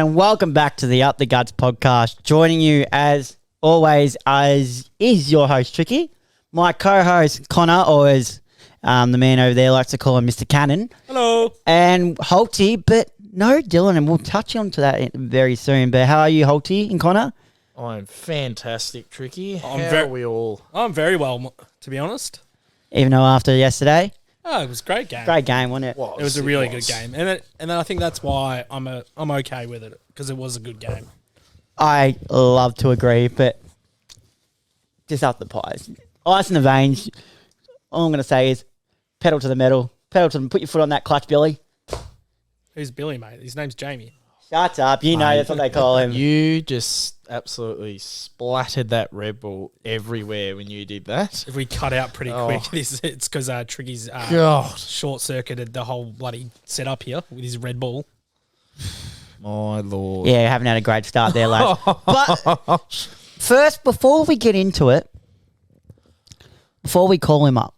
and welcome back to the Up the Guts podcast. Joining you as always as is your host, Tricky, my co-host, Connor, or as the man over there likes to call him, Mr. Cannon. Hello. And Holyy, but no Dylan, and we'll touch on to that very soon. But how are you, Holyy and Connor? I'm fantastic, Tricky. How I'm are we all? I'm very well, to be honest. Even though after yesterday? Oh, it was a great game. Great game, wasn't it? It was a really good game. And then I think that's why I'm okay with it, because it was a good game. I love to agree, but just up the pies. Ice in the veins. All I'm going to say is pedal to the metal. Pedal to them. Put your foot on that clutch, Billy. Who's Billy, mate? His name's Jamie. Shut up. You know that's what they call him. You just absolutely splattered that Red Bull everywhere when you did that. If we cut out pretty quick, it's because Tricky's short-circuited the whole bloody setup here with his Red Bull. My Lord. Yeah, haven't had a great start there, lads. But first, before we get into it, before we call him up,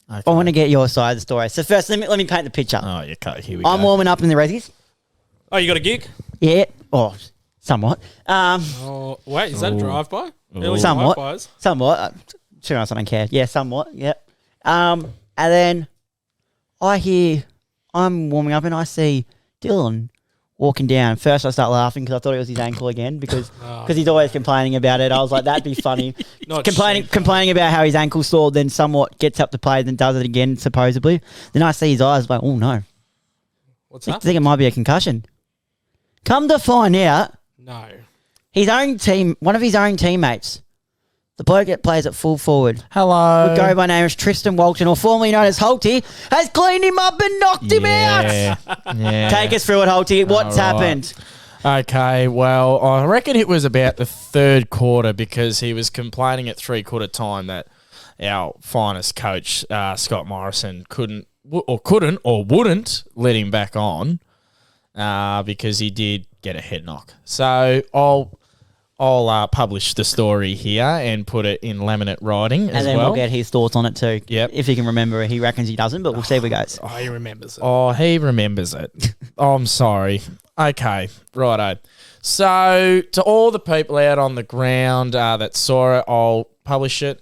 Okay. I want to get your side of the story. So first, let me paint the picture. Oh, okay. Here we go. I'm warming up in the Resies. Oh, you got a gig? Yeah. Or somewhat. Oh, wait, is that a drive-by? Early Somewhat. drive-bys? Somewhat. To be honest, I don't care. Yeah, somewhat. Yep. And then I'm warming up and I see Dylan walking down. First, I start laughing because I thought it was his ankle again because he's always complaining about it. I was like, that'd be funny. complaining about how his ankle's sore, then somewhat gets up to play, then does it again, supposedly. Then I see his eyes like, oh no. What's I that? think it might be a concussion. Come to find out, No. one of his own teammates, the bloke that plays at full forward, Hello. would go by name as Tristan Walton, or formerly known as Holyy, has cleaned him up and knocked him out. Yeah. Take us through it, Holyy. What's happened? Okay, well, I reckon it was about the third quarter because he was complaining at three-quarter time that our finest coach, Scott Morrison, wouldn't let him back on because he did get a head knock. So I'll publish the story here and put it in laminate writing And then we'll get his thoughts on it too. Yep. If he can remember it. He reckons he doesn't, but we'll see if it goes. Oh, he remembers it. Oh, he remembers it. I'm sorry. Okay, righto. So to all the people out on the ground that saw it, I'll publish it.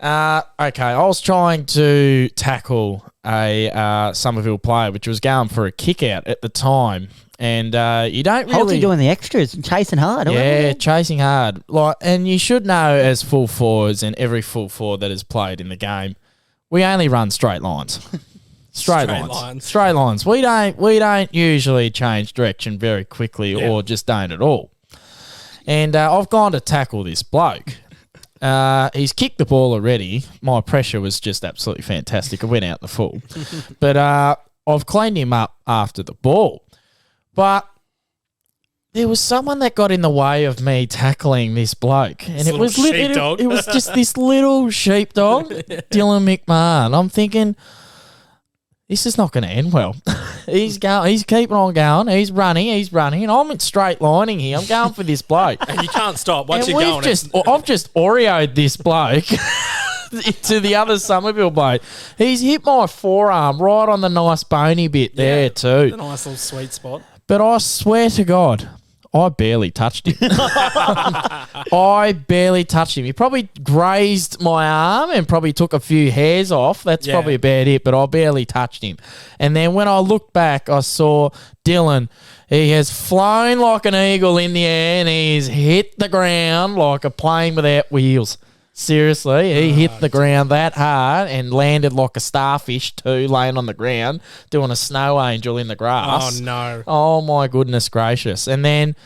Okay, I was trying to tackle a Somerville player, which was going for a kick out at the time. And you don't really... Holyy doing the extras, chasing hard. Yeah, chasing hard. And you should know as full forwards and every full forward that has played in the game, we only run straight lines. Straight lines. We don't usually change direction very quickly or just don't at all. And I've gone to tackle this bloke. He's kicked the ball already. My pressure was just absolutely fantastic. I went out the full. But I've cleaned him up after the ball. But there was someone that got in the way of me tackling this bloke. And it was just this little sheepdog, Dylan McMahon. I'm thinking, this is not going to end well. He's keeping on going. He's running. And I'm straight lining here. I'm going for this bloke. And you can't stop. Once you're going, I've just Oreo'd this bloke to the other Somerville bloke. He's hit my forearm right on the nice bony bit there too. A nice little sweet spot. But I swear to God, I barely touched him. I barely touched him. He probably grazed my arm and probably took a few hairs off. That's probably about it, but I barely touched him. And then when I looked back, I saw Dylan. He has flown like an eagle in the air and he's hit the ground like a plane without wheels. Seriously, he hit the ground that hard and landed like a starfish too, laying on the ground, doing a snow angel in the grass. Oh, no. Oh, my goodness gracious. And then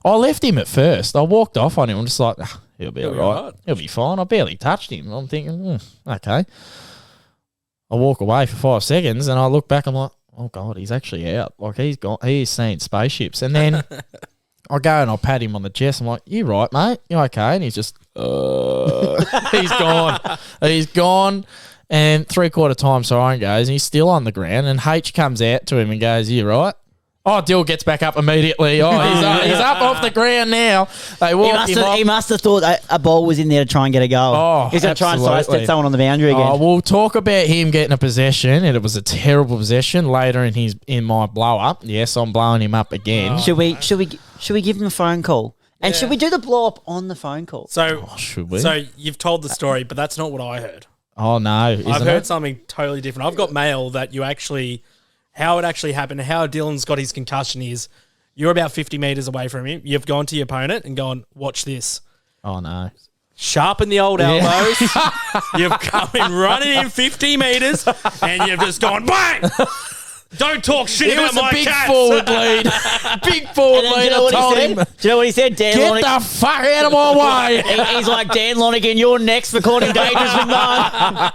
I left him at first. I walked off on him. I'm just like, he'll be all right. He'll be fine. I barely touched him. I'm thinking, okay. I walk away for 5 seconds and I look back. I'm like, oh, God, he's actually out. Like, he's gone. He's seen spaceships. And then I go and I pat him on the chest. I'm like, you right, mate? You okay? And he's just, he's gone. He's gone. And 3/4 time siren goes and he's still on the ground. And H comes out to him and goes, you right? Oh, Dill gets back up immediately. Oh, he's up off the ground now. They walk him off. He must have thought a ball was in there to try and get a goal. Oh, he's going to try and sidestep someone on the boundary again. Oh, we'll talk about him getting a possession, and it was a terrible possession later in my blow up. Yes, I'm blowing him up again. Should we give him a phone call? And should we do the blow up on the phone call? So should we? So you've told the story, but that's not what I heard. Oh no, I've heard something totally different. I've got mail that how it actually happened, how Dylan's got his concussion is you're about 50 metres away from him. You've gone to your opponent and gone, watch this. Oh, no. Sharpen the old elbows. You've come in running in 50 metres and you've just gone, bang! Don't talk shit about my big cats. Forward lead. Big forward lead. I told him. Do you know what he said? Dan Get the fuck out of my way. He's like, Dan Lonigan, you're next for calling dangerous with mine.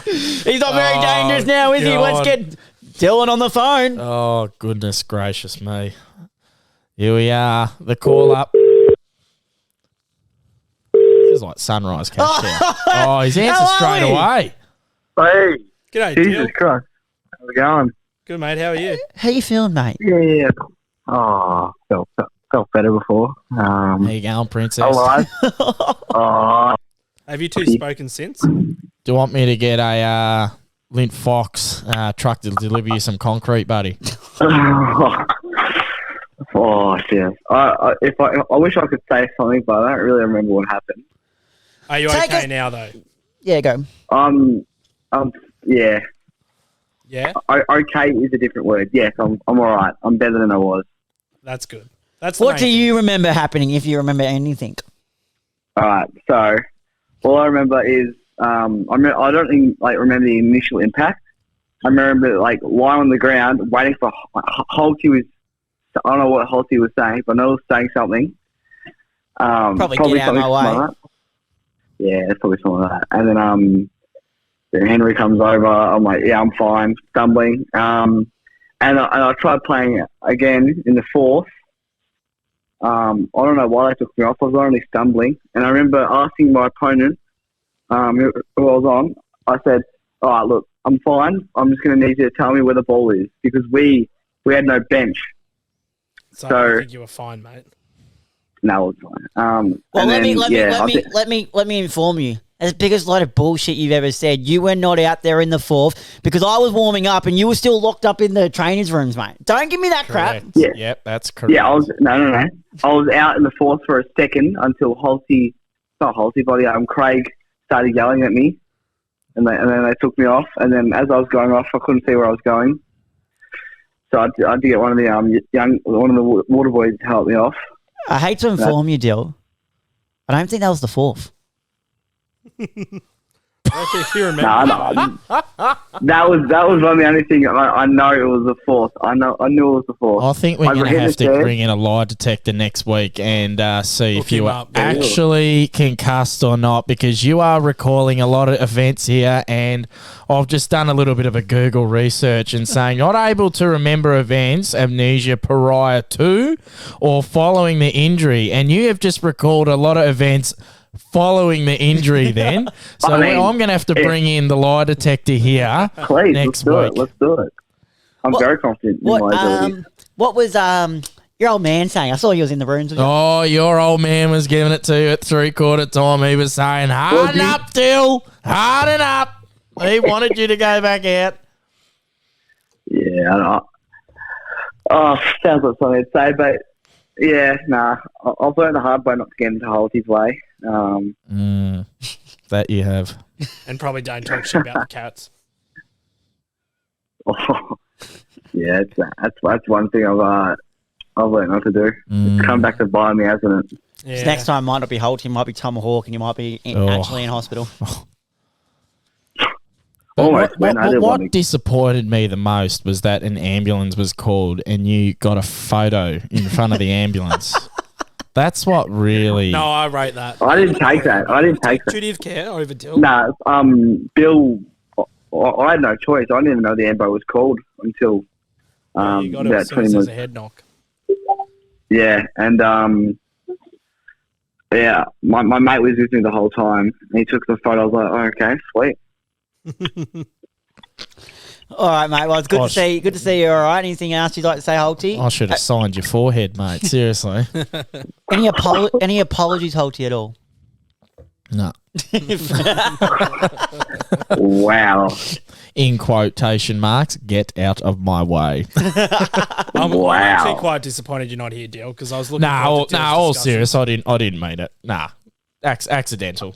He's not very dangerous now, is he? Let's get Dylan on the phone. Oh, goodness gracious me. Here we are. The call up. This is like sunrise catch down. Oh, he's answered straight away. Hey. G'day, Jesus Dylan. Christ. How's it going? Good, mate. How are you? How you feeling, mate? Yeah. Oh, felt better before. How you going, princess? Alive. Oh. Have you two spoken since? Do you want me to get a Lint Fox truck to deliver you some concrete, buddy? Oh, shit. I wish I could say something, but I don't really remember what happened. Are you okay now, though? Yeah, go. Yeah. Yeah? Okay is a different word. Yes, I'm all right. I'm better than I was. That's good. That's what do you remember happening, if you remember anything? All right. So, all I remember is I don't think remember the initial impact. I remember lying on the ground waiting for Holyy was. I don't know what Holyy was saying, but I know he was saying something. Probably get out of my way. Like yeah, it's probably something like that. And then Henry comes over. I'm like, yeah, I'm fine. Stumbling. And I tried playing again in the fourth. I don't know why they took me off. I was only stumbling. And I remember asking my opponent, who I was on, I said, all right, look, I'm fine. I'm just going to need you to tell me where the ball is because we had no bench. So I think you were fine, mate. No, it was fine. Well, let me inform you. As the biggest load of bullshit you've ever said. You were not out there in the fourth because I was warming up and you were still locked up in the trainers' rooms, mate. Don't give me that crap. Yeah. Yep, that's correct. Yeah, I was out in the fourth for a second until Craig started yelling at me, and then they took me off. And then as I was going off, I couldn't see where I was going. So I had to get one of the water boys to help me off. I hate to inform you, Dill. I don't think that was the fourth. If you remember. No. That was the only thing. I know it was the fourth. I knew it was the fourth. I think we're going to have to bring in a lie detector next week and see if you are actually concussed or not, because you are recalling a lot of events here, and I've just done a little bit of a Google research and saying not able to remember events, amnesia prior to or following the injury, and you have just recalled a lot of events following the injury then. So I'm going to have to bring in the lie detector here next week. Let's do it. I'm very confident in my abilities. What was your old man saying? I saw he was in the rooms. Oh, your old man was giving it to you at 3/4 time. He was saying, harden up, Dill. Harden up. He wanted you to go back out. Yeah, I know. Oh, sounds like something to say, but yeah, nah. I've learned the hard way not to get into Holy's way. That you have. And probably don't talk shit about the cats. Yeah, that's one thing I've learned not to do. It's come back to bite me, hasn't it? Yeah. Next time might not be Holt, it might be Tomahawk, and you might be actually in hospital. What disappointed me the most was that an ambulance was called and you got a photo in front of the ambulance. That's what really... No, I rate that. I didn't take that. Duty of care over Dill? Nah, Bill... I had no choice. I didn't even know the ambo was called until you got it as soon as there's a head knock. Yeah, and my mate was with me the whole time. And he took the photo. I was like, oh, okay, sweet. All right, mate. Well, it's good to see. Good to see you. All right. Anything else you'd like to say, Holyy? I should have signed your forehead, mate. Seriously. Any apologies, Holyy, at all? No. Wow. In quotation marks, get out of my way. I'm actually quite disappointed you're not here, Dill, because I was looking. All serious. I didn't mean it. Nah, accidental.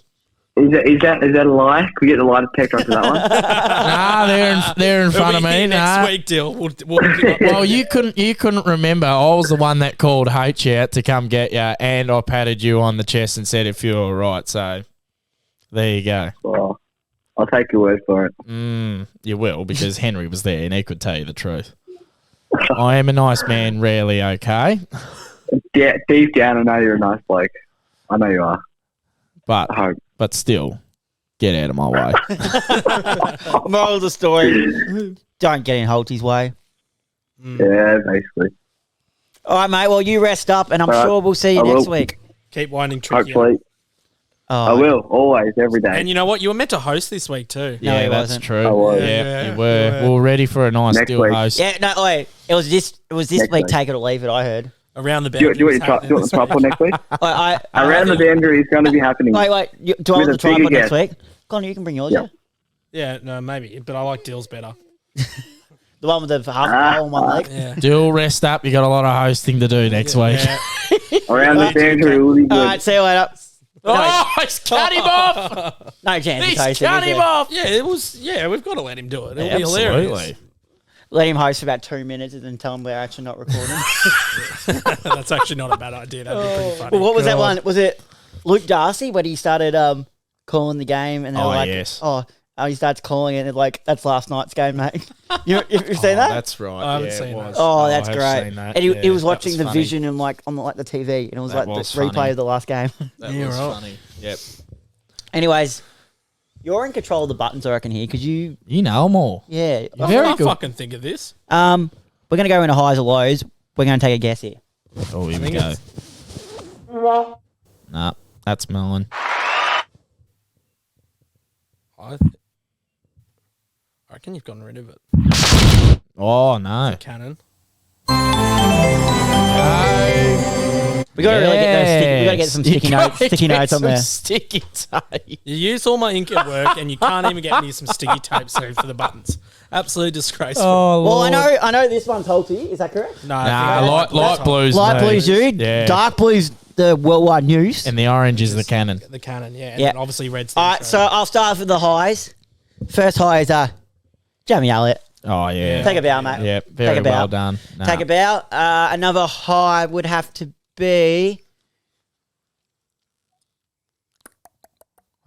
Is that a lie? Can we get the lie detector after that one? Nah, they're in front of me. Next week, Dill. Well, you couldn't remember. I was the one that called H out to come get you, and I patted you on the chest and said if you're all right. So there you go. Well, I'll take your word for it. You will, because Henry was there and he could tell you the truth. I am a nice man, rarely okay. Yeah, deep down, I know you're a nice bloke. I know you are. But still, get out of my way. Moral of the story: don't get in Holty's way. Yeah, basically. All right, mate. Well, you rest up, and I'm sure we'll see you next week. Keep winding tricky. Hopefully. I will, always, every day. And you know what? You were meant to host this week too. Yeah, no, that's true. I was. Yeah, you were. We were ready for a nice Next still week. host. Yeah, no, wait. It was this Next week. week. Take it or leave it. I heard. Around the Do you boundary. want the tripod next week? Around the boundary is going to be happening. Do I want With the a bigger tripod next guest. week? Connor, you can bring yours. Yep. Yeah, no, maybe, but I like Dill's better. The one with the half a hole on one leg. Yeah. Still rest up. You got a lot of hosting to do next week. Yeah. Around the boundary will be good. All right, see you later. Oh, he's cut him off. No chance. He's of hosting, cut is him there? off. Yeah, it was. Yeah, we've got to let him do it. It'll be hilarious. Absolutely. Let him host for about 2 minutes and then tell him we're actually not recording. That's actually not a bad idea. That'd be pretty funny. Well, what was that one? Was it Luke Darcy when he started calling the game and they were like, yes. he starts calling it and like, that's last night's game, mate. You've seen that? That's right. I haven't yeah, seen it that. was. Oh, that's I have great. seen that. And he Yeah, was that watching the funny. vision and like on the TV, and it was That like was the replay funny. of the last game. That Yeah, was right. funny. Yep. Anyways, you're in control of the buttons, I reckon here, because you know them all. yeah. I Very can't good. fucking think of this. We're gonna go into highs or lows. We're gonna take a guess here. Oh, here we think go. it's- Nah, that's mine. I reckon you've gotten rid of it. Oh no. Cannon. We gotta really get those. We gotta get some sticky notes on there. Sticky tape. You used all my ink at work, and you can't even get me some sticky tape soon for the buttons. Absolutely disgraceful. Oh, Well, Lord. I know this one's Holyy. Is that correct? No, Nah, light blues. Light mate. blue's you. Yeah. Dark blue's the worldwide news. And the orange is the cannon. the cannon, yeah, and Yeah. then obviously red's the All right, so intro. I'll start with the highs. First high is Jamie Elliott. Oh yeah. Take a bow, mate. Yeah, very Take a bow. well done. Nah. Take a bow. Another high would have to be.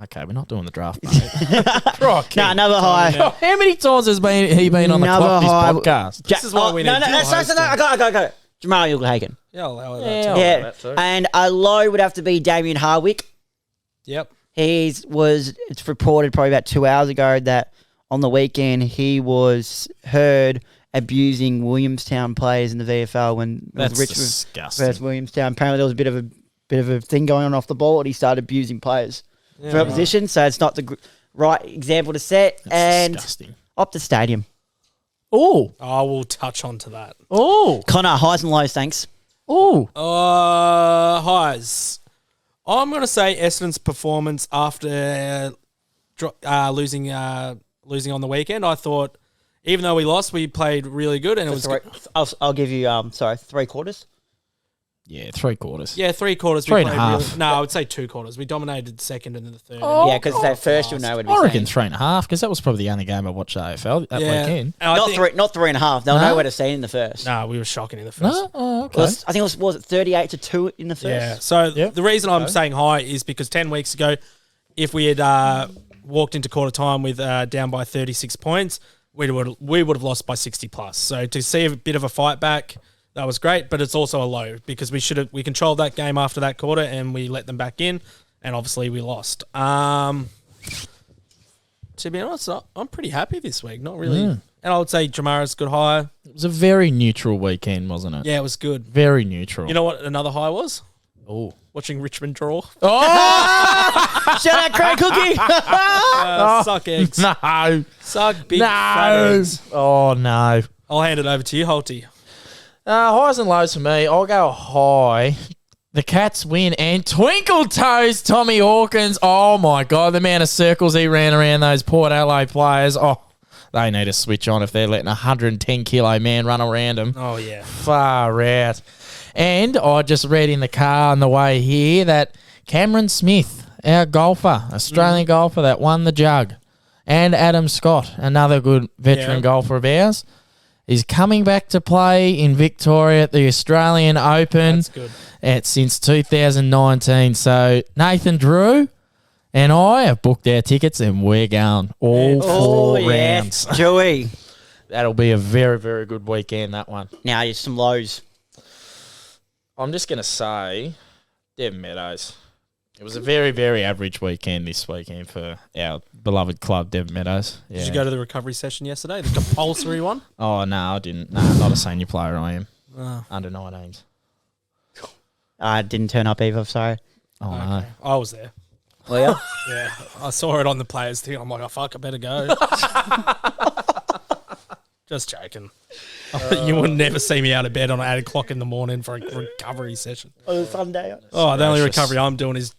Okay, we're not doing the draft, mate. No, another high. How many times has he been on the Another clock this high- podcast? This is why we need no, dual I got it. Jamal Uglhagen. Yeah, I'll allow that Yeah. too. Yeah, that too. and a low would have to be Damien Harwick. Yep. It's reported probably about 2 hours ago that on the weekend he was heard abusing Williamstown players in the VFL when it was That's Richmond disgusting. versus Williamstown. Apparently there was a bit of a thing going on off the ball and he started abusing players for opposition. So it's not the right example to set. That's and disgusting. Optus Stadium. Oh, I will touch on to that. oh, Connor, highs and lows, thanks. oh. Highs. I'm going to say Essendon's performance after losing on the weekend. I thought, even though we lost, we played really good, and it was I'll give you 3 quarters. Yeah, 3/4. yeah, 3/4. Three we and a played half. really, no, I would say 2/4. We dominated the second and then the third. Oh, Yeah, because at first you'll know what I we're reckon saying. 3.5 because that was probably the only game I watched AFL that weekend. And I think- Not 3.5. They'll No? know where to see in the first. No, we were shocking in the first. No, oh, okay. I think it was 38-2 in the first. Yeah. So Yep. the reason I'm saying high is because 10 weeks ago, if we had walked into quarter time with down by 36 points, we would have lost by 60 plus. So to see a bit of a fight back, that was great. But it's also a low because we controlled that game after that quarter and we let them back in, and obviously we lost. To be honest, I'm pretty happy this week. Not really, and I would say Jamara's good high. It was a very neutral weekend, wasn't it? Yeah, it was good. Very neutral. You know what another high was? Oh. Watching Richmond draw. Oh! Shout out Craig Cookie. Suck eggs. No. Suck big fat eggs. Oh, no. I'll hand it over to you, Holyy. Highs and lows for me. I'll go high. The Cats win. And Twinkle Toes Tommy Hawkins. Oh, my God. The amount of circles he ran around those Port Adelaide players. Oh, they need to switch on if they're letting a 110-kilo man run around them. Oh, yeah. Far out. And I just read in the car on the way here that Cameron Smith, our golfer, Australian golfer that won the jug, and Adam Scott, another good veteran golfer of ours, is coming back to play in Victoria at the Australian Open. That's good. Since 2019. So Nathan Drew and I have booked our tickets and we're going all four rounds. Joey. That'll be a very, very good weekend, that one. Now, here's some lows. I'm just going to say Devon Meadows. It was a very, very average weekend this weekend for our beloved club, Devon Meadows. Yeah. Did you go to the recovery session yesterday? The compulsory one? Oh, no, I didn't. No, not a senior player I am. Under 19s. I didn't turn up either, sorry. Oh, Okay. no. I was there. Well, Yeah. I saw it on the players' thing. I'm like, oh, fuck, I better go. Just joking. You would never see me out of bed on 8 o'clock in the morning for a recovery session. on a Sunday. Oh, the only gracious. recovery I'm doing is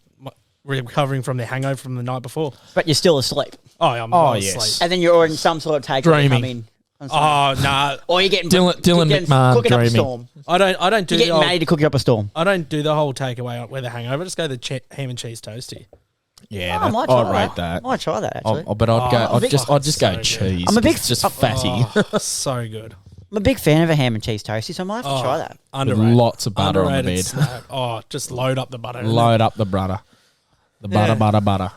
recovering from the hangover from the night before. But you're still asleep. Oh, I'm yes. asleep. And then you're in some sort of take Dreaming. come in. on Sunday. Oh, nah. Or you're getting Dylan getting- McMahon cooking up a dreaming. storm. I don't do You're the getting made to cook you up a storm. I don't do the whole takeaway with the hangover. Just go the ham and cheese toasty. Yeah, I might try I'd rate that. I might try that, actually. But I'd go. Oh, I'd just go so good. cheese. I'm a big- It's just fatty Oh, so good. I'm a big fan of a ham and cheese toasty, so I might have to try that. with Underrated. lots of butter on the Underrated bed. snack. Oh, just load up the butter. Load up the butter. The butter, Yeah. butter.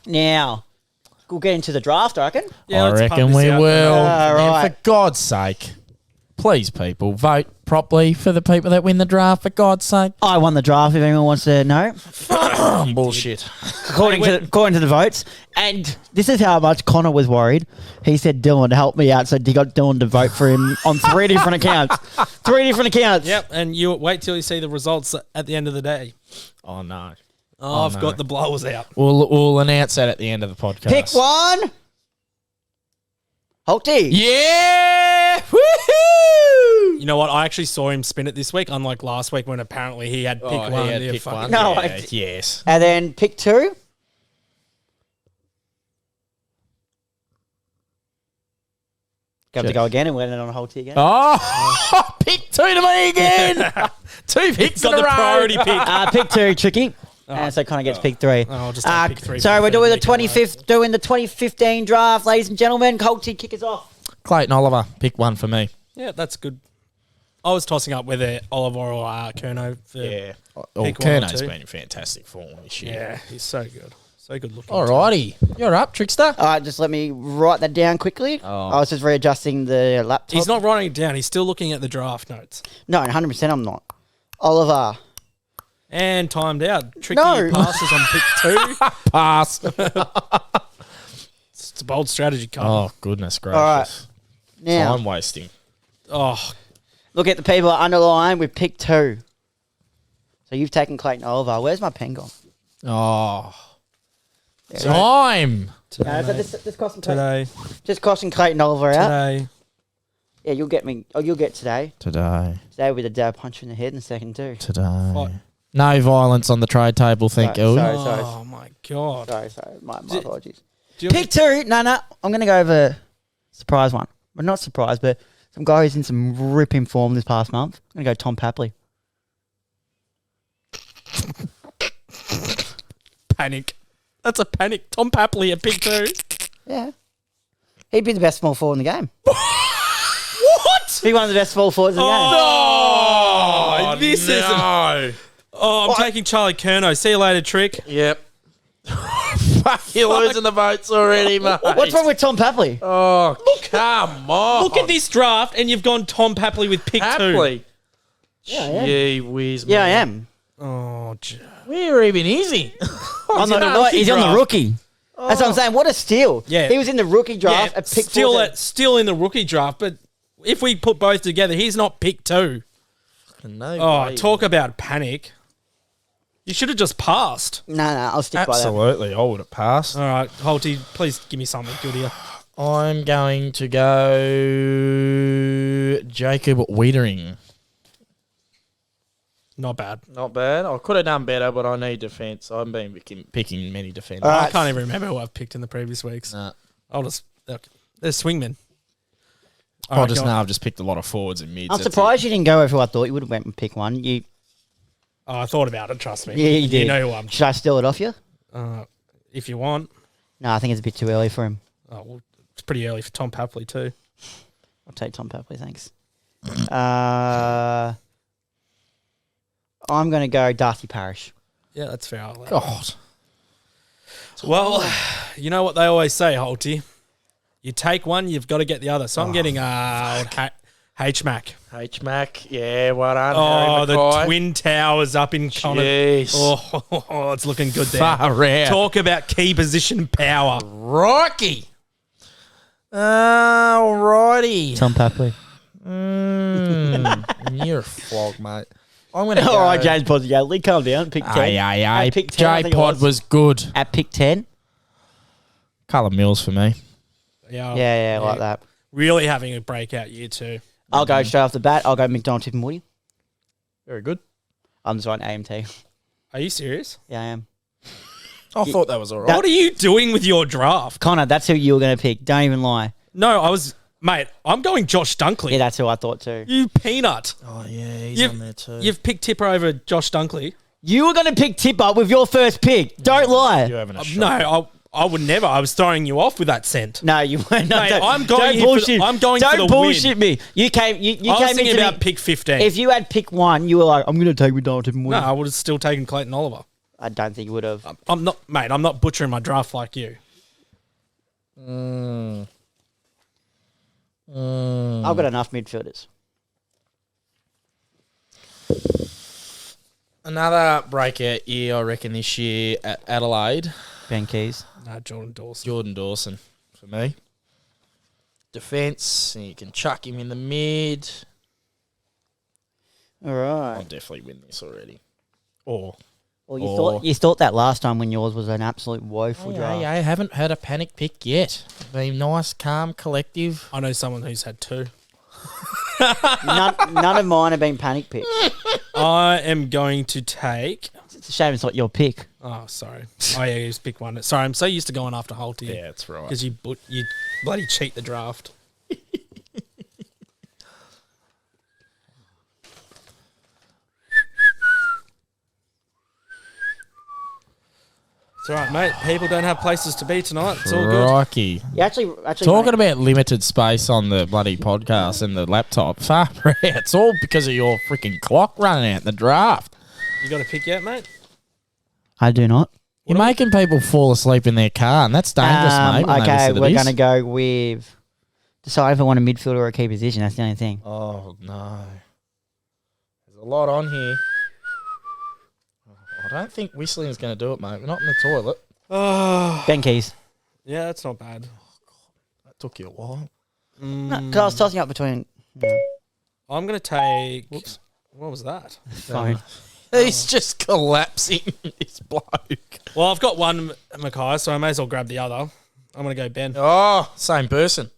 Now, we'll get into the draft, I reckon. Yeah, I let's pump reckon this we out. will. All And right. for God's sake, please, people, vote properly for the people that win the draft. For God's sake. I won the draft, if anyone wants to know, Bullshit. according to the votes. And this is how much Connor was worried. He said Dylan to help me out, so he got Dylan to vote for him on 3 different accounts. 3 different accounts. Yep, and you wait till you see the results at the end of the day. Oh, no. Oh, I've no. got the blowers out. We'll announce that at the end of the podcast. Pick one. Holyy. Yeah! Woohoo! You know what? I actually saw him spin it this week, unlike last week when apparently he had pick one. He had Yeah, pick fuck. one. No, Yeah, yes. And then pick 2. Got to go again and win it on Holyy again. Oh, pick 2 to me again. 2 picks Got in a the row. priority pick. Pick 2, tricky. And so Connor gets pick 3. I'll just take pick 3. So we're doing the 2015 draft, ladies and gentlemen. Holyy, kick us off. Clayton Oliver, pick 1 for me. Yeah, that's good. I was tossing up whether Oliver or Kerno. For, Yeah. Oh, Pick 1 or Kerno's 2. been in fantastic form this year. Yeah, he's so good. So good looking. Alrighty. You're up, Trickster. All right, just let me write that down quickly. Oh. I was just readjusting the laptop. He's not writing it down. He's still looking at the draft notes. No, 100% I'm not. Oliver. And timed out. Tricky No. passes on pick 2. Pass. It's a bold strategy, Carl. Oh, goodness gracious. All right. Now, Time wasting. Oh, look at the people underlined with pick 2. So you've taken Clayton Oliver. Where's my pen gone? Oh. There Time. today, No, so just costing Clayton, today, just costing Clayton Oliver out. today. Yeah, you'll get me. Oh, you'll get today. Today. Today with a dab punch in the head in a second too. Today. What? No violence on the trade table, thank you. Sorry. Oh my god. Sorry. My apologies. Do you- Pick 2. No. I'm going to go over surprise one. Well, not surprise, but some guy who's in some ripping form this past month. I'm going to go Tom Papley. Panic. That's a panic. Tom Papley at pick 2. Yeah. He'd be the best small forward in the game. What? Be one of the best small forwards in the game. Oh, this is. Oh, I'm taking Charlie Kerno. See you later, Trick. Yep. Fuck, you're losing the votes already, mate. What's wrong with Tom Papley? Oh, come on. Look at this draft, and you've gone Tom Papley with pick 2. Happily. Yeah, I am. Gee whiz, Yeah, I man. am. Oh, Where even is he? He's on the rookie. That's what I'm saying. What a steal. Yeah. He was in the rookie draft at pick 4. still in the rookie draft, but if we put both together, he's not pick 2. No Oh, way. talk about panic. You should have just passed. No, I'll stick by that. Absolutely, I would have passed. All right, Holyy, please give me something good here. I'm going to go Jacob Wiedering. Not bad. Not bad. I could have done better, but I need defence. I've been picking many defenders. All right. I can't even remember who I've picked in the previous weeks. Nah. I'll just... There's swingmen. I've just picked a lot of forwards and mids. I'm surprised you didn't go over who I thought you would have went and pick one. I thought about it, trust me. Yeah, you did. You know who I'm... Should I steal it off you? If you want. No, I think it's a bit too early for him. Oh, well, it's pretty early for Tom Papley too. I'll take Tom Papley, thanks. I'm going to go Darcy Parish. Yeah, that's fair. I'll let God. Well, you know what they always say, Holyy. You take one, you've got to get the other. So I'm getting H-Mac. H-Mac, yeah, well done. Oh, the Twin Towers up in Connor. Oh, it's looking good there. Far out. Talk about key position power. Rocky. Alrighty. Tom Papley. You're a flog, mate. I'm going to go. All right, James Posey, calm down. Pick 10. Aye. Pick 10, I think it J-Pod was good. At pick 10? Callum Mills for me. Yeah, like that. Really having a breakout year too. I'll go straight off the bat. I'll go McDonald, Tip and Woody. Very good. I'm just writing AMT. Are you serious? Yeah, I am. I thought that was all right. What are you doing with your draft? Connor, that's who you were going to pick. Don't even lie. No, mate, I'm going Josh Dunkley. Yeah, that's who I thought too. You peanut. Oh, yeah, he's on there too. You've picked Tipper over Josh Dunkley. You were going to pick Tipper with your first pick. Don't lie. You're having a shot. No, I would never. I was throwing you off with that scent. No, you weren't. No, Mate, don't, I'm going don't here bullshit. I'm going for the Don't bullshit me. You came. You I was came thinking into about me. pick 15. If you had pick 1, you were like, "I'm going to take McDonald, Tip and Woody." No, I would have still taken Clayton Oliver. I don't think you would have. I'm not, mate. I'm not butchering my draft like you. I've got enough midfielders. Another breakout year, I reckon, this year at Adelaide. Ben Keys. Jordan Dawson. Jordan Dawson for me. Defence, and you can chuck him in the mid. All right. I'll definitely win this already. Well, you thought that last time when yours was an absolute woeful draft. I haven't had a panic pick yet. Been nice, calm, collective. I know someone who's had 2. None of mine have been panic picks. I am going to take... It's a shame it's not your pick. Oh, sorry. Oh, yeah, you just pick one. Sorry, I'm so used to going after Holyy. Yeah, that's right. Because you bloody cheat the draft. It's all right, mate. People don't have places to be tonight. It's all good. Rocky. You actually Talking about limited space on the bloody podcast and the laptop. Far out. It's all because of your freaking clock running out in the draft. You got a pick yet, mate? I do not. You're making people fall asleep in their car, and that's dangerous, mate. when they Okay, listen to we're this. going to go with... Decide if I want a midfielder or a key position. That's the only thing. Oh, no. There's a lot on here. I don't think whistling's going to do it, mate. We're not in the toilet. Oh, Ben Keys. yeah, that's not bad. That took you a while. No, because I was tossing up between... I'm going to take... Whoops. What was that? Phone. He's just collapsing, this bloke. Well, I've got one Mackay, so I may as well grab the other. I'm going to go Ben. Oh, same person.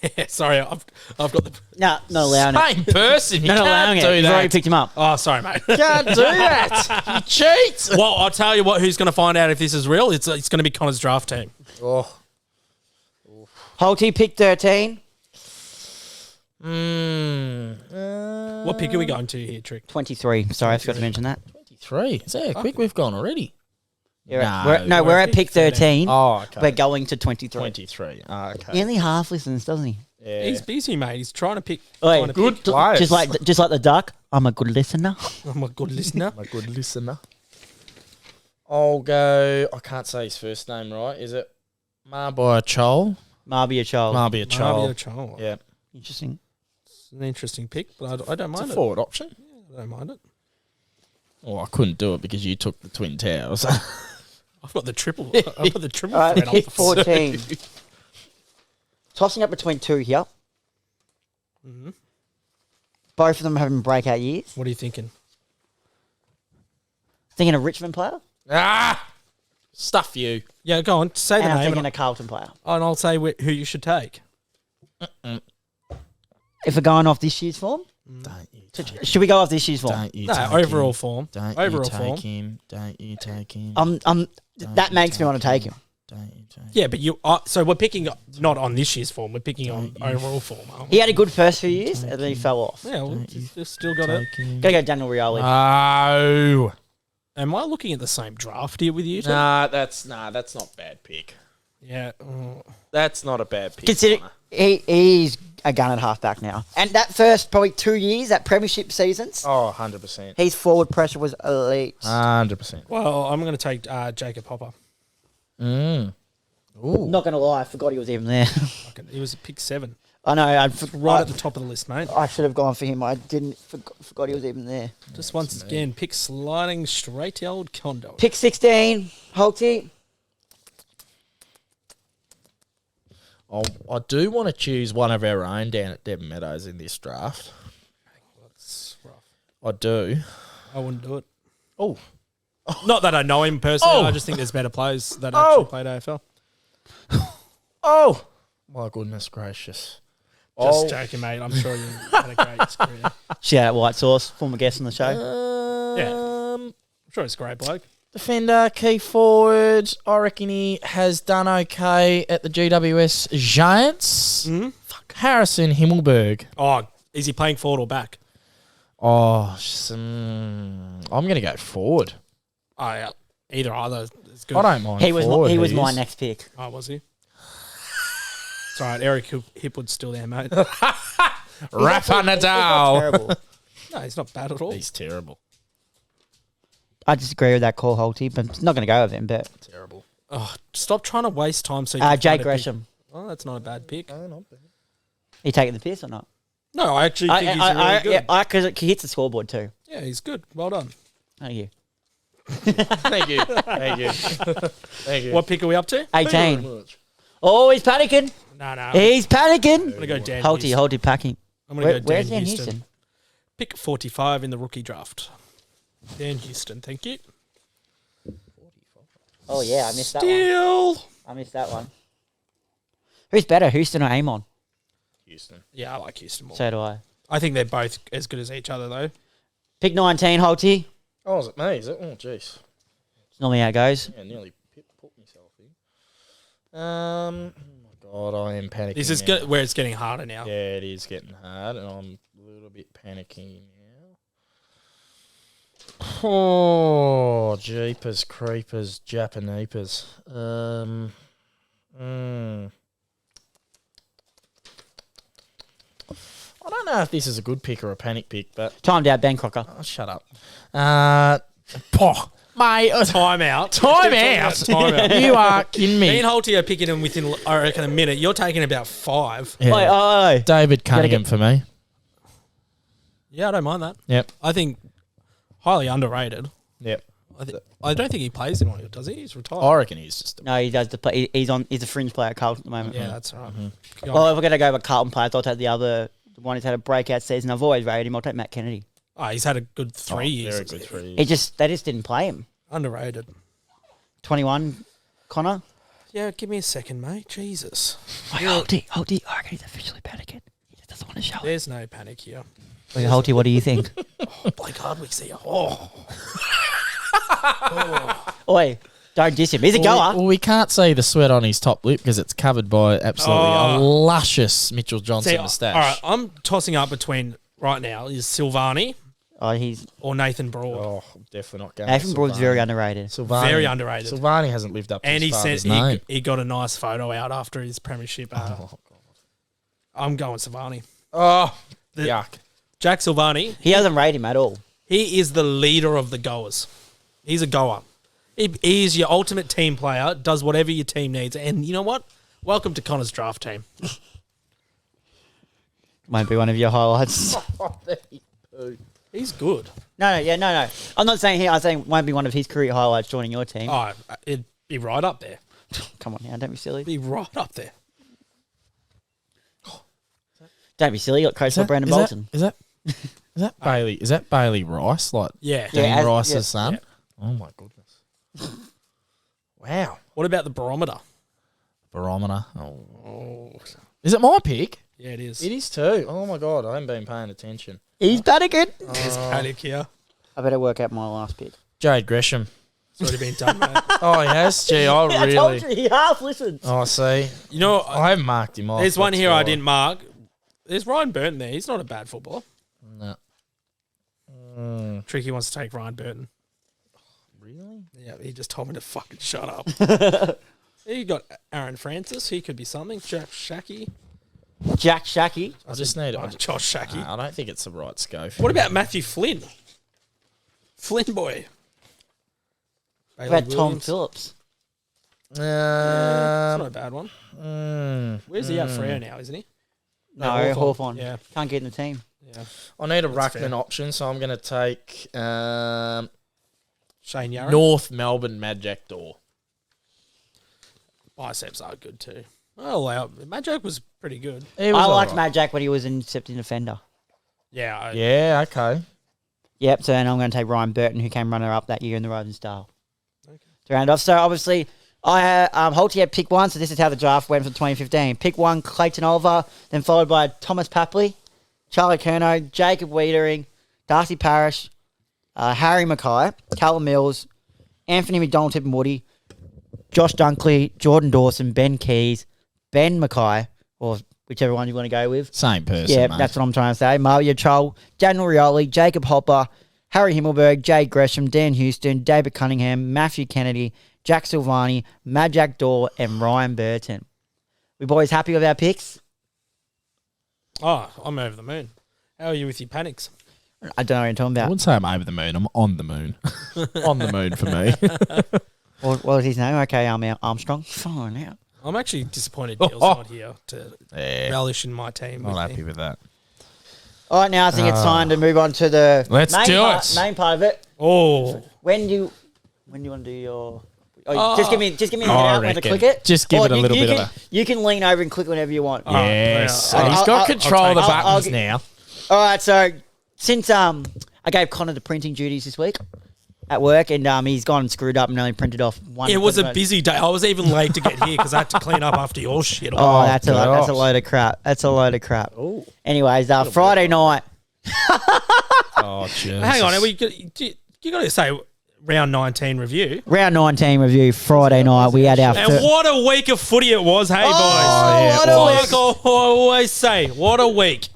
Yeah, sorry, I've got the... No, not allowing it. Same person. You Not can't allowing do it. You've already that. picked him up. Oh, sorry, mate. Can't do that. You cheat. Well, I'll tell you what. Who's going to find out if this is real? It's going to be Connor's draft team. Oh. Holyy pick 13. What pick are we going to here, Trick? 23. Sorry, I forgot to mention that. 23. Is that how quick we've gone already? We're at pick 13. Oh, okay. We're going to 23. 23. Oh, okay. He only half listens, doesn't he? Yeah. He's busy, mate. He's trying to pick. Oi, trying to good pick. players. Just like the duck, I'm a good listener. I'm a good listener. I'm a good listener. I'll go... I can't say his first name right. Is it Marbia Chol? Marbia Chol. Marbia Chol. Chol. Yeah. Interesting. It's an interesting pick, but I don't It's mind a it. forward option. I don't mind it. Oh, I couldn't do it because you took the Twin Towers. I've got the triple. I've got the triple All right, threat. pick 14. Tossing up between 2 here. Mhm. Both of them having breakout years. What are you thinking? Thinking a Richmond player? Stuff you. Yeah, go on. Say the And I'm name. thinking a Carlton player. And I'll say who you should take. If we're going off this year's form? Don't you take Should we go off this year's form? Don't you No, take overall him. form. Don't Overall you take form. him. Don't you take him. That makes me want to take him. Don't you take him. Yeah, but you are, so we're picking not on this year's form. We're picking on overall form. Aren't we? He had a good first few years, and then he fell off. Yeah, well, you've still got it. Take him. Gotta go Daniel Rioli. Oh. Am I looking at the same draft here with you two? That's not a bad pick. Yeah. That's not a bad pick. Consider Connor. he's a gun at halfback now. And that first probably 2 years, that premiership seasons, Oh, 100%. his forward pressure was elite. 100%. Well, I'm going to take Jacob Hopper. Mm. Ooh. Not gonna lie, I forgot he was even there. He was pick 7. I know. Right at the top of the list, mate. I should have gone for him. I didn't. Forgot he was even there. Just once again, pick sliding straight to old Condo. Pick 16, Holyy. I do want to choose one of our own down at Devon Meadows in this draft. That's rough. I do. I wouldn't do it. Oh. Not that I know him personally. Oh. I just think there's better players that actually played AFL. Oh. My goodness gracious. Just joking, mate. I'm sure you had a great career. Shout out White Sauce, former guest on the show. I'm sure he's a great bloke. Defender, key forward. I reckon he has done okay at the GWS Giants. Mm-hmm. Harrison Himmelberg. Oh, is he playing forward or back? Oh, I'm going to go forward. Oh, yeah. Either is good. I don't mind. He was forward, he was my is. next pick. Oh, was he? It's all right. Eric Hipwood's still there, mate. Rafa Nadal. Terrible. No, he's not bad at all. He's terrible. I disagree with that call, Holyy, but it's not going to go with him. But Terrible. Oh, stop trying to waste time. So you can Jake find a Gresham, pick. Oh, that's not a bad pick. No, not bad. he taking the piss or not? No, I actually think he's really good. Yeah, because he hits the scoreboard too. Yeah, he's good. Well done. Thank you. Thank you. Thank you. Thank you. What pick are we up to? 18. Oh, he's panicking. No. He's panicking. I'm going to go Dan Holyy, Houston. Holyy packing. I'm going to go Where's Dan Dan Houston. Houston? Pick 45 in the rookie draft. Dan Houston, thank you. Oh yeah, I missed that one. Steal. I missed that one. Who's better, Houston or Amon? Houston. Yeah, I like Houston more. So do I. I think they're both as good as each other, though. Pick 19, Holyy. Oh, is it me? Is it? Oh, jeez. It's normally how it goes. Yeah, nearly put myself in. Oh my God, I am panicking. This is now. where it's getting harder now. Yeah, it is getting hard, and I'm a little bit panicking now. Oh, jeepers, creepers, Japaneepers. I don't know if this is a good pick or a panic pick, but Timed out, Ben Crocker. oh, shut up. Mate, Time out. time out. Time out. You are kidding Me me. and Holyy are picking him within, I reckon, a minute. You're taking about 5. Yeah. Oi. David Cunningham for me. Yeah, I don't mind that. Yep. I think highly underrated. Yep. I don't think he plays in one, does he? He's retired. I reckon he's just. No, he does the play. He's a fringe player at Carlton at the moment. Yeah, that's right. Go on. Well, if we're gonna go with Carlton players, I'll take the one who's had a breakout season. I've always rated him. I'll take Matt Kennedy. Oh, he's had a good 3 years. Very good 3 years. They just didn't play him. Underrated. 21, Connor. Yeah, give me a second, mate. Jesus. Holyy. I reckon he's officially panicking. He just doesn't want to show it. There's no panic here. Holyy, what do you think? Blake Hardwick's here. Oh. Oi, don't diss him. He's a goer. Well, we can't see the sweat on his top lip because it's covered by absolutely a luscious Mitchell Johnson See, moustache. all right, I'm tossing up between right now is Silvani Oh, he's or Nathan Broad. Oh, definitely not going. Nathan with Broad's Silvani. very underrated. Silvani, Very underrated. Silvani hasn't lived up to And his he father's said name. he got a nice photo out after his premiership. I'm going Silvani. Oh, The- yuck. Jack Silvani, He doesn't rate him at all. he is the leader of the goers. He's a goer. He is your ultimate team player, does whatever your team needs. And you know what? Welcome to Connor's draft team. Won't be one of your highlights. He's good. No. I'm not saying here. I'm saying won't be one of his career highlights joining your team. Oh, it'd be right up there. Come on now, don't be silly. Be right up there. Don't be silly. You got coached by Brandon Bolton. Is that Bailey? Is that Bailey Rice? Like Yeah. Dean Yeah, Rice's yeah, son? Oh, my goodness. Wow. What about the barometer? Barometer. Oh. Is it my pick? Yeah, it is. It is too. Oh, my God. I haven't been paying attention. He's panicking. There's panic here. I better work out my last pick. Jade Gresham. It's already been done, mate. Oh, he has? Gee, I I really... told you, he half listens. Oh, see. You know, I haven't marked him off. there's one that's here I why. didn't mark. There's Ryan Burton there. He's not a bad footballer. No. Tricky wants to take Ryan Burton. Really? Yeah, he just told me to fucking shut up. You got Aaron Francis. He could be something. Jack Shackey. Jack Shackey. I just need Oh, Josh Shackey. I don't think it's the right scope. What about Matthew Flynn? Flynn boy. What about Bailey Tom Williams. Phillips? It's not a bad one. Where's he at Freo now, isn't he? No, Hawthorn. Yeah. Can't get in the team. Yeah. I need a That's ruckman fair. option, so I'm going to take Shane Yarra. North Melbourne Mad Jack Door. Biceps are good too. I'll allow it. Magic was pretty good. He was I liked alright. Matt Jack when he was an intercepting defender. Yeah. Yeah, okay. Yep, so then I'm going to take Ryan Burton, who came runner-up that year in the Rising Star. To round off. So, obviously, I had Holyy had pick 1, so this is how the draft went for 2015. Pick 1, Clayton Oliver, then followed by Thomas Papley, Charlie Curnow, Jacob Wiedering, Darcy Parish, Harry Mackay, Callum Mills, Anthony McDonald-Tippenwoody, Josh Dunkley, Jordan Dawson, Ben Keys, Ben Mackay, or whichever one you want to go with. Same person, Yeah, mate. that's what I'm trying to say. Mario Chol, Daniel Rioli, Jacob Hopper, Harry Himmelberg, Jade Gresham, Dan Houston, David Cunningham, Matthew Kennedy, Jack Silvani, Majak Daw, and Ryan Burton. We boys happy with our picks? Oh, I'm over the moon. How are you with your panics? I don't know what you're talking I about. wouldn't say I'm over the moon. I'm on the moon. On the moon for me. What was his name? Okay, Armstrong. Fine out. I'm actually disappointed Neil's not here to Yeah, relish in my team. not with happy me. with that. All right, now I think it's time to move on to the Let's main do part, it. main part of it. Oh, When do you want to do your? Oh, just give me a minute I out when to reckon. click it. Just give Or it a little bit of You can lean over and click whenever you want. Yes. yeah. He's got control of the I'll buttons get- now. All right, so since I gave Connor the printing duties this week at work, and he's gone and screwed up and only printed off one. it was a busy day. I was even late to get here because I had to clean up after your shit. Oh, that's a gosh. load of crap. That's a load of crap. Anyways, Friday night. Oh, jeez. Hang on, you got to say round 19 review. Round 19 review Friday night. We had our And what a week of footy it was, hey boys! yeah, what it a was. week. Like I always say, what a week!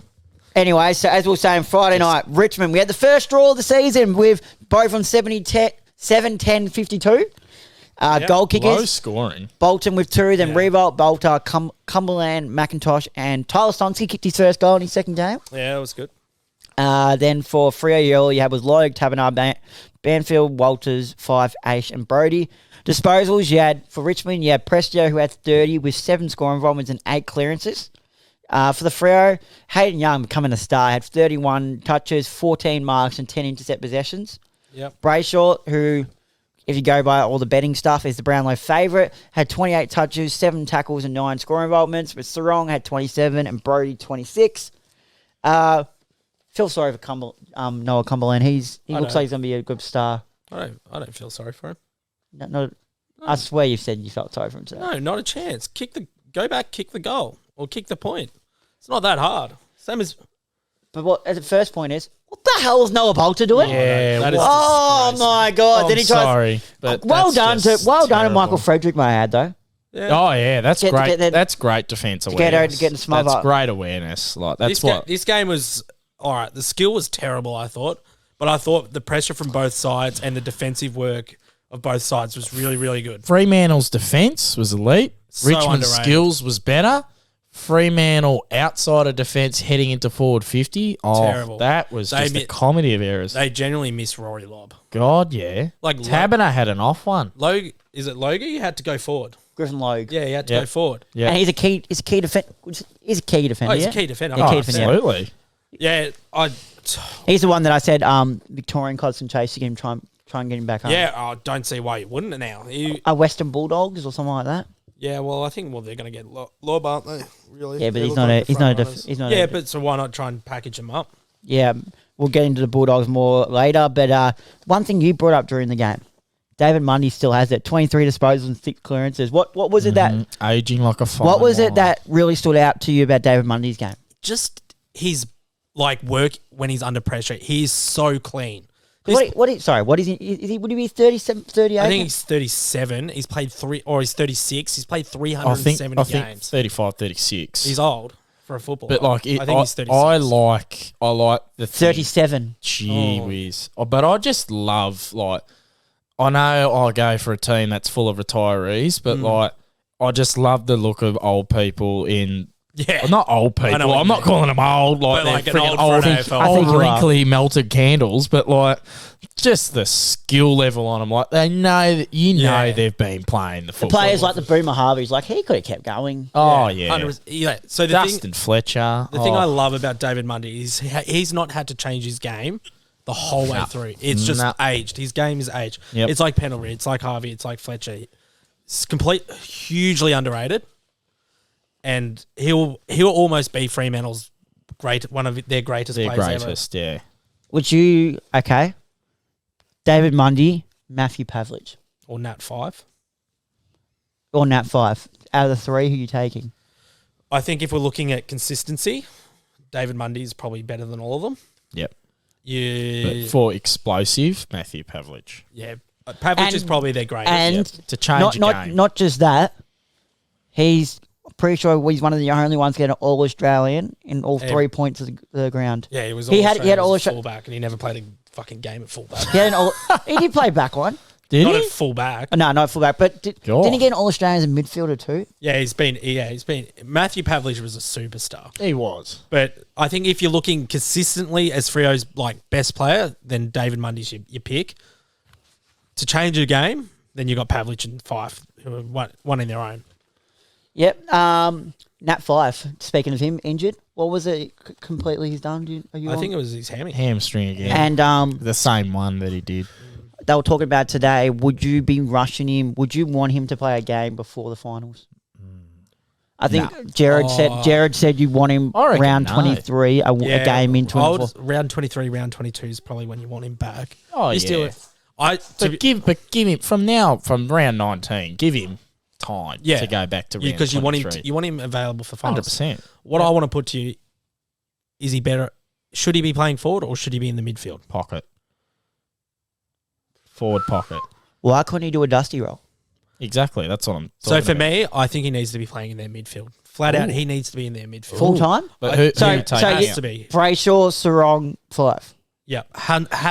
Anyway, so as we were saying, Friday night, Richmond, we had the first draw of the season with both on 7-10-52. Goal kickers. Low scoring. Bolton with 2, then Yeah. Revolt, Bolter, Cumberland, McIntosh, and Tyler Stonsky kicked his first goal in his second game. Yeah, it was good. Then for Freo, all you had was Logue, Tabernar, Banfield, Walters, Fife, Aish, and Brody. Disposals, you had, for Richmond, you had Prestio, who had 30 with 7 scoring involvements and 8 clearances. For the Freo, Hayden Young, becoming a star, had 31 touches, 14 marks, and 10 intercept possessions. Yep. Brayshaw, who, if you go by all the betting stuff, is the Brownlow favourite, had 28 touches, 7 tackles, and 9 scoring involvements. But Sarong had 27 and Brody 26. Feel sorry for Noah Cumberland. He looks like he's going to be a good star. I don't feel sorry for him. I swear you said you felt sorry for him today. No, not a chance. Go back, kick the goal or kick the point. It's not that hard. Same as But what the first point is, what the hell is Noah Bolter doing? Yeah. that is Oh disgraceful. my god! I'm then he tries. sorry, but Well that's done just to terrible. Michael Frederick, may I add though. Yeah. Oh yeah, that's Get- great. get that- That's great defense get awareness. her- get the smother. That's great awareness. Like that's what. This game was all right. The skill was terrible, I thought, but I thought the pressure from both sides and the defensive work of both sides was really, really good. Fremantle's defense was elite. So Richmond's underrated. skills was better. Fremantle outside of defense heading into forward 50. Oh, Terrible. that was They just a mi- comedy of errors. They genuinely miss Rory Lobb. God, yeah. Like Taberner had an off one. Is it Logie? You had to go forward. Griffin Logue. Yeah, he had to Yep. go forward. Yeah, And he's a key defender. He's a key defender. Oh, he's yeah? a key defender. Yeah, Oh, key defender, yeah. absolutely. Yeah, He's the one that I said Victorian Constant Chase to get him try and get him back home. I don't see why you wouldn't now. Western Bulldogs or something like that. Yeah, well, I think they're going to get Lobb, aren't they? Really? Yeah, but They he's look not like a the he's not a front def, runners. he's not. Yeah, a, but so why not try and package them up? yeah, we'll get into the Bulldogs more later. But one thing you brought up during the game, David Mundy still has it. 23 disposals and 6 clearances. What was it that aging like a fine What was wine. it that really stood out to you about David Mundy's game? Just his work when he's under pressure. He's so clean. What is he? Would he be 37, 38? I think he's 37. He's played he's 36. He's played 370 I think games. 35, 36. He's old for a footballer. But like, I think he's 36. I like the 37. Gee whiz! But I just love I know I go for a team that's full of retirees, but I just love the look of old people in. Yeah, well, not old people. I'm not calling them old, like an they're old freaking old old wrinkly melted candles, but just the skill level on them. Like they know that know they've been playing the football. Players like the Boomer Harveys, he could have kept going. Oh yeah. 100%. So Dustin Fletcher. The thing I love about David Mundy is he's not had to change his game the whole way through. It's just aged. His game is aged. Yep. It's like Pendlebury. It's like Harvey. It's like Fletcher. It's hugely underrated. And he'll almost be Fremantle's one of their greatest players ever. Yeah. Would you David Mundy, Matthew Pavlich, Or Nat 5. or Nat 5? Out of the three, who are you taking? I think if we're looking at consistency, David Mundy is probably better than all of them. Yep. Yeah. But for explosive, Matthew Pavlich. Yeah. Pavlich is probably their greatest. And to change the game. Not just that, he's pretty sure he's one of the only ones getting All Australian in all 3 points of the ground. Yeah, he was. He had all fullback, and he never played a fucking game at fullback. He did play back one. Did Not he? at fullback. No, not fullback. But didn't he get an All Australian as a midfielder too? Yeah, he's been. Matthew Pavlich was a superstar. He was. But I think if you're looking consistently as Freo's best player, then David Mundy's your pick. To change your game, then you got Pavlich and Fife, who are one in their own. Yep. Nat 5, speaking of him, injured. What was it completely he's done? I think it was his hamstring again. And the same one that he did. They were talking about today, would you be rushing him? Would you want him to play a game before the finals? I think Jared said you want him round 23, a game in 24. Round 23, round 22 is probably when you want him back. Oh, give him from round 19, give him time to go back to round 23. Because you want him available for finals. 100%. What I want to put to you, is he better? Should he be playing forward or should he be in the midfield? Pocket. Forward pocket. Why couldn't he do a dusty roll? Exactly, that's what I'm So for me, I think he needs to be playing in their midfield. Flat out, he needs to be in their midfield. Full time? But who has to be? Brayshaw, Sarong, Fife. Yeah.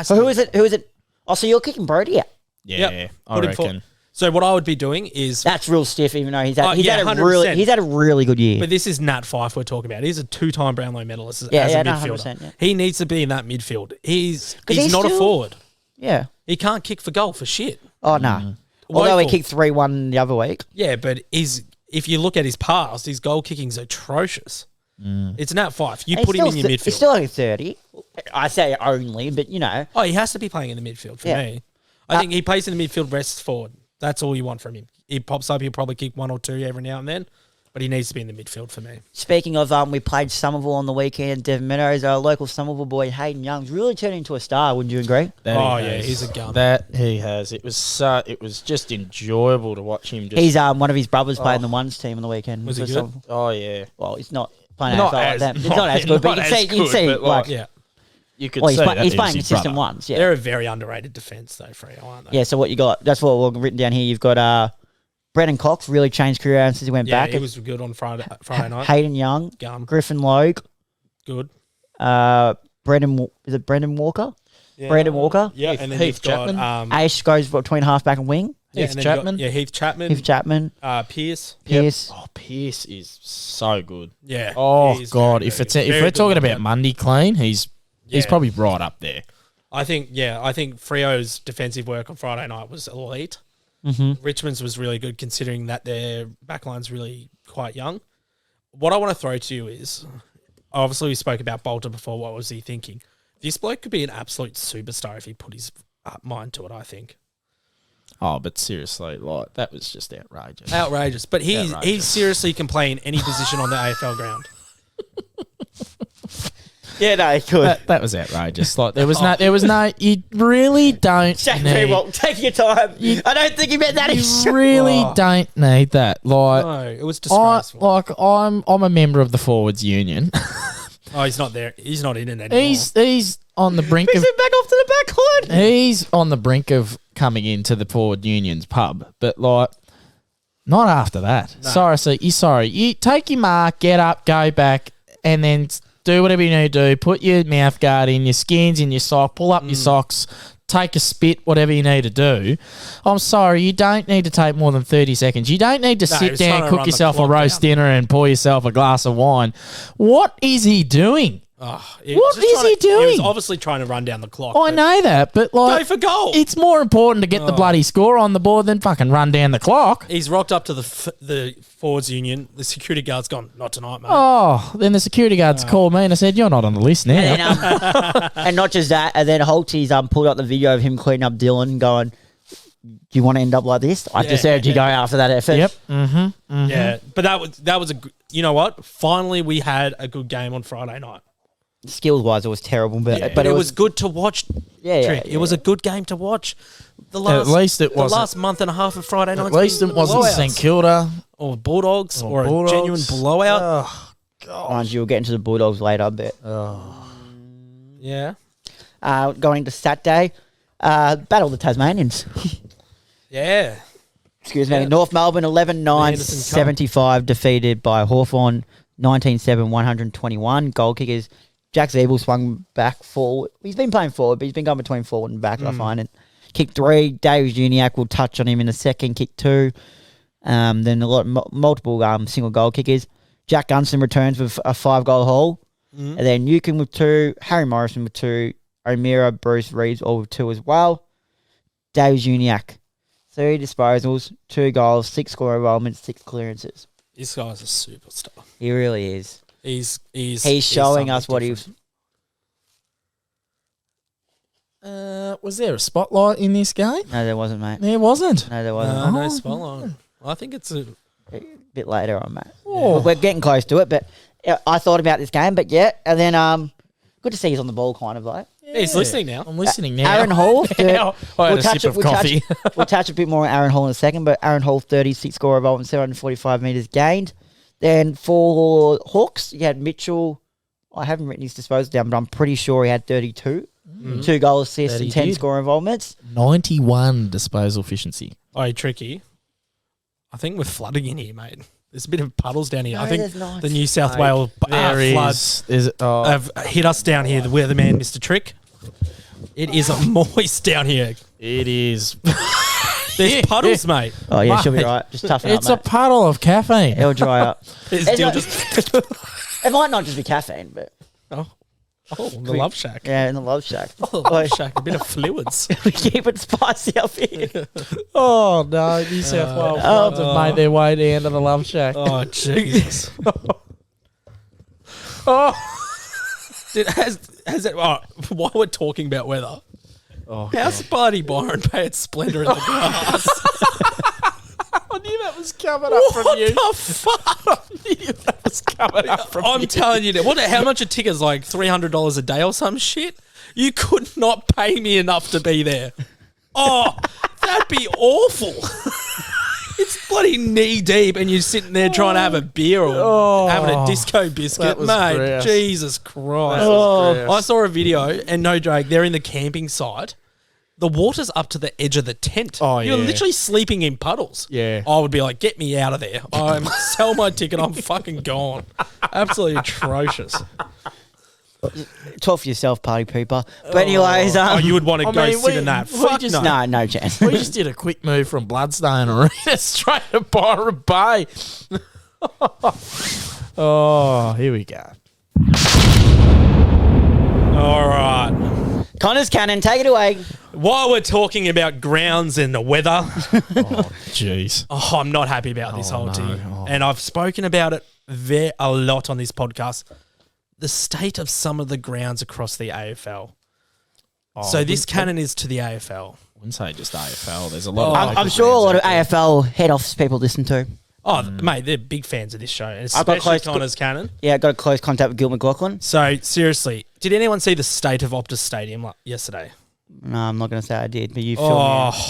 So who is it? Oh, so you're kicking Brody out? Yeah, I reckon. So what I would be doing is... That's real stiff, even though he's had a really good year. But this is Nat Fife we're talking about. He's a 2-time Brownlow medalist as a midfielder. 100%, yeah. He needs to be in that midfield. He's not a forward. Yeah. He can't kick for goal for shit. Oh, no. Although he kicked 3-1 the other week. Yeah, but if you look at his past, his goal kicking's atrocious. It's Nat Fife. You put him in your midfield. He's still only 30. I say only, but you know. Oh, he has to be playing in the midfield for me. I think he plays in the midfield, rests forward. That's all you want from him. He pops up, he'll probably kick 1 or 2 every now and then, but he needs to be in the midfield for me. Speaking of, we played Somerville on the weekend. Devon Meadows, our local Somerville boy, Hayden Young's really turned into a star. Wouldn't you agree? He's a gun. That he has. It was just enjoyable to watch him. He's one of his brothers playing the ones team on the weekend. Was he good? Oh yeah. Well, he's not playing like that. It's not as good, but you can see. You could see he's playing consistent ones. Yeah, they're a very underrated defence though, Freo, aren't they? Yeah. So what you got? That's what we've written down here. You've got Brendan Cox really changed career since he went back. Yeah, he was good on Friday night. Hayden Young, Griffin Logue, good. Brendan Walker? Yeah. Brandon Walker. Yeah, and then Heath Chapman. Ace goes between halfback and wing. Heath Chapman. Heath Chapman. Pierce. Pierce. Oh, Pierce is so good. Yeah. Oh God, if we're talking about Mundy clean, he's probably right up there. I think Freo's defensive work on Friday night was elite. Mm-hmm. Richmond's was really good considering that their backline's really quite young. What I want to throw to you is, obviously we spoke about Bolter before. What was he thinking? This bloke could be an absolute superstar if he put his mind to it, I think. Oh, but seriously, that was just outrageous. Outrageous. But he seriously can play in any position on the AFL ground. Yeah, no, he could. That was outrageous. Like there was no. You really don't. Jack Peewalt, take your time. I don't think he meant that. You really don't need that. Like, No, it was disgraceful. I'm a member of the Forwards Union. Oh, he's not there. He's not in it anymore. He's on the brink Brings of. him back off to the back line. He's on the brink of coming into the Forward Union's pub, but like. Not after that. No. Sorry. You take your mark, get up, go back, and then do whatever you need to do. Put your mouth guard in, your skins in your sock, pull up your socks, take a spit, whatever you need to do. I'm sorry, you don't need to take more than 30 seconds. You don't need to sit down, cook yourself a roast dinner and pour yourself a glass of wine. What is he doing? What is he doing? He was obviously trying to run down the clock. I know that, but like, go for goal. It's more important to get the bloody score on the board than fucking run down the clock. He's rocked up to the Forwards Union. The security guard's gone, not tonight, mate. Oh, then the security guards called me and I said, "You're not on the list now." And, then, and not just that, and then Holty's pulled up the video of him cleaning up Dylan, going, "Do you want to end up like this? I deserved you going after that effort." Yep. Mm-hmm. Yeah, but that was a. You know what? Finally, we had a good game on Friday night. Skills wise, it was terrible, but it was good to watch. Yeah, It was a good game to watch. At least it was the last month and a half of Friday night. At least it wasn't St Kilda or Bulldogs or a genuine blowout. Oh, God. Mind you, we'll get into the Bulldogs later, but yeah. Going into Saturday, battle of the Tasmanians. Yeah. Excuse me. North Melbourne 11-9, 75 defeated by Hawthorn 19-7, 121. Goal kickers. Jack Zeeble swung back forward. He's been playing forward, but he's been going between forward and back, I find. And kick 3. Davies Uniacke will touch on him in a second. Kick 2. Then multiple single goal kickers. Jack Gunston returns with a 5-goal haul. And then Newcombe with 2. Harry Morrison with 2. O'Meara, Bruce Reeves all with 2 as well. Davies Uniacke, 3 disposals, 2 goals, 6 score involvements, 6 clearances. This guy's a superstar. He really is. He's showing us what he's. Was there a spotlight in this game? No, there wasn't, mate. There wasn't. No, there wasn't. No spotlight. I think it's a bit later on, mate. Oh. We're getting close to it, but I thought about this game, but yeah, and then good to see he's on the ball, kind of like. Yeah, he's listening now. I'm listening now. Aaron Hall. I had a sip of coffee. We'll touch a bit more on Aaron Hall in a second, but Aaron Hall 36 score involvement, 745 metres gained. Then for Hawks, you had Mitchell. I haven't written his disposal down, but I'm pretty sure he had 32. 2 goal assists and 10 score involvements. 91 disposal efficiency. Oh, tricky. I think we're flooding in here, mate. There's a bit of puddles down here. No, I think the New South Wales floods have hit us down here. The weatherman, Mr. Trick. It is moist down here. It is. There's puddles, mate. Oh, yeah, she'll be right. Just toughen up, It's a puddle of caffeine. It'll dry up. It It might not just be caffeine, but... Oh, the Love Shack. Yeah, in the Love Shack. Oh, the Love Shack. A bit of fluids. We keep it spicy up here. Oh, no. New South Wales floods have made their way down to the Love Shack. Oh, Jesus. Has it... while we're talking about weather, how's Buddy Byron paying Splendor in the glass? I knew that was coming up from you. What the fuck? I knew that was coming up from you. I'm telling you, how much a ticket's like $300 a day or some shit? You could not pay me enough to be there. Oh, that'd be awful. It's bloody knee deep and you're sitting there trying to have a beer or having a disco biscuit. Mate, gross. Jesus Christ. I saw a video and no joke, they're in the camping site. The water's up to the edge of the tent. Oh, You're literally sleeping in puddles. Yeah. I would be like, get me out of there. Sell my ticket. I'm fucking gone. Absolutely atrocious. Talk for yourself, party pooper. But anyways... you would want to go sit in that. Fuck no. No chance. We just did a quick move from Bloodstone Arena straight to Byron Bay. Oh, here we go. All right. Connor's Cannon, take it away. While we're talking about grounds and the weather... Jeez. I'm not happy about this whole thing. And I've spoken about it a lot on this podcast. The state of some of the grounds across the AFL. So this cannon is to the AFL. I wouldn't say just AFL. There's a lot of... I'm sure a lot of AFL head office people listen to. Oh, mate, they're big fans of this show, and I've got especially close Connor's Cannon. Yeah, I got a close contact with Gil McLaughlin. So, seriously, did anyone see the state of Optus Stadium yesterday? No, I'm not going to say I did, but you filled me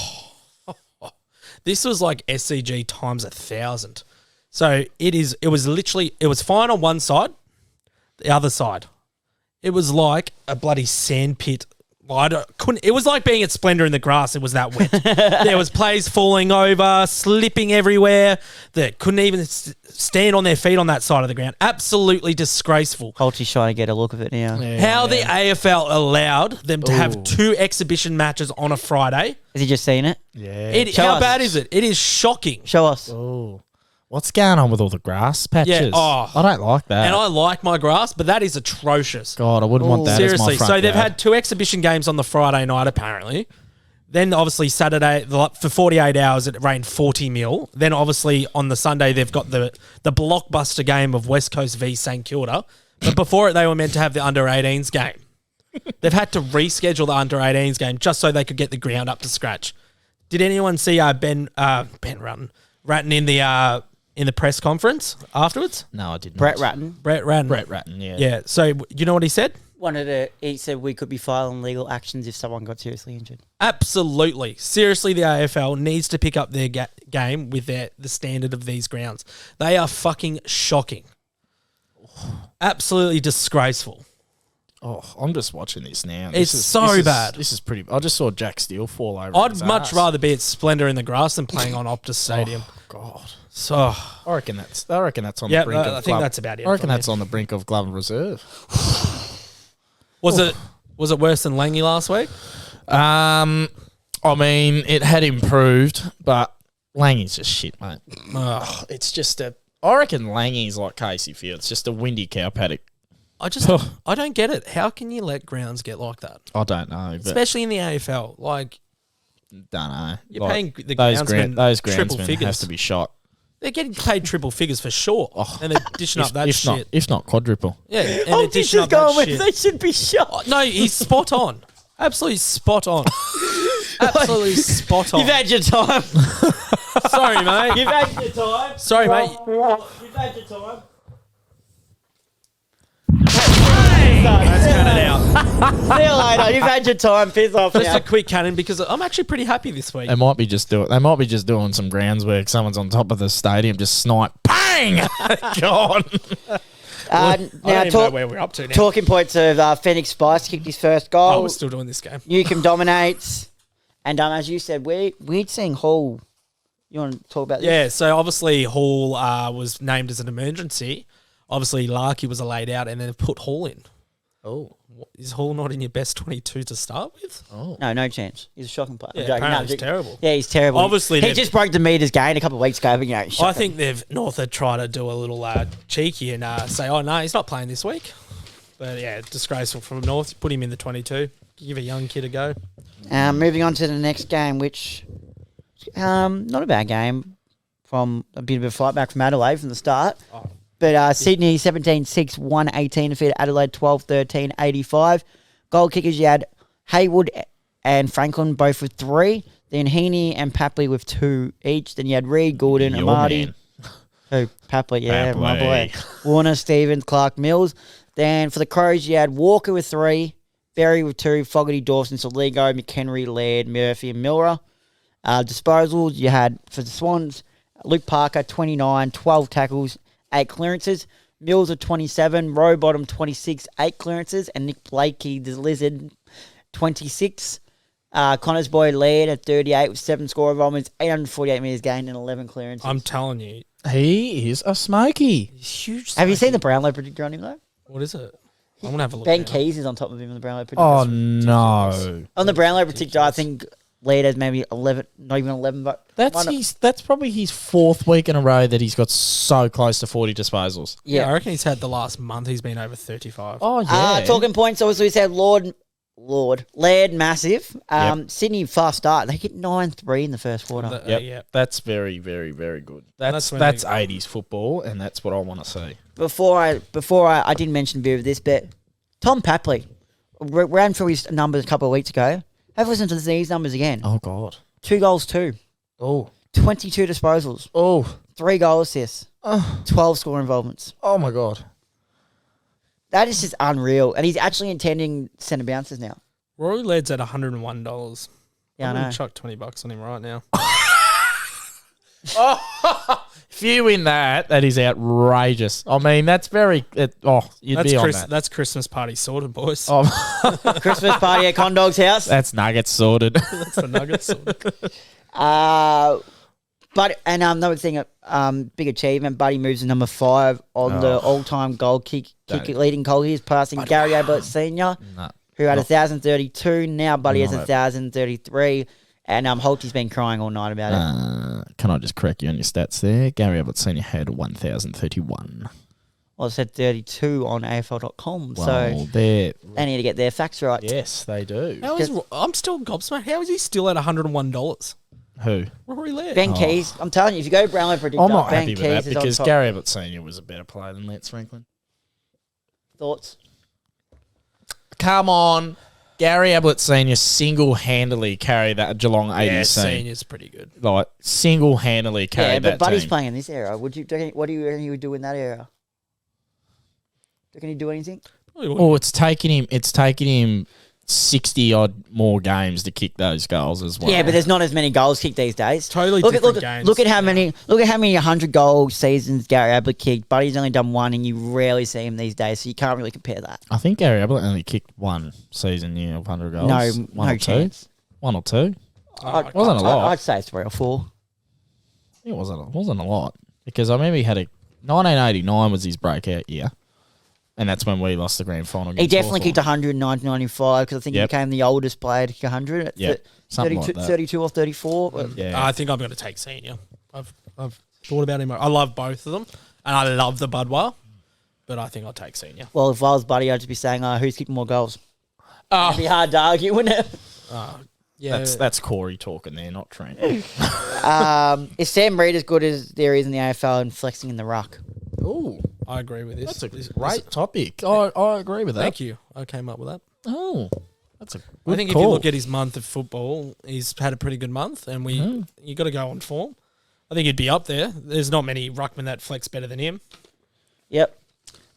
in. This was like SCG times 1,000. So, it was fine on one side, the other side. It was like a bloody sandpit. It was like being at Splendor in the grass. It was that wet. There was players falling over, slipping everywhere. That couldn't even stand on their feet on that side of the ground. Absolutely disgraceful. Holty's trying to get a look of it now. How the AFL allowed them to have 2 exhibition matches on a Friday. Has he just seen it? Yeah. How bad is it? It is shocking. Show us. Oh. What's going on with all the grass patches? Yeah, I don't like that. And I like my grass, but that is atrocious. God, I wouldn't want that Seriously. as my front So they've yard. had 2 exhibition games on the Friday night, apparently. Then, obviously, Saturday, for 48 hours, it rained 40 mil. Then, obviously, on the Sunday, they've got the blockbuster game of West Coast v St Kilda. But before it, they were meant to have the under-18s game. They've had to reschedule the under-18s game just so they could get the ground up to scratch. Did anyone see Ben Ratton in the press conference afterwards? No, I didn't. Brett Ratton. Brett Ratton, yeah. Yeah. So, you know what he said? He said we could be filing legal actions if someone got seriously injured. Absolutely. Seriously, the AFL needs to pick up their game with the standard of these grounds. They are fucking shocking. Absolutely disgraceful. Oh, I'm just watching this now. It's so bad. This is pretty... I just saw Jack Steele fall over. I'd much rather be at Splendor in the grass than playing on Optus Stadium. Oh, God. So, I reckon that's on the brink of I think that's about it. I reckon that's on the brink of glove reserve. Was it worse than Langy last week? I mean, it had improved, but Langy's just shit, mate. It's just I reckon Langy's like Casey Field. It's just a windy cow paddock. I don't get it. How can you let grounds get like that? I don't know. But Especially in the AFL. Like, don't know. You're paying the those groundsmen triple groundsmen figures. have to be shot. They're getting paid triple figures for sure. And they're dishing up that shit. If not quadruple. Yeah, and they're dishing up that shit. They should be shot. No, he's spot on. Absolutely spot on. Absolutely spot on. You've had your time. Sorry, mate. You've had your time. Sorry, mate. You've had your time. That's counted out. See you later. You've had your time. Piss off Just now. a quick cannon because I'm actually pretty happy this week. They might be just doing some grounds work. Someone's on top of the stadium, just snipe, bang, gone. I Now, don't even know where we're up to now. talking points of Phoenix Spice kicked his first goal. Oh, we're still doing this game. Newcomb dominates. And as you said, we'd seen Hall. You want to talk about this? Yeah, so obviously Hall was named as an emergency. Obviously Larkey was laid out and then put Hall in. Oh. Is Hall not in your best 22 to start with? Oh. No chance. He's a shocking player. Yeah, I'm joking. apparently he's terrible. Yeah, he's terrible. Obviously he they've- just broke the meters gain a couple of weeks ago. But, I think North had tried to do a little cheeky and say, oh, no, he's not playing this week. But, yeah, disgraceful from North. Put him in the 22. Give a young kid a go. Moving on to the next game, which not a bad game from a bit of a fight back from Adelaide from the start. Oh. But Sydney 17-6, 118 defeated Adelaide 12-13, 85. Goal kickers, you had Haywood and Franklin both with 3. Then Heaney and Papley with 2 each. Then you had Reed, Gordon, Your Amati. man. Who? Papley, yeah, my boy. Papley. Warner, Stevens, Clark, Mills. Then for the Crows, you had Walker with 3, Berry with 2, Fogarty, Dawson, Soligo, McHenry, Laird, Murphy, and Milner. Disposals, you had for the Swans, Luke Parker, 29, 12 tackles, 8 clearances. Mills at 27, Rowbottom 26, 8 clearances, and Nick Blakey, the Lizard, 26. Connor's boy Laird at 38 with 7 score involvements, 848 metres gained and 11 clearances. I'm telling you. He is a smoky. He's huge. Have you seen the Brownlow predictor on him though? What is it? I'm going to have a look. Ben now. Keys is on top of him on the Brownlow predictor. Oh, no. On the Brownlow predictor, I think Laird has maybe 11, not even 11, but That's probably his 4th week in a row that he's got so close to 40 disposals. Yeah, I yeah. reckon he's had the last month he's been over 35. Oh, yeah. Talking points, obviously we said Laird, massive. Sydney fast start. They get 9-3 in the first quarter. Yep. Yeah. That's very, very, very good. That's when 80s football, and that's what I want to see. Before I didn't mention a bit of this, but Tom Papley ran through his numbers a couple of weeks ago. Have a listen to these numbers again. Oh, God. 2 goals, 2. Oh. 22 disposals. Oh. 3 goal assists, 12 score involvements. Oh, my God. That is just unreal. And he's actually intending centre bounces now. Rory Ladd's at $101. Yeah, I'm I know. going to chuck $20 on him right now. If you win that is outrageous. I mean, that's very... you'd be on that. That's Christmas party sorted, boys. Oh, Christmas party at Condog's house. that's Nuggets sorted. That's the Nuggets sorted. But another thing, big achievement. Buddy moves to number 5 on the all-time goal kick leading goal. He's passing Gary Ablett Senior, who had 1,032. Now Buddy has 1,033, and Holty's been crying all night about it. Can I just correct you on your stats there? Gary Ablett Senior had 1,031. Well, it said 32 on AFL.com, Well, so they need to get their facts right. yes, they do. I'm still gobsmacked. How is he still at $101? Who? Rory Ladd. Ben Keys, I'm telling you, if you go Brownlow predictor, I'm not Ben happy Keys with that is because on top. Gary Ablett Senior was a better player than Lance Franklin. Thoughts? Come on. Gary Ablett Senior single-handedly carried that Geelong 80s team. Senior's pretty good. Like, single-handedly carried that but Buddy's team. playing in this era. What do you reckon he would do in that era? Do you reckon he'd do anything? Well, it's taken him 60-odd more games to kick those goals as well. Yeah, but there's not as many goals kicked these days. Totally look different at games. Look at how many 100-goal seasons Gary Ablett kicked. Buddy's only done 1, and you rarely see him these days, so you can't really compare that. I think Gary Ablett only kicked 1 season year of 100 goals. No, one no or chance. 2. 1 or 2. Wasn't a lot. I'd say 3 or 4. It wasn't a lot because I remember he had 1989 was his breakout year. And that's when we lost the grand final. He definitely kicked 100 in 1995 because I think he became the oldest player to kick 100 at Something like that. 32 or 34. Yeah. I think I'm going to take Senior. I've thought about him. I love both of them, and I love the Budweiser, but I think I'll take Senior. Well, if I was Buddy, I'd just be saying, who's kicked more goals? It'd be hard to argue, wouldn't it? Yeah, That's Corey talking there, not Trent. Is Sam Reid as good as there is in the AFL and flexing in the ruck? Ooh, I agree with this. that's a great topic. I agree with that. Thank you. I came up with that. Oh, that's a I think if you look at his month of football, he's had a pretty good month, and you got to go on form. I think he'd be up there. There's not many ruckmen that flex better than him. Yep.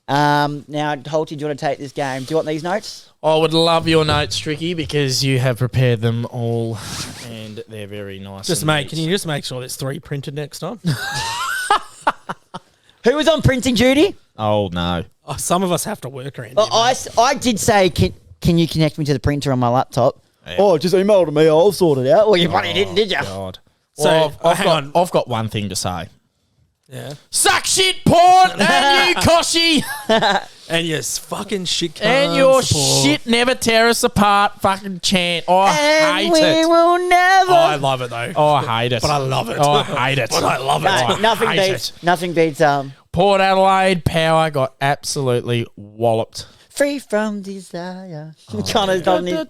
Now, Holty, do you want to take this game? Do you want these notes? I would love your notes, Tricky, because you have prepared them all, and they're very nice. Can you just make sure there's 3 printed next time? Who was on printing duty? Oh no! Some of us have to work around. Well, I did say, can you connect me to the printer on my laptop? Yeah. Oh, just email to me. I'll sort it out. Well, you bloody didn't, did you? God. So, Well, hang on. I've got one thing to say. Yeah. Suck shit, Port, and you, Koshy, And your fucking shit cunts, and your Paul. shit never tear us apart fucking chant. I hate we it. will never. Oh, I love it though. Oh, I hate it. But I love it. Oh, I hate it. But I love it. Oh, I nothing hate beats. it. Nothing beats. Port Adelaide Power got absolutely walloped. Free from desire. Connor's done his.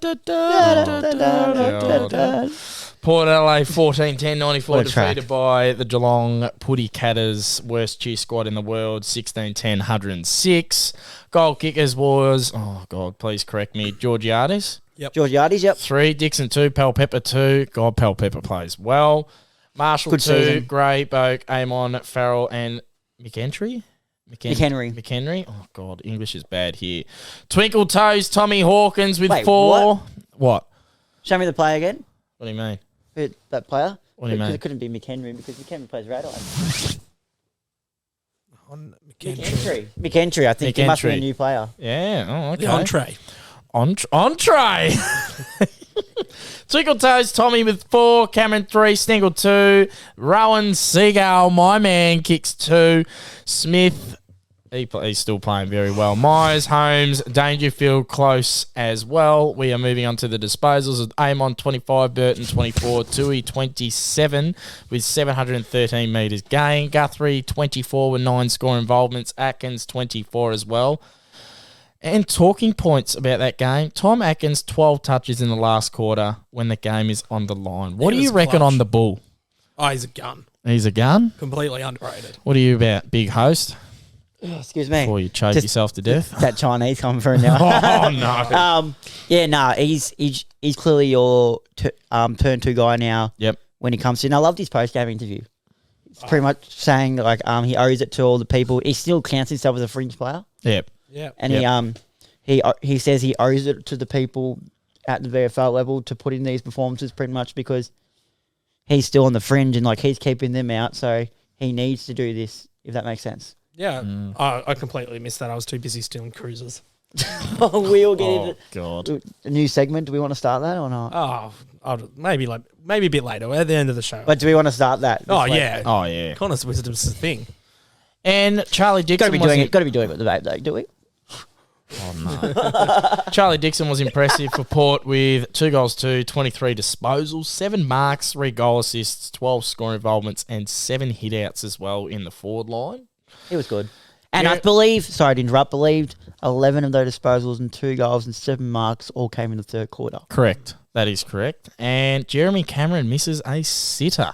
Port Adelaide 14-10-94 What a track. defeated by the Geelong Putty Catters, worst cheer squad in the world, 16-10-106. Goal kickers was, oh God, please correct me, Georgiades. Georgiades, yep. 3, Dixon 2, Pal Pepper 2. God, Pal Pepper plays well. Marshall Good 2, season. Gray, Boak, Amon, Farrell and McHenry. McHenry. Oh God, English is bad here. Twinkle Toes, Tommy Hawkins with Wait, 4. What? Show me the player again. What do you mean? That player. What do you Because mean? it couldn't be McHenry because McHenry plays Radar. On McHenry, I think. He must be a McHenry. new player. Yeah, oh, okay. the entree. Entree. Twinkle Toes, Tommy with 4, Cameron 3, Sniggle 2, Rowan Seagull, my man, kicks 2, Smith, he's still playing very well, Myers, Holmes, Dangerfield close as well. We are moving on to the disposals with Amon 25, Burton 24, Tui 27 with 713 metres gained, Guthrie 24 with 9 score involvements, Atkins 24 as well. And talking points about that game, Tom Atkins, 12 touches in the last quarter when the game is on the line. What He do you was reckon clutch. on the bull? Oh, he's a gun. He's a gun? Completely underrated. What are you about, big host? Excuse me. Before you choke Just- yourself to death? That Chinese coming through now. Oh, no. He's clearly your turn 2 guy now. Yep. When he comes in, I loved his post game interview. pretty much saying like he owes it to all the people. He still counts himself as a fringe player. Yep. Yeah. And he says he owes it to the people at the VFL level to put in these performances pretty much because he's still on the fringe and like he's keeping them out, so he needs to do this, if that makes sense. Yeah. I completely missed that. I was too busy stealing cruises. We all get into God. a new segment. Do we want to start that or not? Maybe a bit later. We're at the end of the show. But do we want to start that? Oh yeah. Connor's wisdom is the thing. And Charlie Dixon Got to be doing it with the vape though, do we? Oh, no. Charlie Dixon was impressive for Port with 2 goals, 23 disposals, 7 marks, 3 goal assists, 12 scoring involvements, and 7 hit-outs as well in the forward line. He was good. And I believed 11 of those disposals and 2 goals and 7 marks all came in the third quarter. Correct. That is correct. And Jeremy Cameron misses a sitter.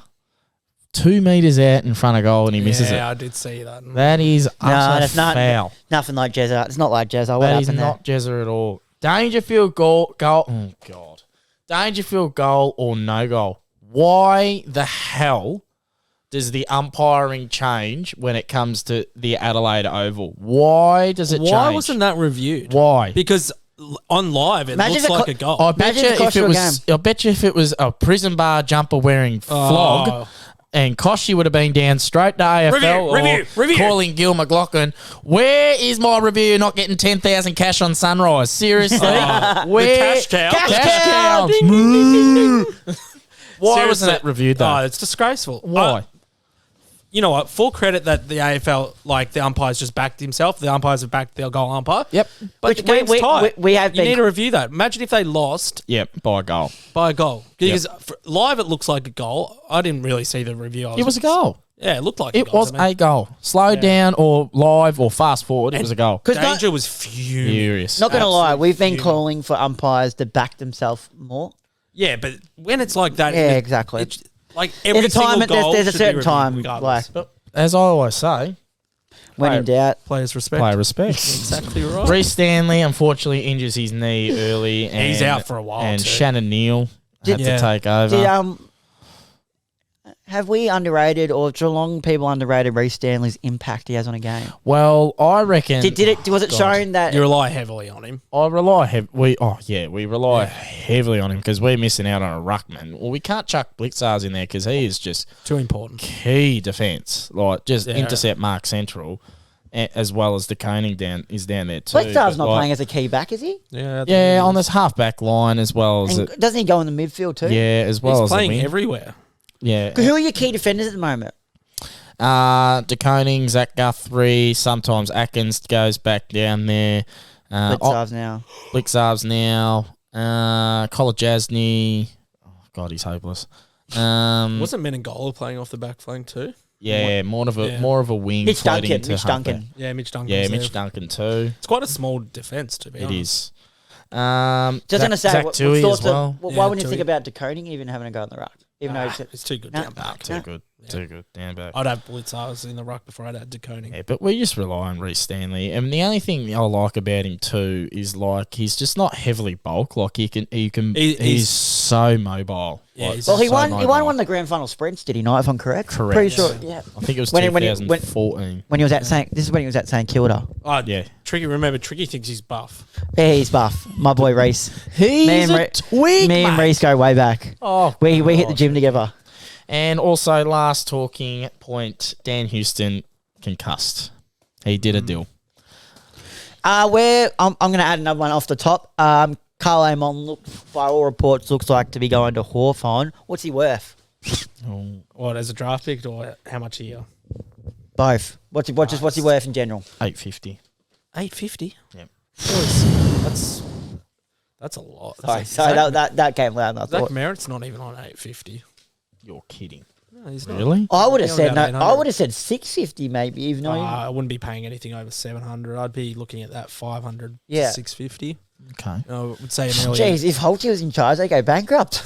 2 metres out in front of goal and he misses it. Yeah, I did see that. That is utter foul. Nothing like Jezza. It's not like Jezza. What That is happened not Jezza at all. Dangerfield goal. Oh, God. Dangerfield goal or no goal. Why the hell does the umpiring change when it comes to the Adelaide Oval? Why does it change? Why wasn't that reviewed? Why? Because on live, it looks like a goal. I bet you if it was a prison bar jumper wearing flog and Koshy would have been down straight to AFL review. Calling Gil McLaughlin, where is my review not getting 10,000 cash on Sunrise? Seriously? Where? The cash cow. Cash cow. Ding, ding, ding, ding, ding. Why wasn't that reviewed though? Oh, it's disgraceful. Why? You know what? Full credit that the AFL, like the umpires just backed himself. The umpires have backed their goal umpire. Yep. But the game's tight. We have you need to review that. Imagine if they lost. Yep, by a goal. By a goal. Because live it looks like a goal. I didn't really see the review. It was a goal. Yeah, it looked like a It goal. was a goal. Slow down or live or fast forward, it was a goal. Danger was furious. Not going to lie, we've been calling for umpires to back themselves more. Yeah, but when it's like that. Yeah, exactly. Like every there's a time, single goal there's a should be certain reviewed time, regardless. like As I always say, when in doubt, players respect. play respect. Exactly right. Reece Stanley unfortunately injures his knee early. And, he's out for a while. And too. Shannon Neal had to take over. Have we underrated or Geelong people underrated Reece Stanley's impact he has on a game? Well, I reckon. Was it shown that you rely heavily on him? I rely we rely heavily on him because we're missing out on a ruckman. Well, we can't chuck Blitzars in there because he is just too important. Key defence, like just intercept Mark Central, as well as the coning down there too. Blitzar's not playing as a key back, is he? Yeah, on this half back line as well as doesn't he go in the midfield too? Yeah, as well he's as playing everywhere. Yeah. Who are your key defenders at the moment? De Koning, Zach Guthrie, sometimes Atkins goes back down there. Blitzar's now. Kolajasny. Oh, God, he's hopeless. Wasn't Menengola playing off the back flank too? Yeah, more of a wing. Mitch Duncan. Mitch Duncan. Yeah, Mitch Duncan. Yeah, Mitch Duncan too. It's quite a small defence to be honest. It is. Just going to say, Zach Tui as well. Why wouldn't you think about De Koning even having a go in the ruck? Even though it's too good down back. Too good down back. I'd have Blitzars in the ruck before I'd have De Koning. Yeah, but we just rely on Reece Stanley. And the only thing I like about him too is like he's just not heavily bulk. Like he's so mobile. Yeah, like, he won one of the grand final sprints, did he not, if I'm correct? Correct. Pretty sure, yeah. I think it was 2014. When he was at St Kilda. Oh, yeah. Tricky thinks he's buff. Yeah, he's buff. My boy Reece. He's a twig, Me and Reece go way back. Oh, we hit the gym together. And also, last talking point, Dan Houston concussed. He did a deal. I'm going to add another one off the top. Carl Amon, by all reports, looks like to be going to Hawthorn. What's he worth? What, as a draft pick or how much a year? Both. What's he worth in general? $850. $850? Yep. That's a lot. Sorry, that came loud. And I Zach thought Merritt's not even on $850. You're kidding. No, he's not. Really? I would have said no. I would have said $650 maybe. Even though I wouldn't be paying anything over $700. I'd be looking at that $500 to $650. Okay. I would say $1 million. Jeez, if Holyy was in charge, they go bankrupt.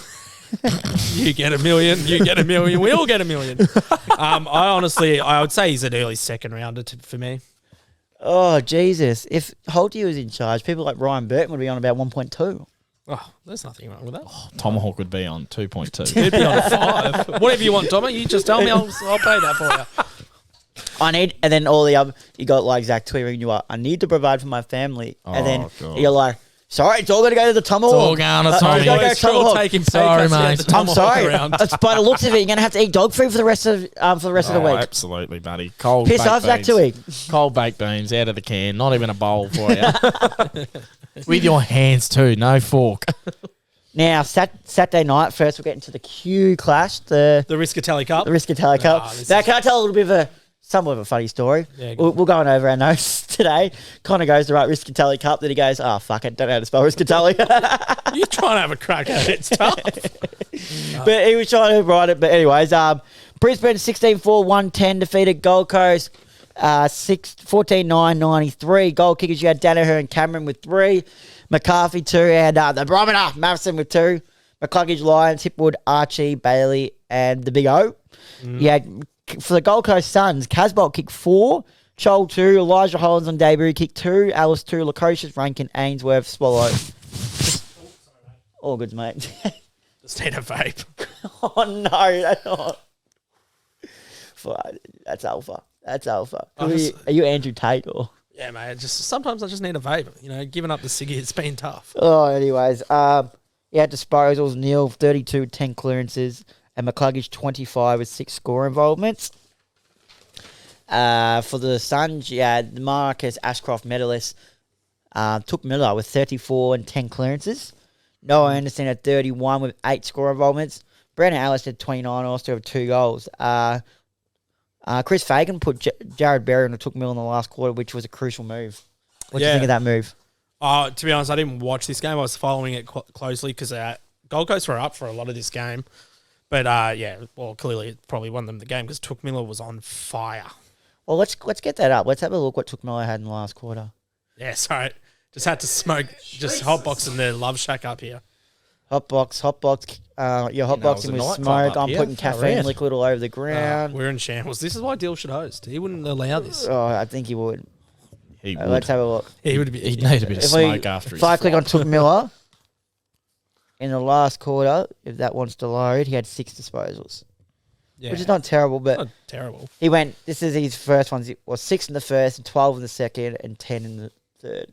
You get $1 million. You get $1 million. We all get $1 million. I would say he's an early second rounder for me. Oh Jesus! If Holyy was in charge, people like Ryan Burton would be on about 1.2. Oh, there's nothing wrong with that. Tomahawk would be on 2.2. It'd be on 5. Whatever you want, Tommy. You just tell me. I'll pay that for you. I need, and then all the other, you got like Zach tweeting you are, I need to provide for my family. And then God. you're like, sorry, it's all going to go to the Tomahawk. It's all going to Tommy. Go Tomahawk. Taking Sorry, mate. I'm sorry. By the looks of it, you're going to have to eat dog food for the rest of the week. Absolutely, buddy. Cold Piss baked off, Zach, beans. to eat. Cold baked beans out of the can. Not even a bowl for you. With your hands too. No fork. Now, Saturday night, first we'll get into the Q clash, the Riscatelli Cup. Cup. Now, can I tell a little bit of somewhat of a funny story? Yeah, we're going over our notes today. Connor goes to write Riscatelli Cup, then he goes, oh, fuck it, don't know how to spell Riscatelli. You're trying to have a crack at it. It's tough. But he was trying to write it. But anyways, Brisbane 16-4, 110 defeated Gold Coast 14-9-93. Goal kickers, you had Danaher and Cameron with 3. McCarthy 2, and the barometer, Matheson with 2. McCluggage, Lyons, Hipwood, Archie, Bailey, and the Big O. You had, for the Gold Coast Suns, Casbolt kicked 4, Chol 2, Elijah Hollins on debut kicked 2, Alice 2, Lacocious, Rankin, Ainsworth, Swallow. All good, mate. Just need a vape. Oh, no, that's not. That's alpha. That's alpha. Are you Andrew Tate or? Yeah, mate. Sometimes I just need a vape. You know, giving up the ciggy, it's been tough. Oh, anyways. Yeah, disposals, Neil 32, 10 clearances, and McCluggage 25 with 6 score involvements. For the Suns, yeah, Marcus Ashcroft medalist took Miller with 34 and 10 clearances. Noah Anderson at 31 with 8 score involvements. Brandon Ellis at 29, also with 2 goals. Chris Fagan put Jared Berry on the took Mill in the last quarter, which was a crucial move. What do you think of that move? To be honest, I didn't watch this game. I was following it closely because Gold Coast were up for a lot of this game. But, clearly it probably won them the game because Took Miller was on fire. Well, let's get that up. Let's have a look what Took Miller had in the last quarter. Yeah, sorry. Just had to smoke, just hotboxing the Love Shack up here. Hotbox. You're hotboxing with smoke. I'm putting caffeine liquid all over the ground. We're in shambles. This is why Dill should host. He wouldn't allow this. Oh, I think he would. He would. Let's have a look. He'd need a bit of smoke after If I click on Took Miller, in the last quarter, if that wants to load, he had 6 disposals. Yeah. Which is not terrible, but... Not terrible. He went... This is his first ones. It was 6 in the first, and 12 in the second, and 10 in the third.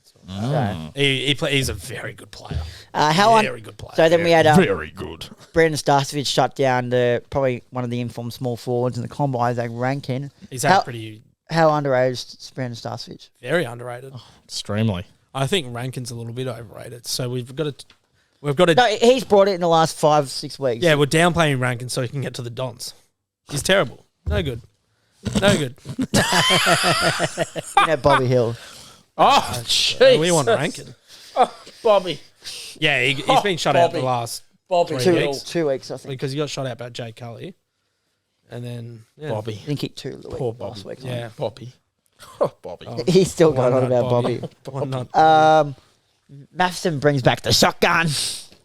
So. He's a very good player. Very good player. So then we had very good. Brandon Starcevich shut down probably one of the informed small forwards in the combine, Zach Rankin. He's had pretty. How underrated is Brandon Starcevich? Very underrated. Oh, extremely. I think Rankin's a little bit overrated. So we've got to. No, he's brought it in the last 5-6 weeks. Yeah, we're downplaying Rankin so he can get to the Dons. He's terrible. No good. No good. Bobby Hill. Oh, jeez. We want Rankin. Oh, Bobby. Yeah, he's been shut out the last 3 weeks. 2 weeks, I think. Because he got shot out by Jay Cully. And then, Bobby. I think he kicked 2 Poor last week. Yeah. Bobby. Oh, Bobby. He's still going on about Bobby. Matheson brings back the shotgun.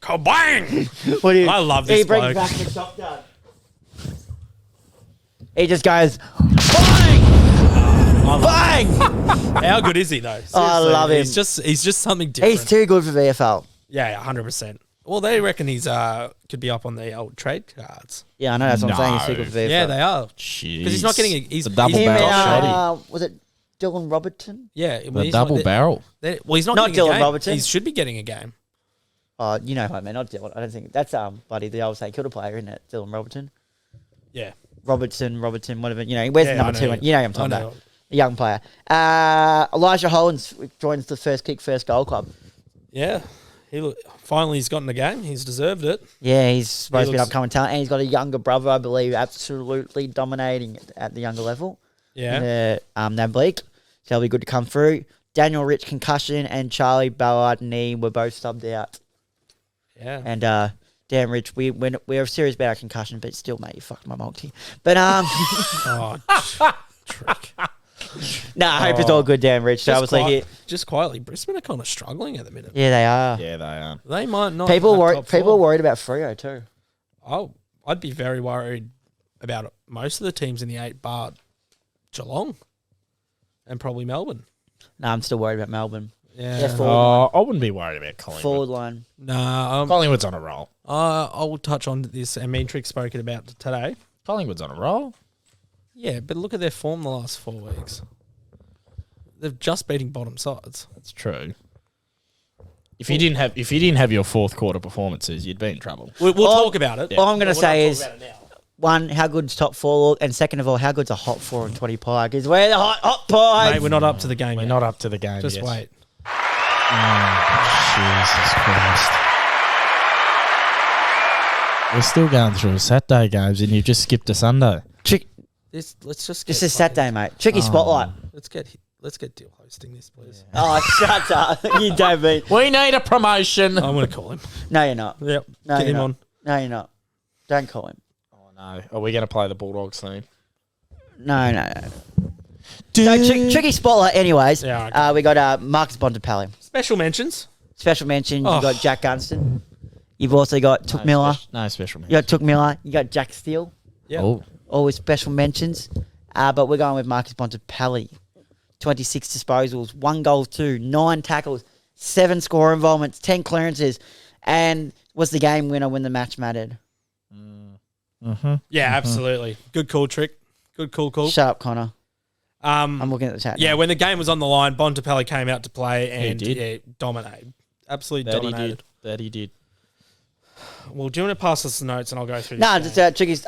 Kabang! I love this He brings bloke. back the shotgun. He just goes, bang! Bang! How good is he, though? Seriously, I love him. He's just something different. He's too good for VFL. Yeah, 100%. Well, they reckon he's could be up on the old trade cards. Yeah, I know. That's what I'm saying. He's too good for VFL. Yeah, they are. Jeez. Because he's not getting a double Him barrel and, shotty. was it Dylan Robertson? Yeah. The double barrel. Well, he's not getting Dylan a game. Robertson. He should be getting a game. Oh, you know who I mean. Not Dylan. I don't think that's buddy, the old St Kilda player, isn't it? Dylan Robertson. Yeah. Robertson, whatever. You know, he wears number 2. You know who I'm talking about. A young player. Elijah Hollins joins the first kick, first goal club. Yeah. Finally, he's gotten a game. He's deserved it. Yeah, he's supposed to be an upcoming talent. And he's got a younger brother, I believe, absolutely dominating at the younger level. Yeah. NAB League. So that'll be good to come through. Daniel Rich, concussion, and Charlie Ballard, knee, were both subbed out. Yeah. And damn, Rich, we're serious about our concussion, but still, mate, you fucked my multi. But trick. No, I hope it's all good, damn, Rich. So obviously, just quietly, Brisbane are kind of struggling at the minute. Yeah, they are. Yeah, they are. They might not. People are worried about Freo too. Oh, I'd be very worried about most of the teams in the 8 bar Geelong and probably Melbourne. No, I'm still worried about Melbourne. Yeah. I wouldn't be worried about Collingwood. Forward line. No, Collingwood's on a roll. I will touch on this, and me and Trick spoken about today. Collingwood's on a roll. Yeah, but look at their form the last 4 weeks. They're just beating bottom sides. That's true. If you didn't have your fourth quarter performances, you'd be in trouble. We'll talk about it. All I'm going to say is, one, how good's top four look, and second of all, how good's a hot 4 and 20 pie? Because we're the hot pie. Mate, we're not up to the game. We're yet. not up to the game. Just yet. wait. Oh, Jesus Christ. We're still going through Saturday games, and you've just skipped a Sunday. Let's just. This is Saturday, mate. Tricky spotlight. Let's get Deal hosting this, please. Oh, shut up. You don't mean. We need a promotion. I'm going to call him. No, you're not. Yep. No, Get you're him not. on. No, you're not. Don't call him. Oh, no. Are we going to play the Bulldogs theme? No. So, tricky spotlight, anyways. Yeah, we got Marcus Bontempelli. Special mentions. Special mention. Oh. You got Jack Gunston. You've also got Took Miller. No special You mention. got Took Miller. You got Jack Steele. Yeah. Oh. Always special mentions. But we're going with Marcus Bontempelli. 26 disposals, 1 goal, 2, 9 tackles, 7 score involvements, 10 clearances, and was the game winner when the match mattered. Mm-hmm. Yeah, absolutely. Good call, Trick. Good call. Shut up, Connor. I'm looking at the chat. Yeah, now. when the game was on the line, Bontempelli came out to play and did. Yeah, dominated. Absolutely That dominated. he did. Well, do you want to pass us the notes and I'll go through No, this just Tricky's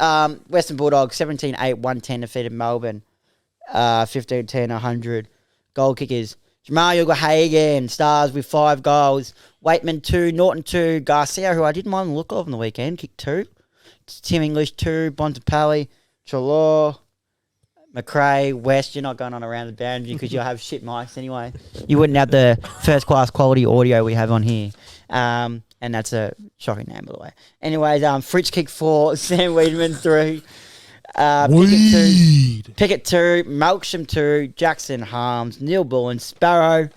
Western Bulldogs 17-8, 110 defeated Melbourne. 15-10, 100. Goal kickers. Jamal Hagan, Stars with 5 goals. Waitman 2, Norton 2. Garcia, who I didn't mind the look of on the weekend, kicked 2. Tim English 2. Bontempelli, Trelaw, McRae, West. You're not going on around the boundary because you'll have shit mics anyway. You wouldn't have the first class quality audio we have on here. And that's a shocking name, by the way. Anyways, Fritz kicked 4, Sam Wiedemann 3. Pickett 2, Malcolm 2, Jackson Harms, Neil Bullen, Sparrow.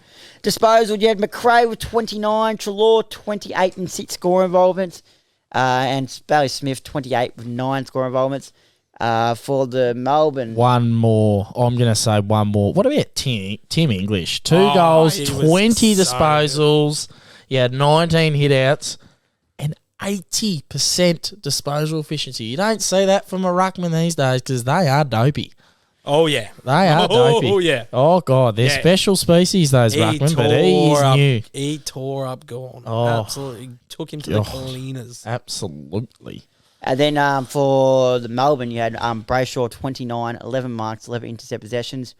Disposal, you had McRae with 29, Trelaw 28 and 6 score involvements, and Bailey Smith 28 with 9 score involvements. For the Melbourne. One more. I'm going to say one more. What about Tim English? 2 Oh, goals, he 20 was so disposals. He had 19 hit-outs and 80% disposal efficiency. You don't see that from a ruckman these days because they are dopey. Oh, yeah. They are dopey. Oh, yeah. Oh, God. They're special species, those ruckmen, but he is new. He tore up Gorn. Oh. Absolutely. Took him to the cleaners. Absolutely. And then for the Melbourne, you had Brayshaw 29, 11 marks, 11 intercept possessions.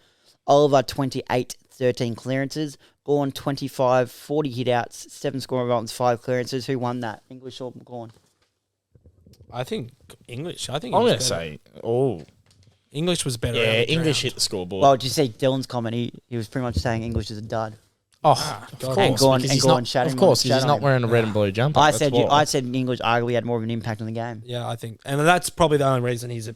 Oliver 28, 13 clearances. Gorn 25, 40 hit-outs, 7 score involvements, 5 clearances. Who won that? English or Gorn? I think English. I'm going to say, English was better. yeah, early English round. hit the scoreboard. Well, did you see Dylan's comment? He was pretty much saying English is a dud. Of God. course. And Gorn because he's Gorn not, shouting of course, on- because he's shouting not on wearing a red and blue jumper. I That's said why. I said English arguably had more of an impact on the game. Yeah, I think. And that's probably the only reason he's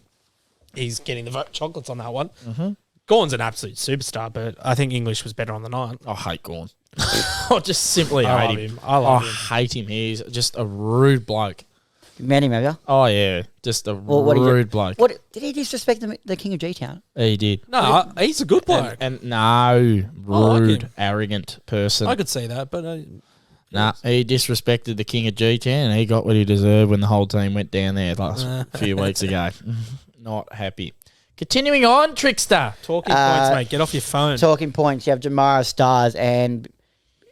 getting the vote chocolates on that one. Mm-hmm. Gorn's an absolute superstar, but I think English was better on the night. I hate Gorn. I just simply I hate love him. him. I love him. hate him. He's just a rude bloke. You met him, have you? Oh, yeah. Just a What did you- rude bloke. What did he disrespect the King of G-Town? He did. No, he's a good bloke. And no, like rude, him. arrogant person. I could see that, but Nah, he disrespected the King of G10 and he got what he deserved when the whole team went down there last few weeks ago. Not happy. Continuing on, Trickster. talking points, mate. Get off your phone. Talking points. You have Jamara Stars, and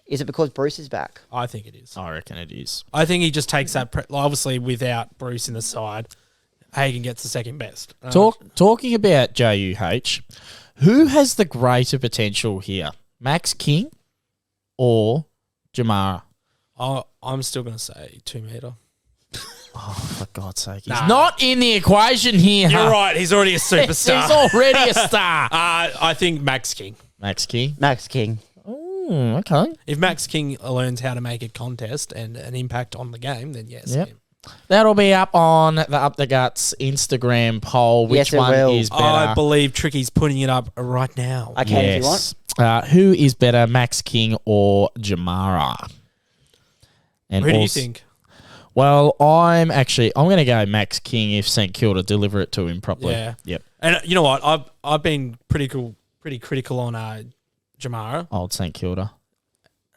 is it because Bruce is back? I think it is. I reckon it is. I think he just takes that. Obviously, without Bruce in the side, Hagan gets the second best. Talking about JUH, who has the greater potential here? Max King or Jamara? I'm still going to say 2 metre. Oh, for God's sake. He's not in the equation here. You're right. He's already a superstar. He's already a star. I think Max King. Max King. Max King. Oh, okay. If Max King learns how to make a contest and an impact on the game, then yes. Yep. him. That'll be up on the Up the Guts Instagram poll. Which Yes, it one will. is better? I believe Tricky's putting it up right now. I can if you want. Who is better, Max King or Jamara? And Who do you also- think? Well, I'm going to go Max King if St Kilda deliver it to him properly. Yeah. Yep. And you know what? I've been pretty critical on Jamara. Old St Kilda.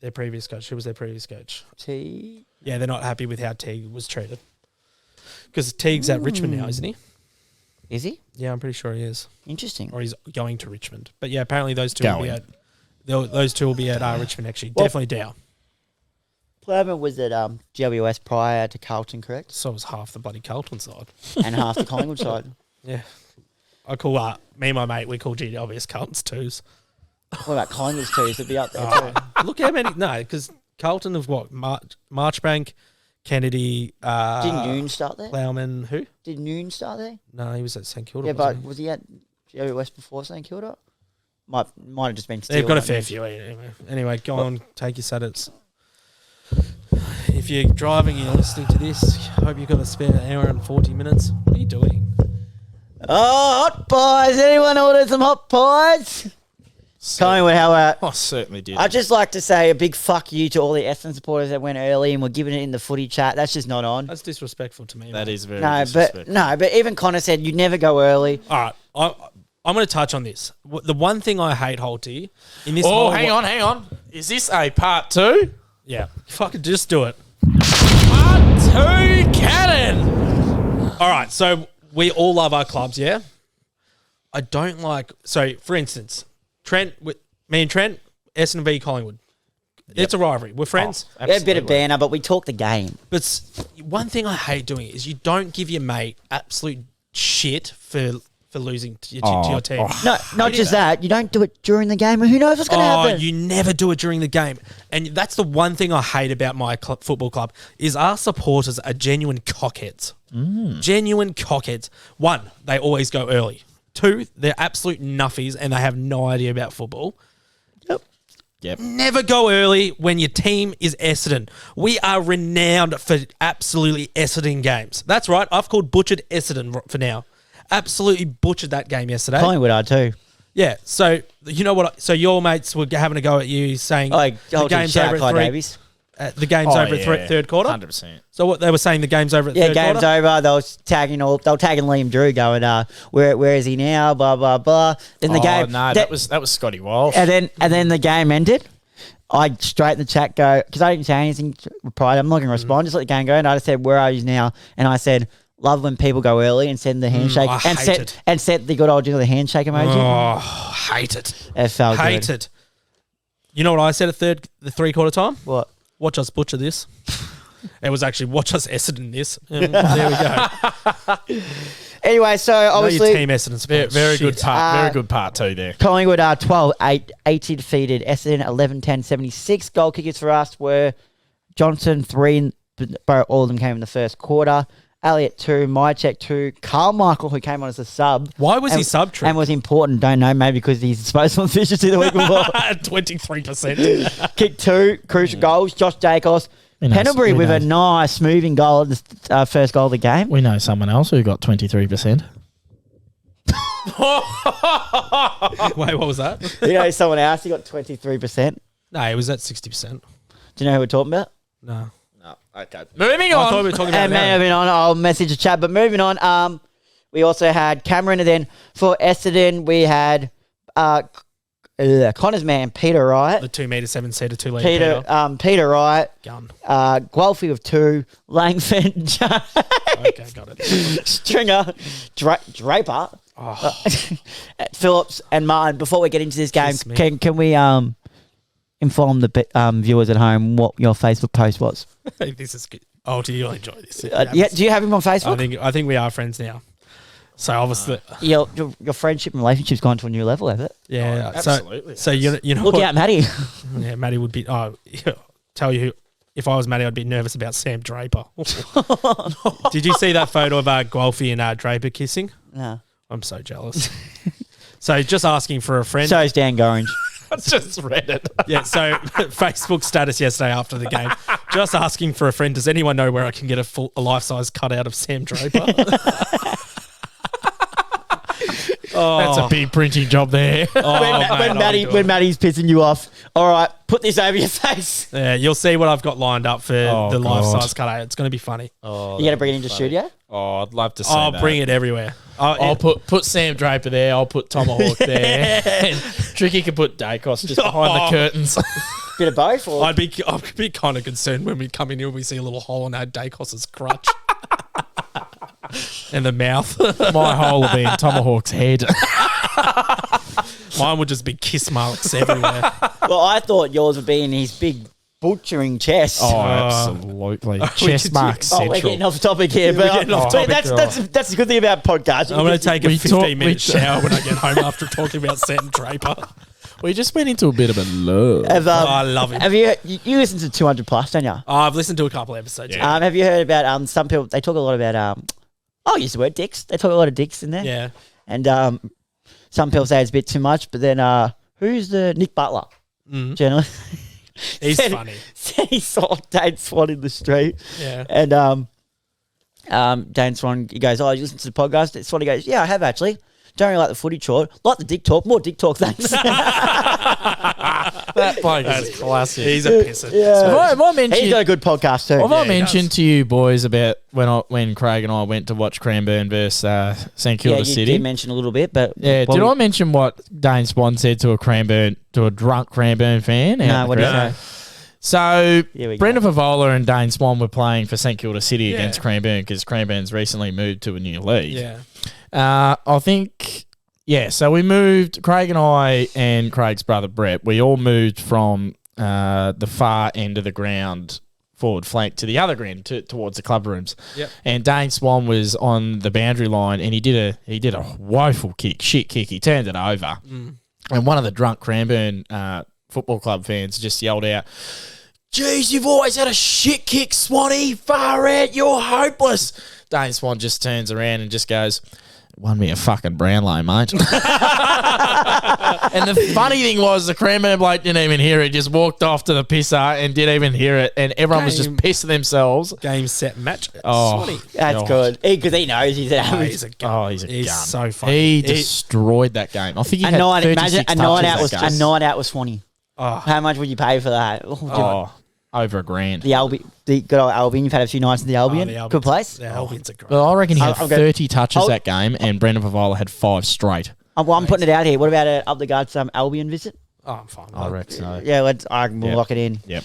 Their previous coach. Who was their previous coach? T. Yeah, they're not happy with how Teague was treated. Because Teague's at Richmond now, isn't he? Is he? Yeah, I'm pretty sure he is. Interesting. Or he's going to Richmond. But yeah, apparently those two will be at Richmond next year. Well, Definitely down. Plowman was at GWS prior to Carlton, correct? So was half the bloody Carlton side. And half the Collingwood side. Yeah. I call me and my mate, we call GWS Carlton's twos. What about Collingwood's twos? It'd be up there too. Look how many. No, because Carlton have what? Marchbank, Kennedy. Did Noon start there? Plowman, who? Did Noon start there? No, he was at St Kilda. Yeah, wasn't but he? was he at GWS before St Kilda? Might have just been. They've got a fair few. Anyway, go on, take your Saturdays. If you're driving and you're listening to this, I hope you've got a spare hour and 40 minutes. What are you doing? Oh, hot pies! Anyone order some hot pies? Collingwood, how I certainly did. I'd just like to say a big fuck you to all the Essendon supporters that went early and were giving it in the footy chat. That's just not on. That's disrespectful to me. That mate. is very disrespectful. But even Connor said you never go early. All right, I'm going to touch on this. The one thing I hate, Holyy, in this. Oh, hang on. Is this a part 2? Yeah, fucking just do it. Part 2 cannon. All right, so we all love our clubs, yeah? I don't like... So, for instance, me and Trent, Essendon v Collingwood. It's a rivalry. We're friends. We had a bit of banner, but we talk the game. But one thing I hate doing is you don't give your mate absolute shit for losing to your team. No, not just that. You don't do it during the game. Who knows what's going to happen? You never do it during the game. And that's the one thing I hate about my football club is our supporters are genuine cockheads. Genuine cockheads. 1, they always go early. 2, they're absolute nuffies and they have no idea about football. Yep. Never go early when your team is Essendon. We are renowned for absolutely Essendon games. That's right. I've called butchered Essendon for now. Absolutely butchered that game yesterday. Collingwood are too. Yeah. So you know what? So your mates were having a go at you saying the game's over at 3. Davies. The game's over at third quarter. 100%. So what they were saying, the game's over at third quarter. Yeah, game's over. They were tagging Liam Drew, going, where is he now? Blah blah blah. Then the game. No, that was Scotty Walsh. And then the game ended. I straight in the chat go because I didn't say anything prior. I'm not going to respond. Just let the game go. And I just said, "Where are you now?" And I said, "Love when people go early and send the handshake and set the good old the handshake emoji." Oh, hate it. It felt hate good. it. You know what I said at the 3/4 time? What? Watch us butcher this. It was actually watch us Essendon this. And there we go. Anyway, so obviously team Essendon supporters. Very good part. Very good part 2 there. Collingwood are 12-80 defeated Essendon 11-10-76. Goal kickers for us were Johnson 3, but all of them came in the first quarter. Elliott 2, Mychek 2, Carmichael who came on as a sub. Why was he sub? And was important? Don't know. Maybe because he's disposal efficiency the week before. 23%. Kick 2, crucial goals. Josh Dacos. Pendlebury with a nice moving goal at the first goal of the game. We know someone else who got 23%. Wait, what was that? You know someone else who got 23%? No, it was at 60%. Do you know who we're talking about? No. Okay. Moving on. I thought we were talking about moving on. I'll message the chat. But moving on, we also had Cameron. And then for Essendon, we had Connor's man, Peter Wright. The 2 metre 7-seater 2 litre Peter Wright. Gun. Guelphy with 2. Langford. Okay, got it. Stringer. Draper. Phillips and Martin. Before we get into this game, can we inform the viewers at home what your Facebook post was? This is good. Oh, do you enjoy this? Yeah. Do you have him on Facebook? I think we are friends now. So obviously, your friendship and relationship's gone to a new level, have it? Yeah, absolutely. So you know, look out, Matty. Yeah, Matty would be. Tell you who. If I was Matty, I'd be nervous about Sam Draper. Did you see that photo of Guelphy and Draper kissing? No. I'm so jealous. So just asking for a friend. So is Dan Gorringe. I just read it. Yeah, so Facebook status yesterday after the game. Just asking for a friend. Does anyone know where I can get a life-size cutout of Sam Draper? That's a big printing job there. When Matty's pissing you off, all right, put this over your face. Yeah, you'll see what I've got lined up for the life-size cutout. It's going to be funny. You going to bring it into studio? Oh, I'd love to see I'll that. bring it everywhere. I'll put Sam Draper there. I'll put Tomahawk there. And Tricky can put Dacos just behind the curtains. Bit of both? Or? I'd be kind of concerned when we come in here and we see a little hole in our Dacos's crutch. And the mouth. My hole will be in Tomahawk's head. Mine would just be kiss marks everywhere. Well, I thought yours would be in his big butchering chest. Oh, absolutely. Chest mark central. We're getting off topic here, but that's the good thing about podcasting. I'm going to take a 15-minute shower when I get home after talking about Seton Draper. We just went into a bit of a love. I love him. Have you listened to 200 Plus, don't you? I've listened to a couple episodes. Yeah. Have you heard about some people? They talk a lot about I'll use the word dicks. They talk a lot of dicks in there. Yeah. And some people say it's a bit too much, but then who's the Nick Butler journalist? He's funny. Said he saw Dane Swan in the street. Yeah. And Dane Swan, he goes, "Oh, you listen to the podcast?" Swan, he goes, "Yeah, I have actually. Don't really like the footy short. Like the dick talk. More dick talk, thanks." That bloke is classic. He's a pisser. Yeah. He's got a good podcast too. Have I mentioned to you boys about when Craig and I went to watch Cranbourne versus St Kilda City? You did mention a little bit, but did I mention what Dane Swan said to a drunk Cranbourne fan? No, what did you say? So Brendan Favola and Dane Swan were playing for St Kilda City against Cranbourne because Cranbourne's recently moved to a new league. Yeah. I think, so we moved, Craig and I and Craig's brother Brett, we all moved from the far end of the ground forward flank to the other end towards the club rooms. Yep. And Dane Swan was on the boundary line and he did a woeful shit kick. He turned it over. And one of the drunk Cranbourne football club fans just yelled out, "Geez, you've always had a shit kick, Swanee. Far out, you're hopeless." Dane Swan just turns around and just goes, "Won me a fucking Brownlow, mate." And the funny thing was the Cranbourne bloke didn't even hear it, just walked off to the pisser and didn't even hear it, and everyone was just pissing themselves. Game, set, match. Oh, that's good. Because he knows he's an he's a gun. He's so funny. He destroyed that game. I think he had 36 a night out was touches. a night out was Swanee. Oh. How much would you pay for that? Over $1,000. The good old Albion. You've had a few nights in the Albion. Good place. The Albion's a great. Well, I reckon he had 30 touches that game, and Brendan Favola had 5 straight. I'm putting it out here. What about up the guards Albion visit? Oh, I'm fine. I reckon so. Yeah, we'll lock it in. Yep.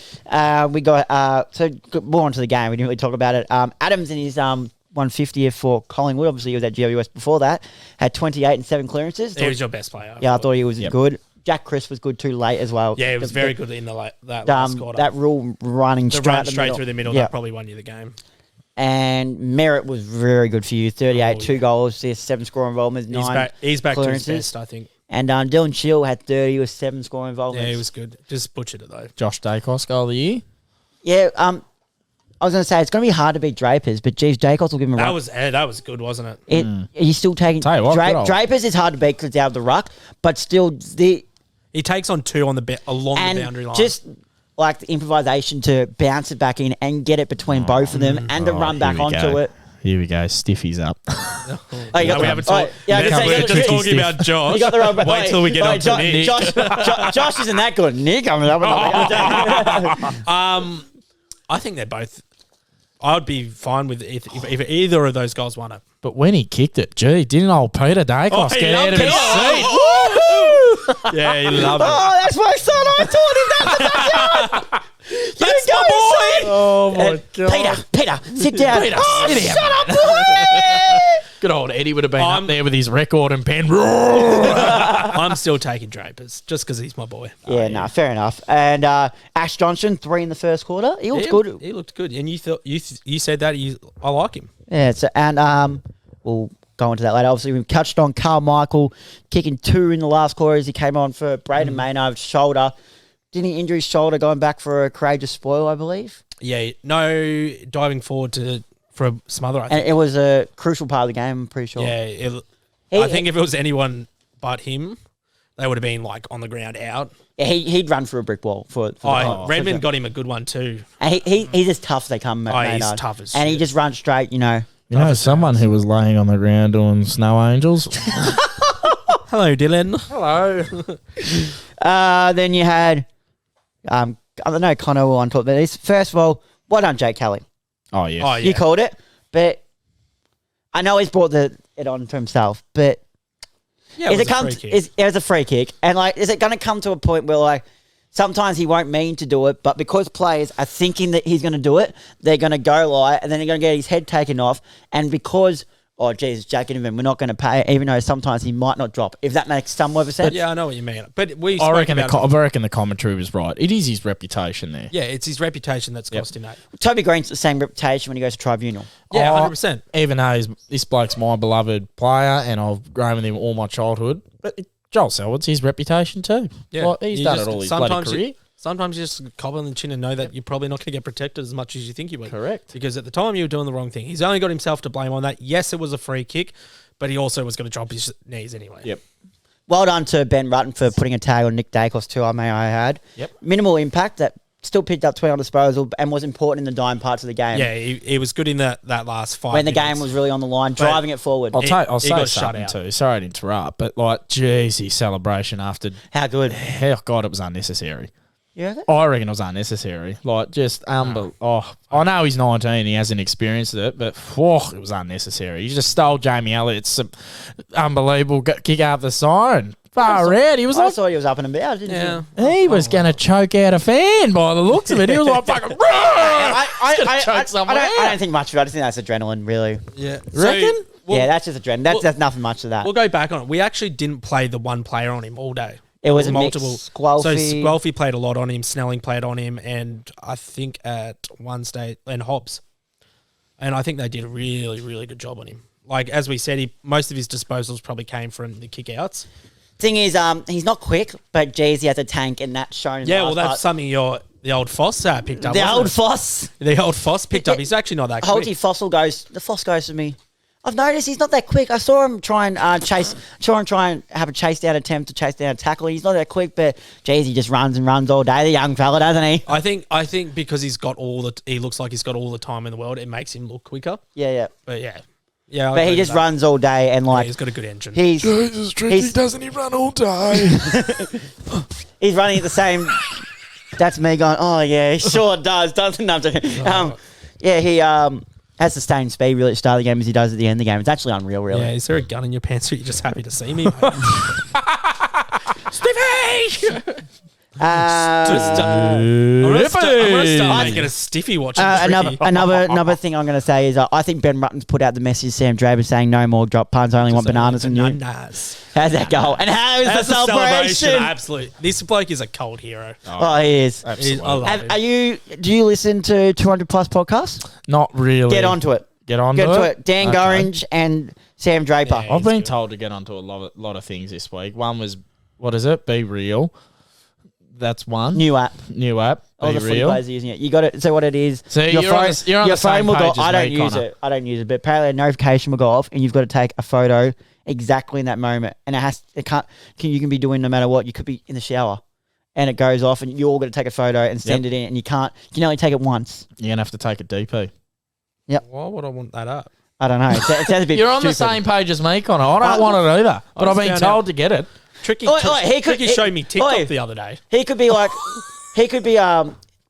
We got so more onto the game. We didn't really talk about it. Adams in his 150th for Collingwood. Obviously, he was at GWS before that. Had 28 and 7 clearances. He was your best player. I thought he was good. Jack Crisp was good too late as well. Yeah, he was very good in the last quarter. That rule running straight through the middle, that probably won you the game. And Merritt was very good for you. 38, 2 goals, 7 scoring involvements, 9 He's back clearances. to his best, I think. And Dylan Shield had 30 with 7 scoring involvements. Yeah, he was good. Just butchered it though. Josh Dacos, goal of the year. Yeah, I was going to say it's going to be hard to beat Drapers, but geez, Dacos will give him a run. That was good, wasn't it? He's still taking... Drapers is hard to beat because it's out of the ruck, but still... He takes on 2 on along the boundary line. Just like the improvisation to bounce it back in and get it between both of them and to run back onto it. Here we go. Stiffies up. We haven't talked. We're just talking about Josh. You got the wrong. Wait till we get on to Nick. Josh isn't that good. Nick, I think they're both. I would be fine with if either of those guys won it. But when he kicked it, didn't old Peter Dacos get out of his seat? Yeah, he loved it. Oh, that's my son. I taught him that. That's my boy. Oh, my God. Peter, sit down. Peter, shut up, boy. Good old Eddie would have been up there with his record and pen. I'm still taking Drapers just because he's my boy. Yeah, fair enough. And Ash Johnson, 3 in the first quarter. He looked good. He looked good. And you said that I like him. Yeah, and we'll go into that later. Obviously, we've touched on Carmichael kicking 2 in the last quarter as he came on for Braden Maynard's shoulder. Didn't he injure his shoulder going back for a courageous spoil, I believe? Yeah, no diving forward for a smother, I think. And it was a crucial part of the game, I'm pretty sure. Yeah, I think if it was anyone but him, they would have been like on the ground out. Yeah, he'd run through a brick wall for Redmond got him a good one too. And he's as tough as they come, Maynard. He's tough as shit. And he just runs straight, You know, someone who was laying on the ground doing snow angels. Hello, Dylan. Hello. Then you had, I don't know, Connor will talk about this. First of all, well done, Jake Kelly. Oh, yes. Oh, yeah. You called it, but I know he's brought it on to himself, but it was a free kick. It was a free kick. And, is it going to come to a point where, sometimes he won't mean to do it, but because players are thinking that he's going to do it, they're going to go lie, and then they're going to get his head taken off. And because, oh, geez, Jack Inman, we're not going to pay, even though sometimes he might not drop, if that makes some of a sense. Yeah, I know what you mean. But I reckon the commentary was right. It is his reputation there. Yeah, it's his reputation that's cost him that. Toby Green's the same reputation when he goes to tribunal. Yeah, 100%. Even though this bloke's my beloved player and I've grown with him all my childhood, but Joel Selwood's his reputation too. Yeah, like, he's done it all his bloody career. Sometimes you just cobble in the chin and know that you're probably not going to get protected as much as you think you would. Correct. Because at the time you were doing the wrong thing. He's only got himself to blame on that. Yes, it was a free kick, but he also was going to drop his knees anyway. Yep. Well done to Ben Rutten for putting a tag on Nick Dacos too, I add. Yep. Minimal impact that still picked up 20 on disposal and was important in the dying parts of the game. Yeah, he was good in that last 5 when the minutes. game was really on the line, driving it forward. I'll say got something shut too. Sorry to interrupt, but like, geez, his celebration after... How good. Oh, God, it was unnecessary. Yeah. I reckon it was unnecessary. Like, just unbelievable. I know he's 19, he hasn't experienced it, but it was unnecessary. He just stole Jamie Elliott's unbelievable kick out the siren. Far out. He was I thought he was up and about, didn't you? He was going to choke out a fan by the looks of it. He was like, fucking... I don't think much of it. I just think that's adrenaline, really. Yeah. Reckon? Yeah, that's just adrenaline. That's nothing much to that. We'll go back on it. We actually didn't play the one player on him all day. It was multiple. Mix, Squelfy. So Squelfy played a lot on him. Snelling played on him, and I think at one stage, and Hobbs. And I think they did a really, really good job on him. Like, as we said, most of his disposals probably came from the kick-outs. Thing is, he's not quick, but geez, he has a tank, and that's shown in the last that's part. something the old Foss picked up. The old Foss. The old Foss picked up. He's actually not that quick. Holyy Foss goes to me. I've noticed he's not that quick. I saw him try and have a chase down attempt to chase down a tackle. He's not that quick, but geez, he just runs and runs all day. The young fella, doesn't he? I think because he looks like he's got all the time in the world. It makes him look quicker. Yeah. But yeah. But he just runs all day and like he's got a good engine. Jesus, Tricky, doesn't he run all day? He's running at the same. That's me going. Oh yeah, he sure does, doesn't he? He has the same speed really at the start of the game as he does at the end of the game. It's actually unreal, really. Yeah, is there a gun in your pants or are you just happy to see me? Stevie! I'm going to start making a stiffy watching another thing I'm going to say is I think Ben Rutten's put out the message to Sam Draper saying no more drop puns, I only want bananas from you. How's that go? And how is the celebration? Absolutely. This bloke is a cult hero. Oh, he is. Absolutely. I love him. Do you listen to 200 Plus podcasts? Not really. Get onto it. Get onto it. Dan Gorringe and Sam Draper. Yeah, I've been told to get onto a lot of things this week. One was, what is it? Be Real. That's one. New app. All the footy players are using it. You got it. So what it is? So your phone will go. I don't use it. But apparently a notification will go off, and you've got to take a photo exactly in that moment. And you can be doing no matter what. You could be in the shower, and it goes off, and you all got to take a photo and send it in, and you can only take it once. You're gonna have to take a DP. Yep. Why would I want that up? I don't know. It sounds a bit. You're on the same page as me, Connor. I don't want it either, but I've been told to get it. Tricky showed me TikTok the other day. He could be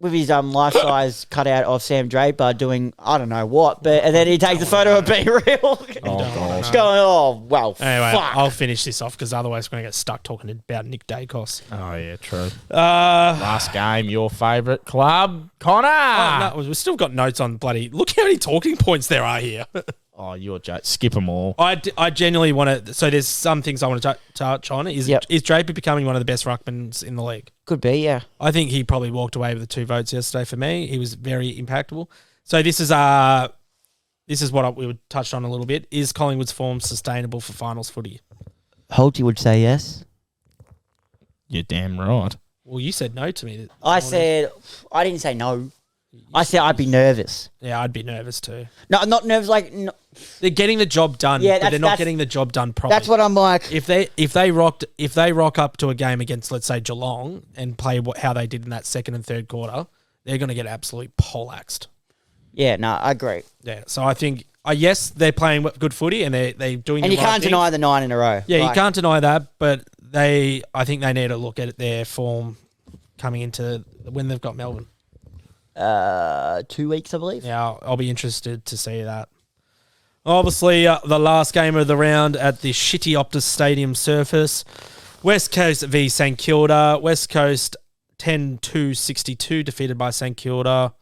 with his life-size cutout of Sam Draper doing I don't know what, and then he takes a photo of Be Real. Gosh. Going, well, anyway, fuck. I'll finish this off because otherwise we're going to get stuck talking about Nick Dacos. Oh, yeah, true. Last game, your favourite club, Connor. No, we've still got notes on bloody... Look how many talking points there are here. Oh, you're skip them all. I genuinely want to... So there's some things I want to touch on. Is Draper becoming one of the best ruckmans in the league? Could be, yeah. I think he probably walked away with the 2 votes yesterday for me. He was very impactful. So this is what we touched on a little bit. Is Collingwood's form sustainable for finals footy? Holyy would say yes. You're damn right. Well, you said no to me. I didn't say no. I said I'd be nervous. Yeah, I'd be nervous too. No, I'm not nervous. They're getting the job done, but they're not getting the job done properly. That's what I'm like. If they rock up to a game against, let's say, Geelong and play how they did in that second and third quarter, they're going to get absolutely poleaxed. Yeah, no, I agree. Yeah, so I think yes, they're playing good footy and they're doing. And the you can't deny the 9 in a row. Yeah, you can't deny that, but I think they need to look at their form coming into when they've got Melbourne. 2 weeks, I believe. Yeah, I'll be interested to see that. Obviously, the last game of the round at the shitty Optus Stadium surface. West Coast v St Kilda. West Coast 10-2-62, defeated by St Kilda.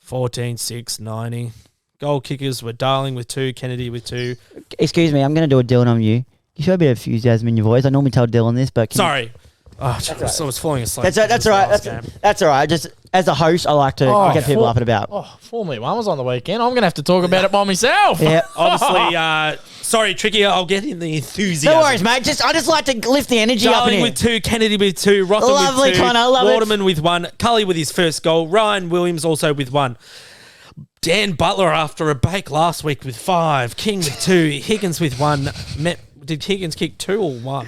14-6-90. Goal kickers were Darling with 2, Kennedy with 2. Excuse me, I'm going to do a Dylan on you. You show a bit of enthusiasm in your voice. I normally tell Dylan this, but... Sorry. Oh, I was falling asleep. That's all right. That's all right. Just as a host, I like to get people up and about. Formula 1 was on the weekend. I'm going to have to talk about it by myself. Yeah. Obviously, sorry, Tricky, I'll get in the enthusiasm. No worries, mate. I just like to lift the energy up in Darling here. with 2, Kennedy with 2, Rotham Lovely, with 2, Connor, love it. Waterman with 1, Cully with his first goal, Ryan Williams also with 1. Dan Butler after a bake last week with 5, King with 2, Higgins with 1. Did Higgins kick 2 or 1?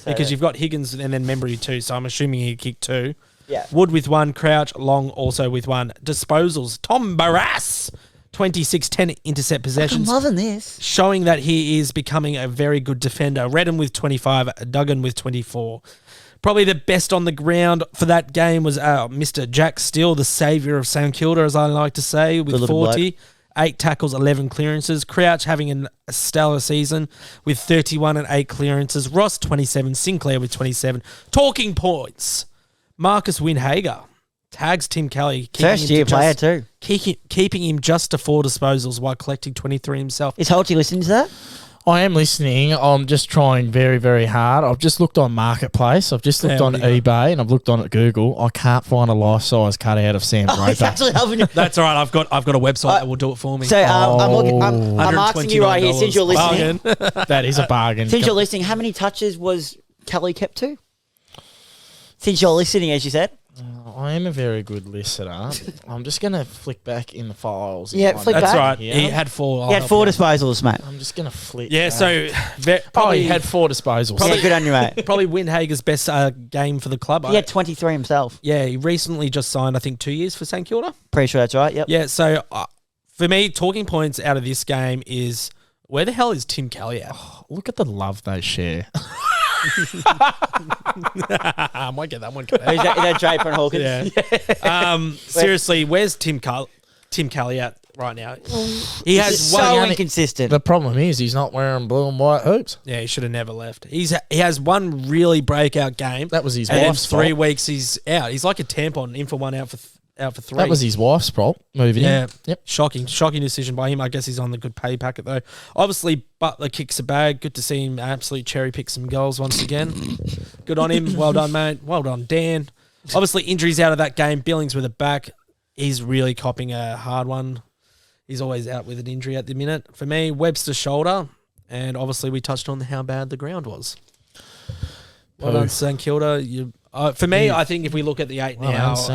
Because you've got Higgins and then Membry 2, so I'm assuming he kicked 2. Yeah. Wood with 1, Crouch, Long also with 1. Disposals, Tom Barras, 26-10 intercept possessions. I'm loving this. Showing that he is becoming a very good defender. Redden with 25, Duggan with 24. Probably the best on the ground for that game was Mr. Jack Steele, the saviour of St Kilda, as I like to say, with 40. 8 tackles, 11 clearances. Crouch having a stellar season with 31 and 8 clearances. Ross, 27. Sinclair with 27. Talking points. Marcus Windhager tags Tim Kelly. First year player too. Keeping him just to 4 disposals while collecting 23 himself. Is Holyy listening to that? I am listening. I'm just trying very, very hard. I've just looked on Marketplace. I've just looked on eBay and I've looked on at Google. I can't find a life-size cutout of Sam Draper. He's actually helping you. That's all right. I've got a website that will do it for me. So I'm asking you right here, since you're listening. That is a bargain. Since you're listening, how many touches was Kelly kept to? Since you're listening, as you said. I am a very good listener. I'm just going to flick back in the files. Yeah, flick back. That's right. Here. He had 4. He had 4 disposals, mate. I'm just going to flick. Yeah, back. so probably he had 4 disposals. Yeah, good on you, mate. Probably Windhager's best game for the club. He had 23 himself. Yeah, he recently just signed, I think, 2 years for St Kilda. Pretty sure that's right, yep. Yeah, so for me, talking points out of this game is, where the hell is Tim Kelly at? Oh, look at the love they share. I might get that one. Is that Draper and Hawkins? Yeah. Seriously, where's Tim Kelly at right now? He has so inconsistent. The problem is he's not wearing blue and white hoops. Yeah, he should have never left. He has one really breakout game. That was his and wife's then 3 fault. weeks he's out. He's like a tampon, in for 1, out for 3. That was his wife's fault. Moving in. Yep. Shocking decision by him. I guess he's on the good pay packet though. Obviously, Butler kicks a bag. Good to see him absolutely cherry pick some goals once again. Good on him. Well done, mate. Well done, Dan. Obviously, injuries out of that game. Billings with a back. He's really copping a hard one. He's always out with an injury at the minute. For me, Webster's shoulder. And obviously, we touched on how bad the ground was. Well done, St Kilda. For me, I think if we look at the 8 now, it's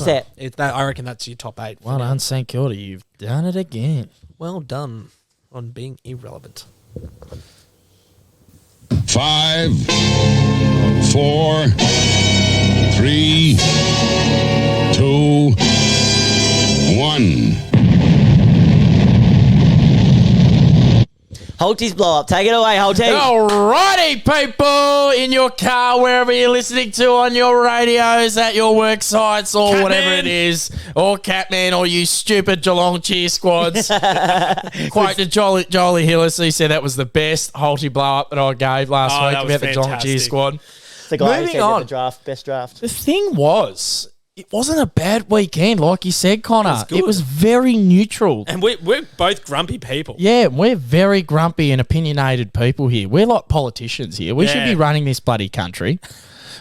set. I reckon that's your top 8. Well done, St Kilda. You've done it again. Well done on being irrelevant. 5, 4, 3, 2, 1. Holty's blow up. Take it away, Holty. Alrighty, people, in your car, wherever you're listening to, on your radios, at your work sites, or whatever it is, or Catman, or you stupid Geelong cheer squads. Quote to Jolie Hillis, he said that was the best Holty blow up that I gave last week about the Geelong cheer squad. The guy Moving who said on. the draft, best draft. The thing was, it wasn't a bad weekend, like you said, Connor. good. It was very neutral. And we're both grumpy people. Yeah, we're very grumpy and opinionated people here. We're like politicians here. We should be running this bloody country.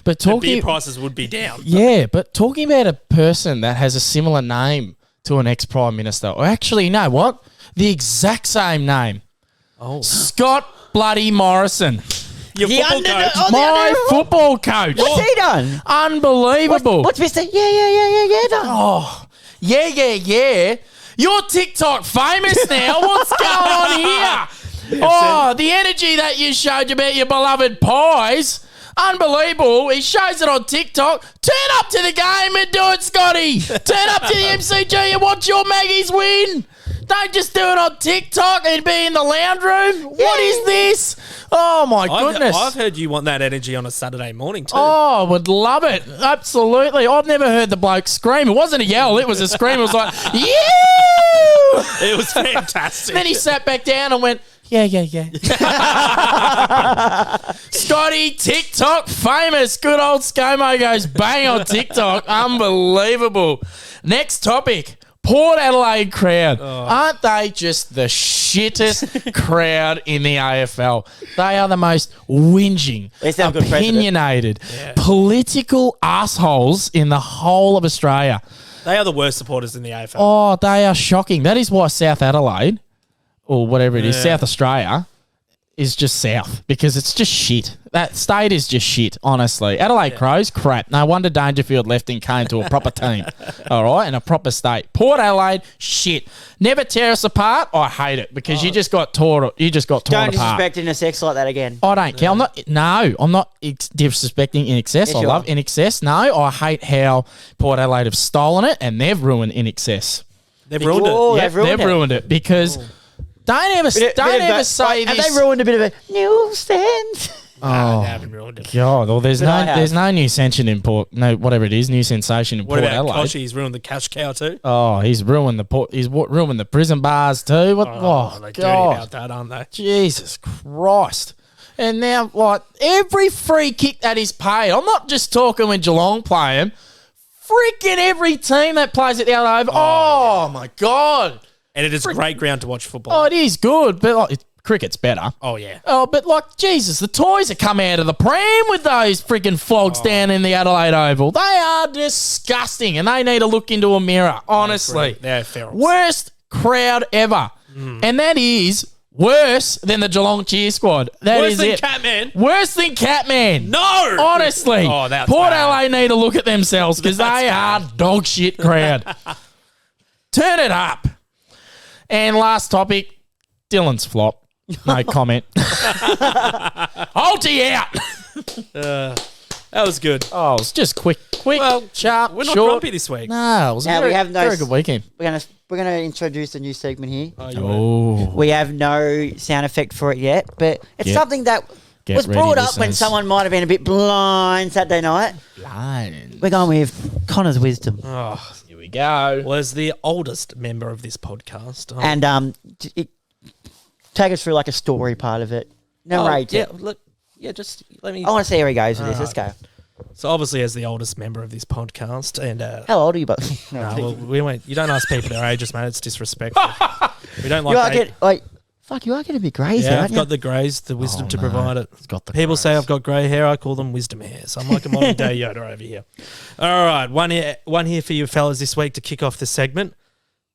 But The talking, beer prices would be down. yeah, but talking about a person that has a similar name to an ex-prime minister, or actually, you know what? The exact same name. Oh, Scott bloody Morrison. your football coach. My football coach. What's he done? Unbelievable. What's Mr. Yeah done? Oh, yeah. You're TikTok famous now. What's going on here? Oh, the energy that you showed about your beloved pies. Unbelievable. He shows it on TikTok. Turn up to the game and do it, Scotty. Turn up to the MCG and watch your Maggies win. Don't just do it on TikTok and be in the lounge room. What is this? Oh, my goodness. I've heard you want that energy on a Saturday morning too. Oh, I would love it. Absolutely. I've never heard the bloke scream. It wasn't a yell. It was a scream. It was like, yeah. It was fantastic. Then he sat back down and went, Yeah. Scotty, TikTok famous. Good old ScoMo goes bang on TikTok. Unbelievable. Next topic. Port Adelaide crowd. Aren't they just the shittest crowd in the AFL? They are the most whinging, opinionated, political assholes in the whole of Australia. They are the worst supporters in the AFL. Oh, they are shocking. That is why South Adelaide, or whatever it is, South Australia, is just south because it's just shit. That state is just shit, honestly. Adelaide Crows, crap. No wonder Dangerfield left and came to a proper team, all right, and a proper state. Port Adelaide, shit. Never tear us apart. I hate it because you just got torn. You just got torn Don't apart. disrespect in a sex like that again. I don't care. I'm not disrespecting In Excess. Yes, I you love are. In Excess. No, I hate how Port Adelaide have stolen it and they've ruined In Excess. They've ruined Oh, it. they've ruined They've it. ruined it because don't ever say Have this. they ruined a bit of a newsstand? Nah, they haven't ruined it. God, well, there's But I have. no new sensation in Port. No, whatever it is, new sensation in What Port about Adelaide. Koshi? He's ruined the cash cow too. Oh, he's ruined the port. He's ruined the prison bars too. What? Oh, They're dirty God. about that, aren't they? Jesus Christ. And now, like, every free kick that is paid, I'm not just talking when Geelong play him, freaking every team that plays at the other over. Oh, my God. And it is great ground to watch football. Oh, it is good, but like, cricket's better. Oh, yeah. Oh, but like, Jesus, the toys that come out of the pram with those freaking flogs down in the Adelaide Oval. They are disgusting, and they need to look into a mirror, honestly. They're feral. Worst crowd ever. And that is worse than the Geelong cheer squad. That Worse is than it. Catman? Worse than Catman. No! Honestly. Oh, that's Port bad. Adelaide need to look at themselves because they are dog shit crowd. Turn it up. And last topic, Dylan's flop. No comment. Holty out. That was good. Oh, it's just quick, Well, sharp, We're not short. grumpy this week. No, it was a Now, we very, have no very good weekend. We're gonna introduce a new segment here. Oh, We have no sound effect for it yet, but it's Get- something that get was ready, brought up when listeners. someone might have been a bit blind Saturday night. blind. We're going with Connor's wisdom. Here we go. Well, as the oldest member of this podcast. And take us through like a story part of it. Narrate it. Just let me. I want to see where he goes with this. Let's go. So obviously, as the oldest member of this podcast, and How old are you, but we won't. You don't ask people their ages, mate. It's disrespectful. We don't you are like. getting fuck. You are getting a bit crazy, Yeah, aren't I've you? got the greys, the wisdom to no. provide it. It's got the People say grace. I've got grey hair. I call them wisdom hair. So I'm like a modern day Yoda over here. All right, one here for you fellas this week to kick off the segment.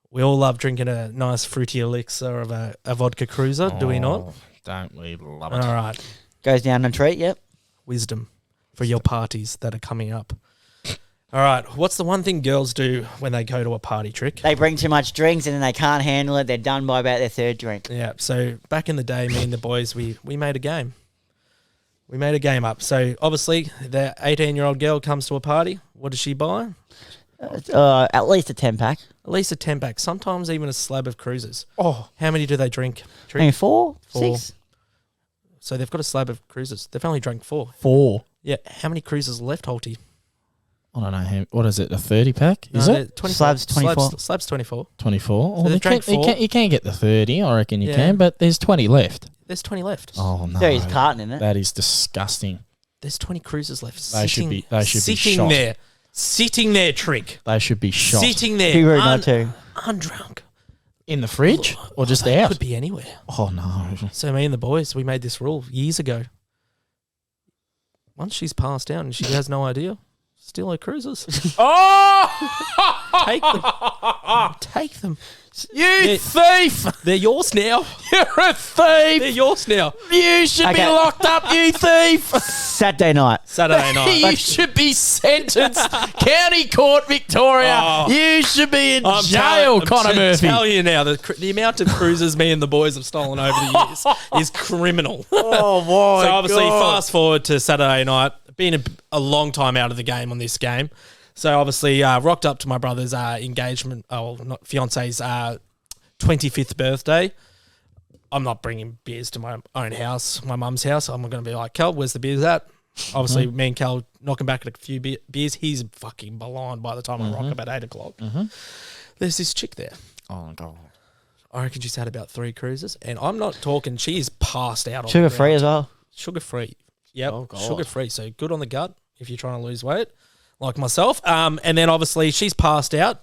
We all love drinking a nice fruity elixir of a vodka cruiser, do we not? Oh, don't we love All it? right, Goes down a treat. Yep. wisdom for your parties that are coming up. All right, what's the one thing girls do when they go to a party trick? They bring too much drinks and then they can't handle it. They're done by about their third drink. Yeah, so back in the day, me and the boys, we made a game. We made a game up. So obviously, the 18-year-old girl comes to a party. What does she buy? At least a 10-pack. At least a 10-pack, sometimes even a slab of cruisers. Oh, How many do they drink? Maybe four, Four. 6. So they've got a slab of cruisers. They've only drank 4. 4. Yeah, how many cruisers left, Holty? I don't know. What is it? A 30 pack? Is No, it they're 24. Slabs 24. Slabs 24. 24? So Well, they've drank 4. you can get the 30. I reckon you Yeah. can, but there's 20 left. There's 20 left. Oh no, There is carton in it. that is disgusting. There's 20 cruisers left. They should be sitting shot. there. Sitting there, trick. They should be shot Sitting there. Be rude not to. Undrunk. in the fridge or just They out. could be anywhere. Oh no! So me and the boys, we made this rule years ago. Once she's passed out and she has no idea, steal her cruisers. Oh! Take them. Take them. You thief! They're yours now. You're a thief! They're yours now. You should be Okay. locked up, you thief! Saturday night. Saturday You night. should be sentenced. County Court, Victoria. Oh. You should be in I'm jail, Connor Murphy. Tell you now, the amount of cruises me and the boys have stolen over the years is criminal. Oh, boy. So obviously, fast forward to Saturday night. Been a long time out of the game on this game. So obviously, rocked up to my brother's engagement, not fiance's 25th birthday. I'm not bringing beers to my own house, my mum's house. I'm going to be like, Cal, where's the beers at? Obviously, me and Cal knocking back at a few beers. He's fucking blind by the time I rock up at 8 o'clock. There's this chick there. Oh, God. I reckon she's had about 3 cruises, and I'm not talking. She is passed out. On Sugar free as well. Sugar free. Yep, Oh, God. sugar free. So good on the gut if you're trying to lose weight, like myself. And then obviously she's passed out.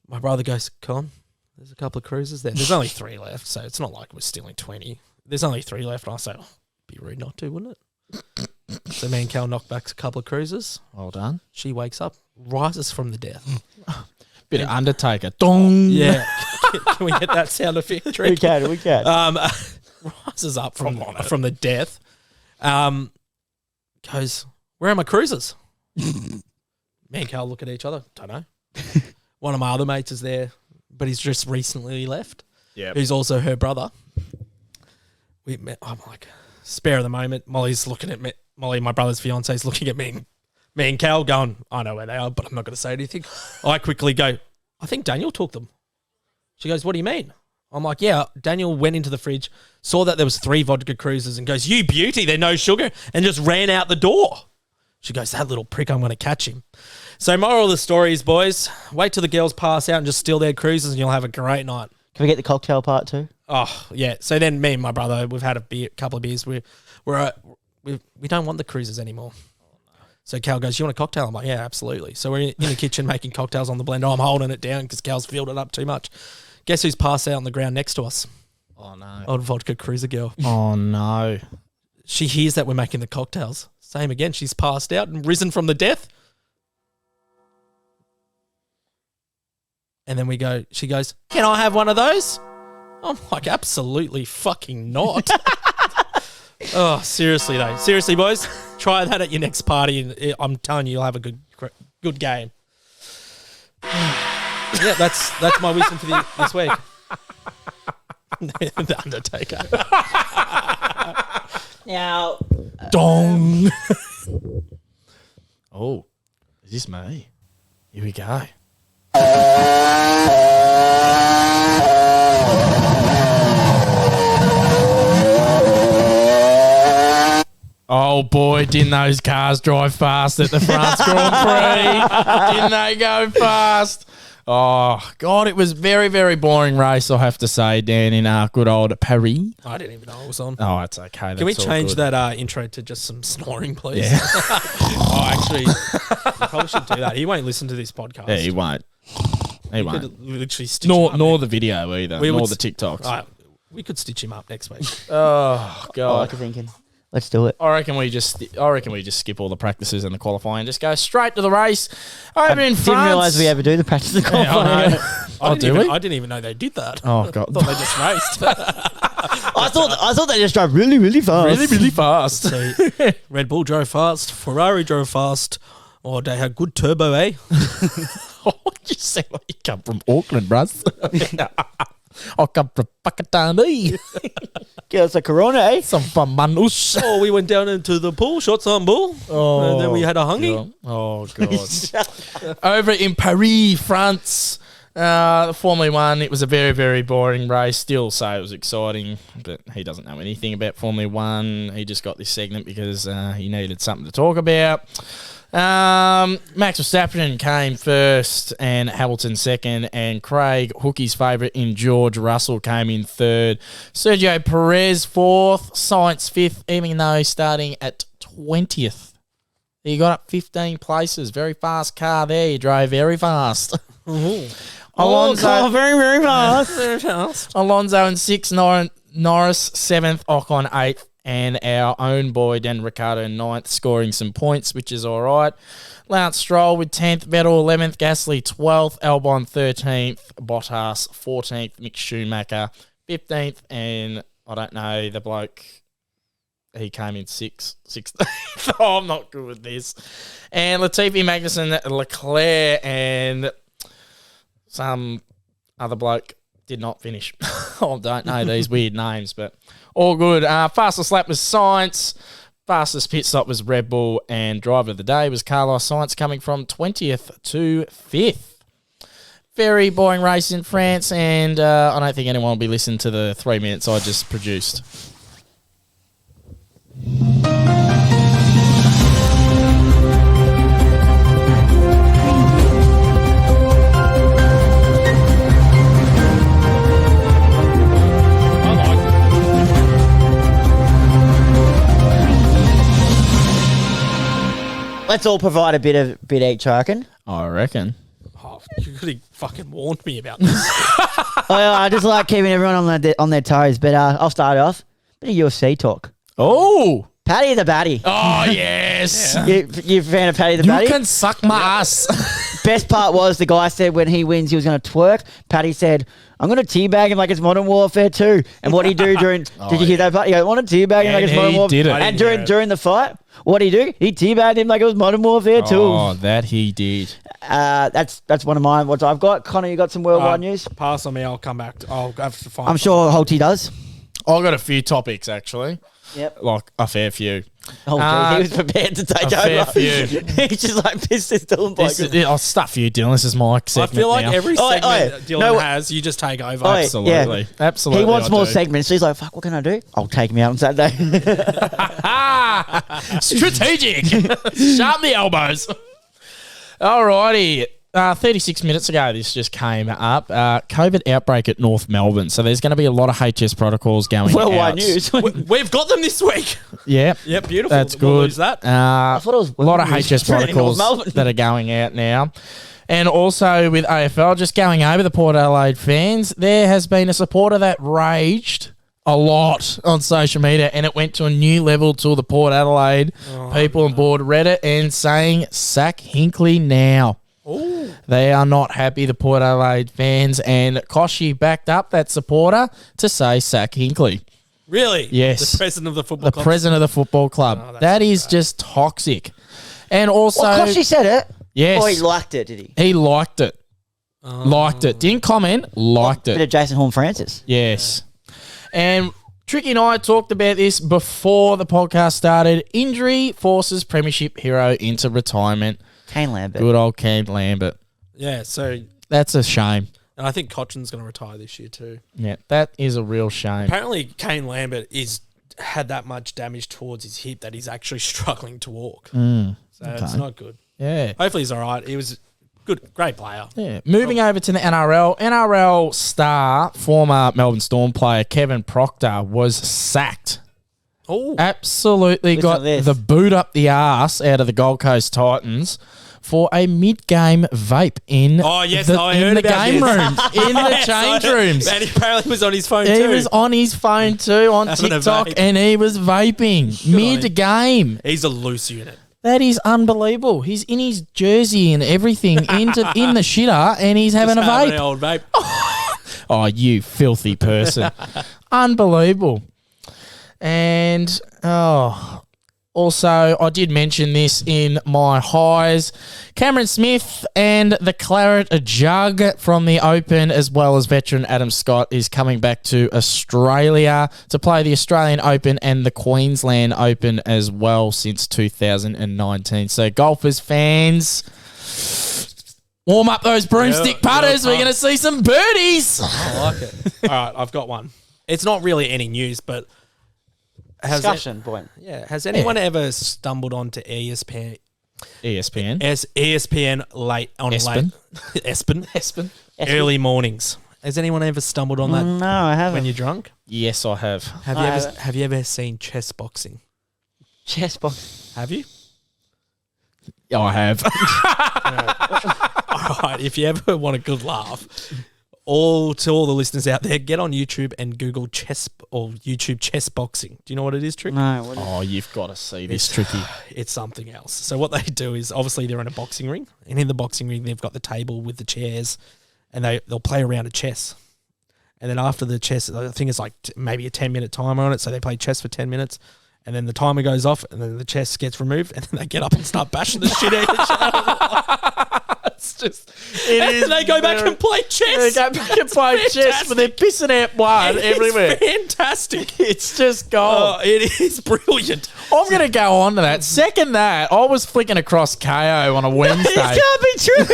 My brother goes, Con, there's a couple of cruises there. There's only 3 left, so it's not like we're stealing 20. There's only 3 left. And I say, be rude not to, wouldn't it? So me and Cal knock back a couple of cruises. Well done. She wakes up, rises from the death. Bit of Undertaker. Dong. Yeah. Can we get that sound effect? We can. Rises up from the death. Goes, where are my cruises? Me and Cal look at each other. Don't know. One of my other mates is there, but he's just recently left. Yeah. Who's also her brother. I'm like, spare of the moment. Molly's looking at me. Molly, my brother's fiance, is looking at me and Cal going, I know where they are, but I'm not going to say anything. I quickly go, I think Daniel took them. She goes, what do you mean? I'm like, yeah, Daniel went into the fridge, saw that there was 3 vodka cruises and goes, you beauty, they're no sugar, and just ran out the door. She goes, that little prick, I'm going to catch him. So moral of the story is, boys, wait till the girls pass out and just steal their cruises and you'll have a great night. Can we get the cocktail part too? Oh, yeah. So then me and my brother, we've had a couple of beers. We don't want the cruises anymore. So Cal goes, you want a cocktail? I'm like, yeah, absolutely. So we're in the kitchen making cocktails on the blender. I'm holding it down because Cal's filled it up too much. Guess who's passed out on the ground next to us? Oh, no. Old vodka cruiser girl. Oh, no. She hears that we're making the cocktails. Same again. She's passed out and risen from the death. And then she goes, can I have one of those? I'm like, absolutely fucking not. Oh, seriously though. Seriously, boys, try that at your next party and I'm telling you, you'll have a good game. Yeah, that's my wisdom for this week. The Undertaker. Now, Dong. Oh, is this me? Here we go. Oh boy, didn't those cars drive fast at the France Grand Prix? Didn't they go fast? Oh, God, it was very, very boring race, I have to say, Dan, in good old Paris. I didn't even know it was on. Oh, it's okay. Can we change that intro to just some snoring, please? Yeah. Oh, actually, you probably should do that. He won't listen to this podcast. Yeah, he won't. He won't. Could literally stitch Nor him up the video either, nor the TikToks. we could stitch him up next week. Oh, I God. like thinking. Let's do it. I reckon we just skip all the practices and the qualifying and just go straight to the race over in France. Didn't realise we ever do the practice and qualifying. I didn't even know they did that. Oh, God. I thought they just raced. I thought they just drove really, really fast. Really, really fast. So, Red Bull drove fast, Ferrari drove fast, or they had good turbo, eh? Oh, you sound like you come from Auckland, bruv. I come from Pakatani. Give us a Corona, eh? Some fun manus. Oh, we went down into the pool, shot some bull, and then we had a hungy. Oh, God. Over in Paris, France, Formula 1, it was a very, very boring race. Still say it was exciting, but he doesn't know anything about Formula 1. He just got this segment because he needed something to talk about. Max Verstappen came first and Hamilton second, and Craig, Hookie's favourite in George Russell, came in third. Sergio Perez fourth, Sainz fifth, even though starting at 20th. He got up 15 places. Very fast car there. He drove very fast. Alonso, very, very fast. Alonso in sixth, Norris seventh, Ocon eighth. And our own boy, Dan Ricciardo, ninth, scoring some points, which is all right. Lance Stroll with 10th, Vettel 11th, Gasly 12th, Albon 13th, Bottas 14th, Mick Schumacher 15th, and I don't know, the bloke, he came in 6th. Oh, I'm not good with this. And Latifi, Magnussen, Leclerc, and some other bloke did not finish. I don't know these weird names, but all good. Fastest lap was Sainz. Fastest pit stop was Red Bull. And driver of the day was Carlos Sainz, coming from 20th to 5th. Very boring race in France, and I don't think anyone will be listening to the 3 minutes I just produced. Let's all provide a bit each, I reckon. I reckon. Oh, you could have fucking warned me about this. I just like keeping everyone on their toes. But I'll start off. Bit of UFC talk. Oh. Paddy the Batty. Oh, yes. You a fan of Paddy the Batty? You can suck my ass. Best part was the guy said when he wins he was going to twerk. Paddy said, I'm going to teabag him like it's Modern Warfare 2. And what did he do during... did you hear that part? He goes, I want to teabag him like it's Modern Warfare 2. And during the fight, what did he do? He teabagged him like it was Modern Warfare 2. Oh, that he did. That's one of mine. What I've got. Connor, you got some worldwide news? Pass on me. I'll come back. I'll have to find. I'm sure Holyy does. I've got a few topics, actually. Yep. Like a fair few. Oh, geez, he was prepared to take over. A fair few. He's just like, this is Dylan. I'll stuff you, Dylan. This is my segment. I feel like now. every segment Dylan has, you just take over. Absolutely. Yeah. Absolutely. He wants more segments. So he's like, fuck, what can I do? I'll take him out on Saturday. Strategic. Sharpen the elbows. Alrighty. 36 minutes ago, this just came up. COVID outbreak at North Melbourne. So there's going to be a lot of HS protocols going Worldwide out. news. We've got them this week. Yeah. Yep, beautiful. That's We'll good. lose that. I thought it was a lot of news. HS protocols that are going out now. And also with AFL, just going over the Port Adelaide fans, there has been a supporter that raged a lot on social media, and it went to a new level to the Port Adelaide people on board Reddit and saying, sack Hinkley now. Ooh. They are not happy, the Port Adelaide fans, and Koshy backed up that supporter to say sack Hinkley. Really? Yes. The president of the football club. The president of the football club. Oh, that is just toxic. And also... Well, Koshy said it. Yes. Or he liked it, did he? He liked it. Liked it. Didn't comment, liked it. Bit of Jason Horn-Francis. Yes. And Tricky and I talked about this before the podcast started. Injury forces premiership hero into retirement. Kane Lambert. Good old Kane Lambert. Yeah, so... That's a shame. And I think Cochin's going to retire this year too. Yeah, that is a real shame. Apparently, Kane Lambert had that much damage towards his hip that he's actually struggling to walk. So it's not good. Yeah. Hopefully he's all right. He was good, great player. Yeah. Moving over to the NRL. NRL star, former Melbourne Storm player Kevin Proctor was sacked. Oh, Absolutely Listen got to this. the boot up the arse out of the Gold Coast Titans for a mid-game vape in I heard the about game this. rooms, in the change rooms. And he apparently was on his phone He too. was on his phone too on Having a TikTok vape. and he was vaping on him. mid-game. He's a loose unit. That is unbelievable. He's in his jersey and everything in the shitter and he's having Just a having vape. an old vape. Oh, you filthy person. Unbelievable. And, also, I did mention this in my highs. Cameron Smith and the Claret Jug from the Open, as well as veteran Adam Scott, is coming back to Australia to play the Australian Open and the Queensland Open as well since 2019. So, golfers, fans, warm up those broomstick putters. We're going to see some birdies. I like it. All right, I've got one. It's not really any news, but Discussion point. has anyone ever stumbled onto ESPN? ESPN. Late on Espen? late Espen early mornings. Has anyone ever stumbled on that No, I haven't. when you're drunk? Yes, I have. Have you ever seen chess boxing? Chess box. Have you? I have. All right. If you ever want a good laugh, all the listeners out there, get on YouTube and Google chess or YouTube chess boxing. Do you know what it is, Trick? No, what is Oh, you've got to see this, Tricky. It's something else. So what they do is obviously they're in a boxing ring, and in the boxing ring they've got the table with the chairs, and they'll play a round of chess. And then after the chess, I think it's like maybe a 10-minute timer on it, so they play chess for 10 minutes, and then the timer goes off, and then the chess gets removed, and then they get up and start bashing the shit out of each other. It's just, and they go back and play chess. They go back and play chess, but they're pissing out blood everywhere. It's fantastic. It's just gold. Oh, it is brilliant. I'm going to go on to that. Second that, I was flicking across KO on a Wednesday. It can't be true.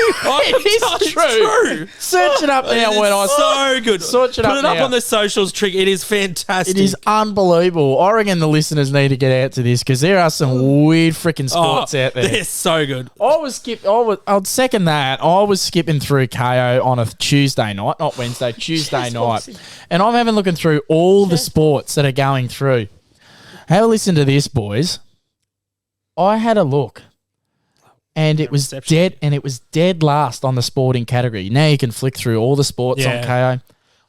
It is true. Search it up now when I so good. Search it Put up it up now. on the socials, Trick. It is fantastic. It is unbelievable. I reckon the listeners need to get out to this because there are some weird freaking sports out there. They're so good. I'd second that. I was skipping through KO on a Tuesday night, not Wednesday, Tuesday night. And I'm having looking through all the sports that are going through. Have a listen to this, boys. I had a look. And it was dead. And it was dead last on the sporting category. Now you can flick through all the sports on KO.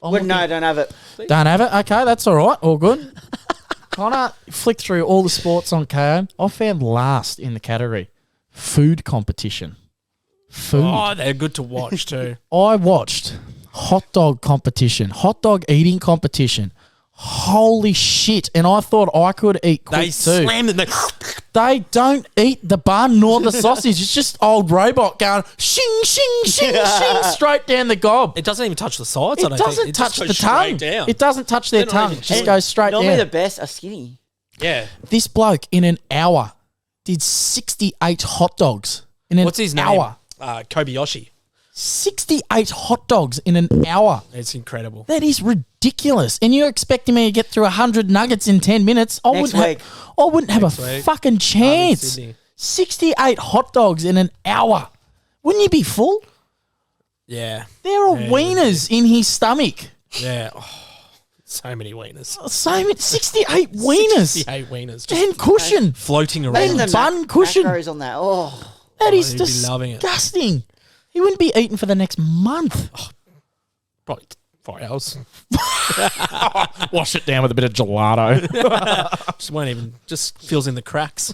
Don't have it. Don't have it? Okay, that's all right. All good. Connor, flick through all the sports on KO. I found last in the category. Food competition. Food. Oh, they're good to watch too. I watched hot dog competition, hot dog eating competition. Holy shit. And I thought I could eat quick They too. slammed it. They don't eat the bun nor the sausage. It's just old robot going shing, shing, shing, shing straight down the gob. It doesn't even touch the sides. It doesn't touch the tongue. Down. It doesn't touch their tongue. It just goes straight Normally down. the best are skinny. Yeah. This bloke in an hour did 68 hot dogs in an hour. What's his name? Kobayashi. 68 hot dogs in an hour. It's incredible. That is ridiculous. And you're expecting me to get through 100 nuggets in 10 minutes? I wouldn't have a fucking chance. 68 hot dogs in an hour. Wouldn't you be full? Yeah. There are wieners in his stomach. Yeah. Oh, so many wieners. 68 wieners. 68 wieners. And cushion. Floating around. And bun cushion. Macros on that. Oh. That is he'd be loving it. disgusting. He wouldn't be eating for the next month. Probably 4 hours. Wash it down with a bit of gelato. Just fills in the cracks.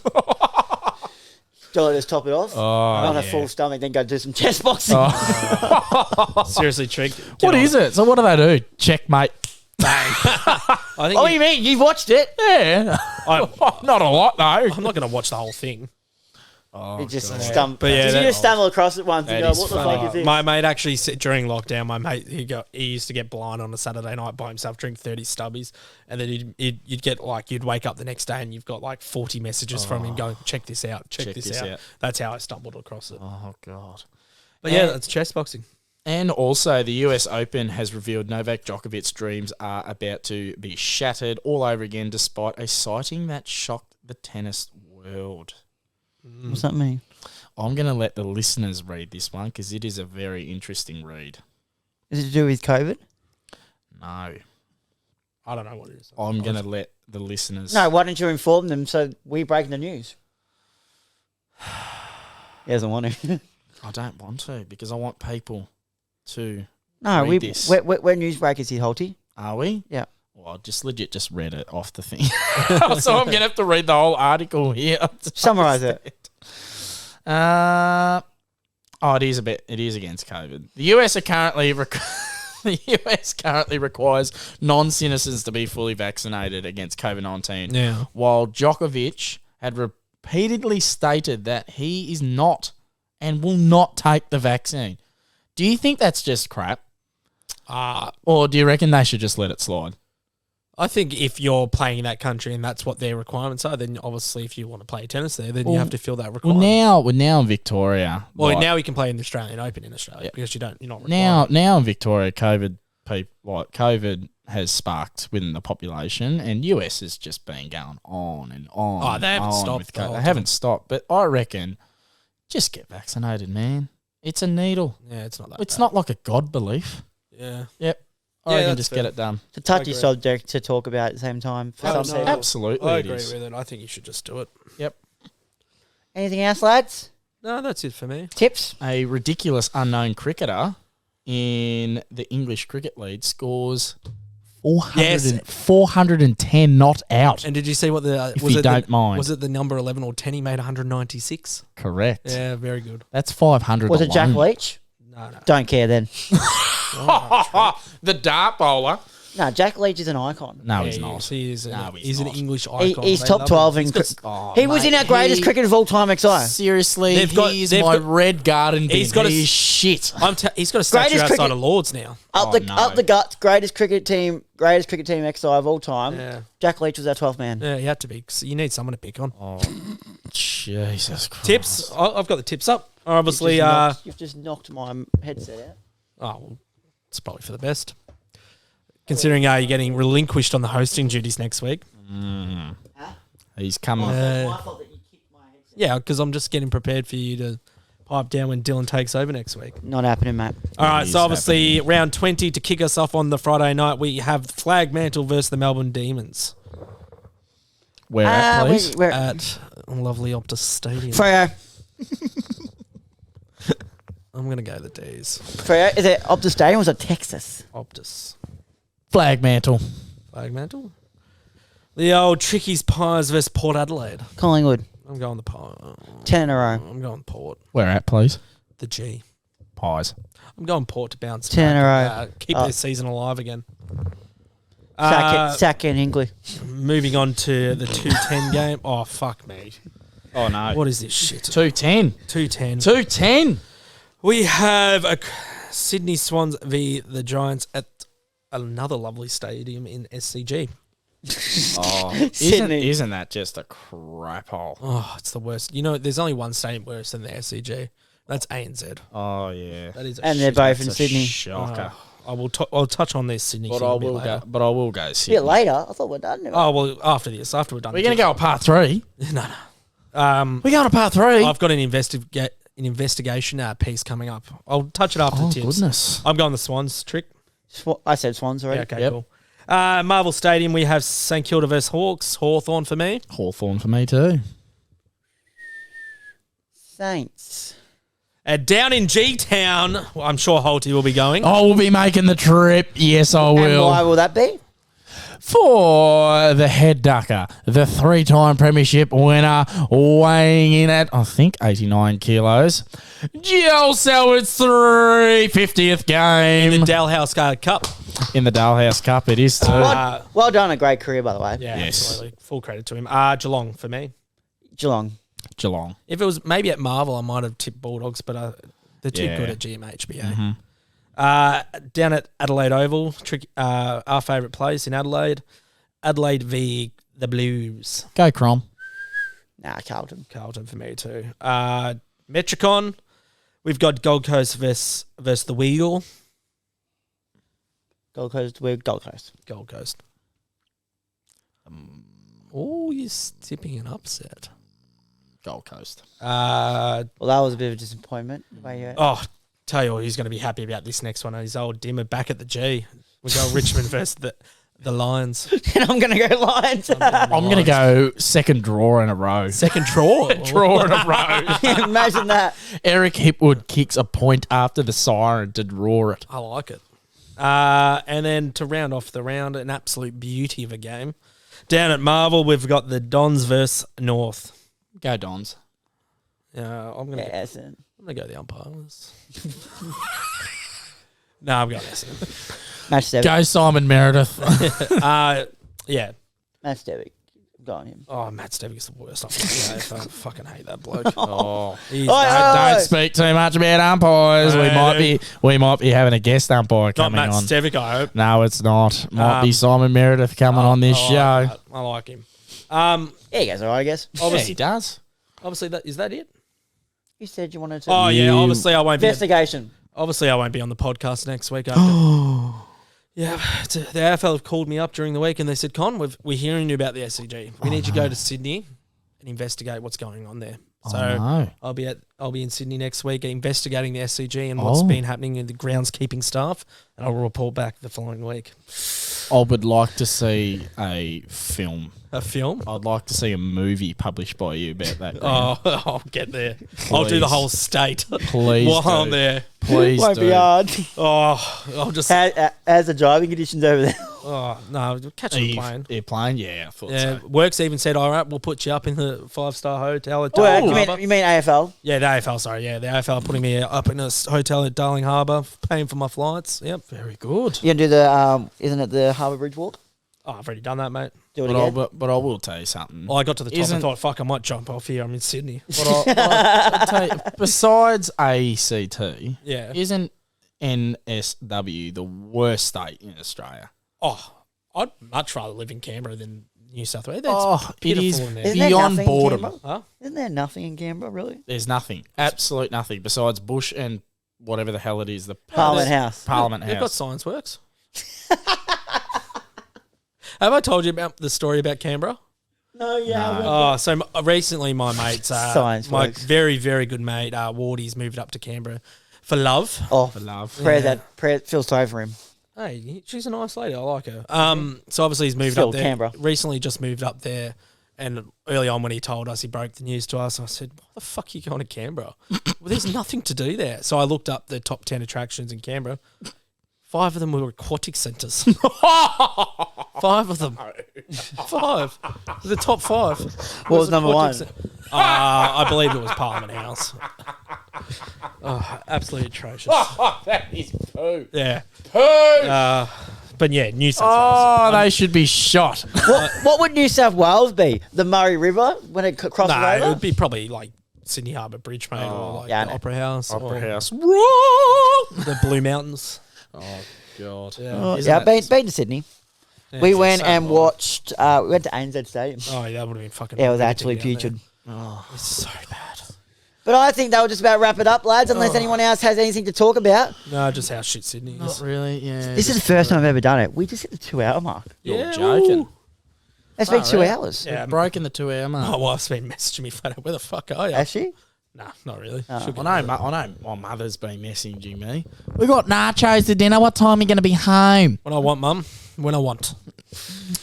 Just top it off. On a full stomach, then go do some chest boxing. Seriously, Trig. What is it? So what do they do? Checkmate. Bang. Oh, you mean you've watched it? Yeah. Not a lot, though. I'm not going to watch the whole thing. You just stumble. But yeah, Did you just stumble across it once and go, is what the funny. fuck is this? My mate actually, during lockdown, he used to get blind on a Saturday night by himself, drink 30 stubbies, and then you'd wake up the next day and you've got like 40 messages from him going, check this out, check this out. That's how I stumbled across it. Oh, God. But yeah, that's chess boxing. And also, the US Open has revealed Novak Djokovic's dreams are about to be shattered all over again, despite a sighting that shocked the tennis world. What's that mean? I'm going to let the listeners read this one because it is a very interesting read. Is it to do with COVID? No. I don't know what it is. I'm going to let the listeners... No, why don't you inform them so we break the news? He doesn't want to. I don't want to because I want people to No, read this. we're newsbreakers here, Holyy. Are we? Yeah. Well, I just read it off the thing. So I'm going to have to read the whole article here. Summarise it. It is against COVID. The US are currently the US currently requires non-citizens to be fully vaccinated against COVID-19. Yeah. While Djokovic had repeatedly stated that he is not and will not take the vaccine. Do you think that's just crap? Or do you reckon they should just let it slide? I think if you're playing in that country and that's what their requirements are, then obviously if you want to play tennis there, then you have to fill that requirement. We're now in Victoria. Now we can play in the Australian Open in Australia because you're not required. Now in Victoria, COVID has sparked within the population, and US has just been going on and on. Oh, they haven't stopped. With COVID. They haven't stopped, but I reckon just get vaccinated, man. It's a needle. Yeah, it's not that. It's not like a God belief. Yeah. Yep. I reckon just get it done. It's a touchy subject to talk about at the same time. For some people. Absolutely, I agree with it. I think you should just do it. Yep. Anything else, lads? No, that's it for me. Tips? A ridiculous unknown cricketer in the English Cricket League scores 410 not out. And did you see what the if you don't mind? Was it the number 11 or 10? He made 196. Correct. Yeah, very good. That's 500. Was it Jack Leach? No. Don't care then. The dart bowler. No, Jack Leach is an icon. No, he's not. He's not. an English icon. He's top 12 in cricket. He was in our greatest cricket of all time, XI. Seriously, he's my red garden bin. He's shit. He's got a statue outside of Lords now. Up the guts, greatest cricket team XI of all time. Yeah. Jack Leach was our 12th man. Yeah, he had to be. So you need someone to pick on. Oh, Jesus Christ. Tips. I've got the tips up. Obviously, you've just knocked my headset out. Oh, well, it's probably for the best. Considering you're getting relinquished on the hosting duties next week. Huh? He's coming. I thought that you kicked my headset. Yeah, because I'm just getting prepared for you to pipe down when Dylan takes over next week. Not happening, mate. All right, so obviously round 20 to kick us off on the Friday night, we have Flag Mantle versus the Melbourne Demons. Where at, please? At lovely Optus Stadium. Freo. I'm going to go the D's. Freo, is it Optus Stadium or was it Texas? Optus. Flag mantle. Flagmantle. The old Trickies Pies versus Port Adelaide. Collingwood. I'm going the Pie. 10 in a row. I'm going Port. Where at, please? The G. Pies. I'm going Port to bounce 10 in a back row. and, keep their season alive again. Sack and Hinkley. Moving on to the 2-10 game. Oh, fuck me. Oh, no. What is this shit? 210. 2-10. 210. We have a Sydney Swans v the Giants at another lovely stadium in SCG. Oh, Sydney. isn't that just a crap hole? Oh, it's the worst. You know, there's only one stadium worse than the SCG. That's ANZ. Oh, yeah. That is a And they're shit. both in That's a Sydney. shocker. I'll touch on this Sydney But thing I a bit will later. go. But I will go. A bit Sydney. later. I thought we're done. Oh, well, after this, after we're done. We're going to go at part 3. No. We're going to part 3. I've got an investigation piece coming up. I'll touch it after Oh, the tips. goodness. I'm going the Swans trick. I said Swans already. Yeah, okay, Yep. cool. Marvel Stadium, we have St Kilda versus Hawks. Hawthorn for me. Hawthorn for me too. Saints. Down in G-Town, I'm sure Holyy will be going. I will be making the trip. Yes, I And will. why will that be? For the head ducker, the 3-time premiership winner, weighing in at, I think, 89 kilos. Jill Selwood's 350th game. In the Dalhouse Cup. In the Dalhouse Cup, it is too. Well done. A great career, by the way. Yeah, Yes. absolutely. Full credit to him. Geelong for me. Geelong. Geelong. If it was maybe at Marvel, I might have tipped Bulldogs, but they're too Yeah. good at GMHBA. Down at Adelaide Oval, our favourite place in Adelaide. Adelaide v the Blues. Go Crom. Nah, Carlton. Carlton for me too. Metricon, we've got Gold Coast versus the Wheel. Gold Coast. We're Gold Coast. Gold Coast. Oh, you're tipping an upset. Gold Coast. Well, that was a bit of a disappointment. Oh, tell you what, he's going to be happy about this next one. His old dimmer back at the G. We go Richmond versus the Lions. And I'm going to go Lions. I'm going to go second draw in a row. Second draw. Draw in a row. Imagine that. Eric Hipwood kicks a point after the siren to draw it. I like it. And then to round off the round, an absolute beauty of a game. Down at Marvel, we've got the Dons versus North. Go Dons. I'm gonna go the umpires. No, I'm going Essendon. Match Devic. Go Simon Meredith. Yeah. Match Devic. Go on him. Oh, Matt Stevig's the worst. I fucking hate that bloke. Oh. He's Don't speak too much about umpires. No. We might be having a guest umpire not coming Matt on. Stevic, I hope. No, it's not. Might be Simon Meredith coming on this show. I like him. Yeah, he goes all right, I guess. Obviously, he does. Obviously, is that it? You said you wanted to. Oh yeah. Obviously, I won't be. Investigation. Obviously, I won't be on the podcast next week. Yeah, the AFL have called me up during the week and they said, Con, we're hearing you about the SCG. We need you to go to Sydney and investigate what's going on there. So I'll be in Sydney next week investigating the SCG and what's been happening in the groundskeeping staff, and I'll report back the following week. I would like to see a film. A film? I'd like to see a movie published by you about that. Oh, I'll get there. I'll do the whole state. Please while do. I'm there. Please Won't do. be hard. Oh, I'll just. How's the driving conditions over there? Oh no, catch a plane. Airplane, yeah, I thought Yeah, so. Works even said, all right, we'll put you up in the 5-star hotel at Work, Darling you Harbour. mean AFL? Yeah, the AFL, sorry. Yeah, the AFL are putting me up in a hotel at Darling Harbour, paying for my flights. Yep. Very good. You gonna do the isn't it the Harbour Bridge walk? Oh, I've already done that, mate. Do it again. But I will tell you something. Well, I got to the top and Isn't- thought, fuck, I might jump off here. I'm in Sydney. I'll tell you, besides ACT, Yeah. isn't NSW the worst state in Australia? Oh, I'd much rather live in Canberra than New South Wales. It pitiful is in there. Isn't there beyond nothing in boredom. Canberra? Huh? Isn't there nothing in Canberra, really? There's nothing, absolute nothing, besides bush and whatever the hell it is, the Parliament House. Parliament They've got House. Science Works. Have I told you about the story about Canberra? No, yeah. Oh, so recently my mates, Science my works. very, very good mate, Wardy's moved up to Canberra for love. Oh, For love. prayer feels sorry for him. Hey, she's a nice lady. I like her. So obviously he's moved Still up there. Canberra. Recently just moved up there And early on when he told us, he broke the news to us, I said, why the fuck are you going to Canberra? Well, there's nothing to do there. So I looked up the top 10 attractions in Canberra. 5 of them were aquatic centres. 5 of them. 5. The top 5. What was number 1? I believe it was Parliament House. Oh, absolutely atrocious. That is poo. Yeah. Poo! But yeah, New South Wales. Oh, they should be shot. What would New South Wales be? The Murray River when it crosses No, over? it would be probably like Sydney Harbour Bridge, mate, or like yeah, the no. Opera House. Opera or House. The Blue Mountains. Oh, God. Oh, Isn't yeah, it- been to Sydney. Yeah, We it's went so and long. watched. We went to ANZ Stadium. Oh, yeah, that would have been fucking. Yeah, it was ridiculous actually down there. putrid. Oh, it's so bad. But I think that will just about wrap it up, lads. Unless anyone else has anything to talk about. No, just how shit Sydney Not is. really, yeah. This is the first time I've ever done it. We just hit the 2-hour mark. You're joking. It's been Far 2 out. hours. Yeah, Broken the 2-hour mark. my wife's been messaging me flat out. Where the fuck are you? Has she? Nah, not really. Oh. Should be. I know my mother's been messaging me. We got nachos for dinner. What time are you going to be home? When I want, Mum. When I want.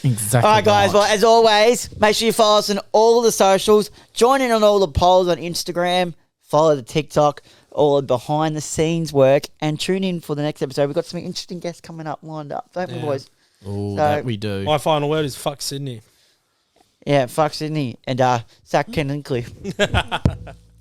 Exactly. All right, guys. Well, as always, make sure you follow us on all the socials. Join in on all the polls on Instagram. Follow the TikTok. All the behind-the-scenes work. And tune in for the next episode. We've got some interesting guests coming up, lined up. Don't we, Yeah. boys? Oh, So- that we do. My final word is fuck Sydney. Yeah, fuck Sydney. And sack Ken and Cliff.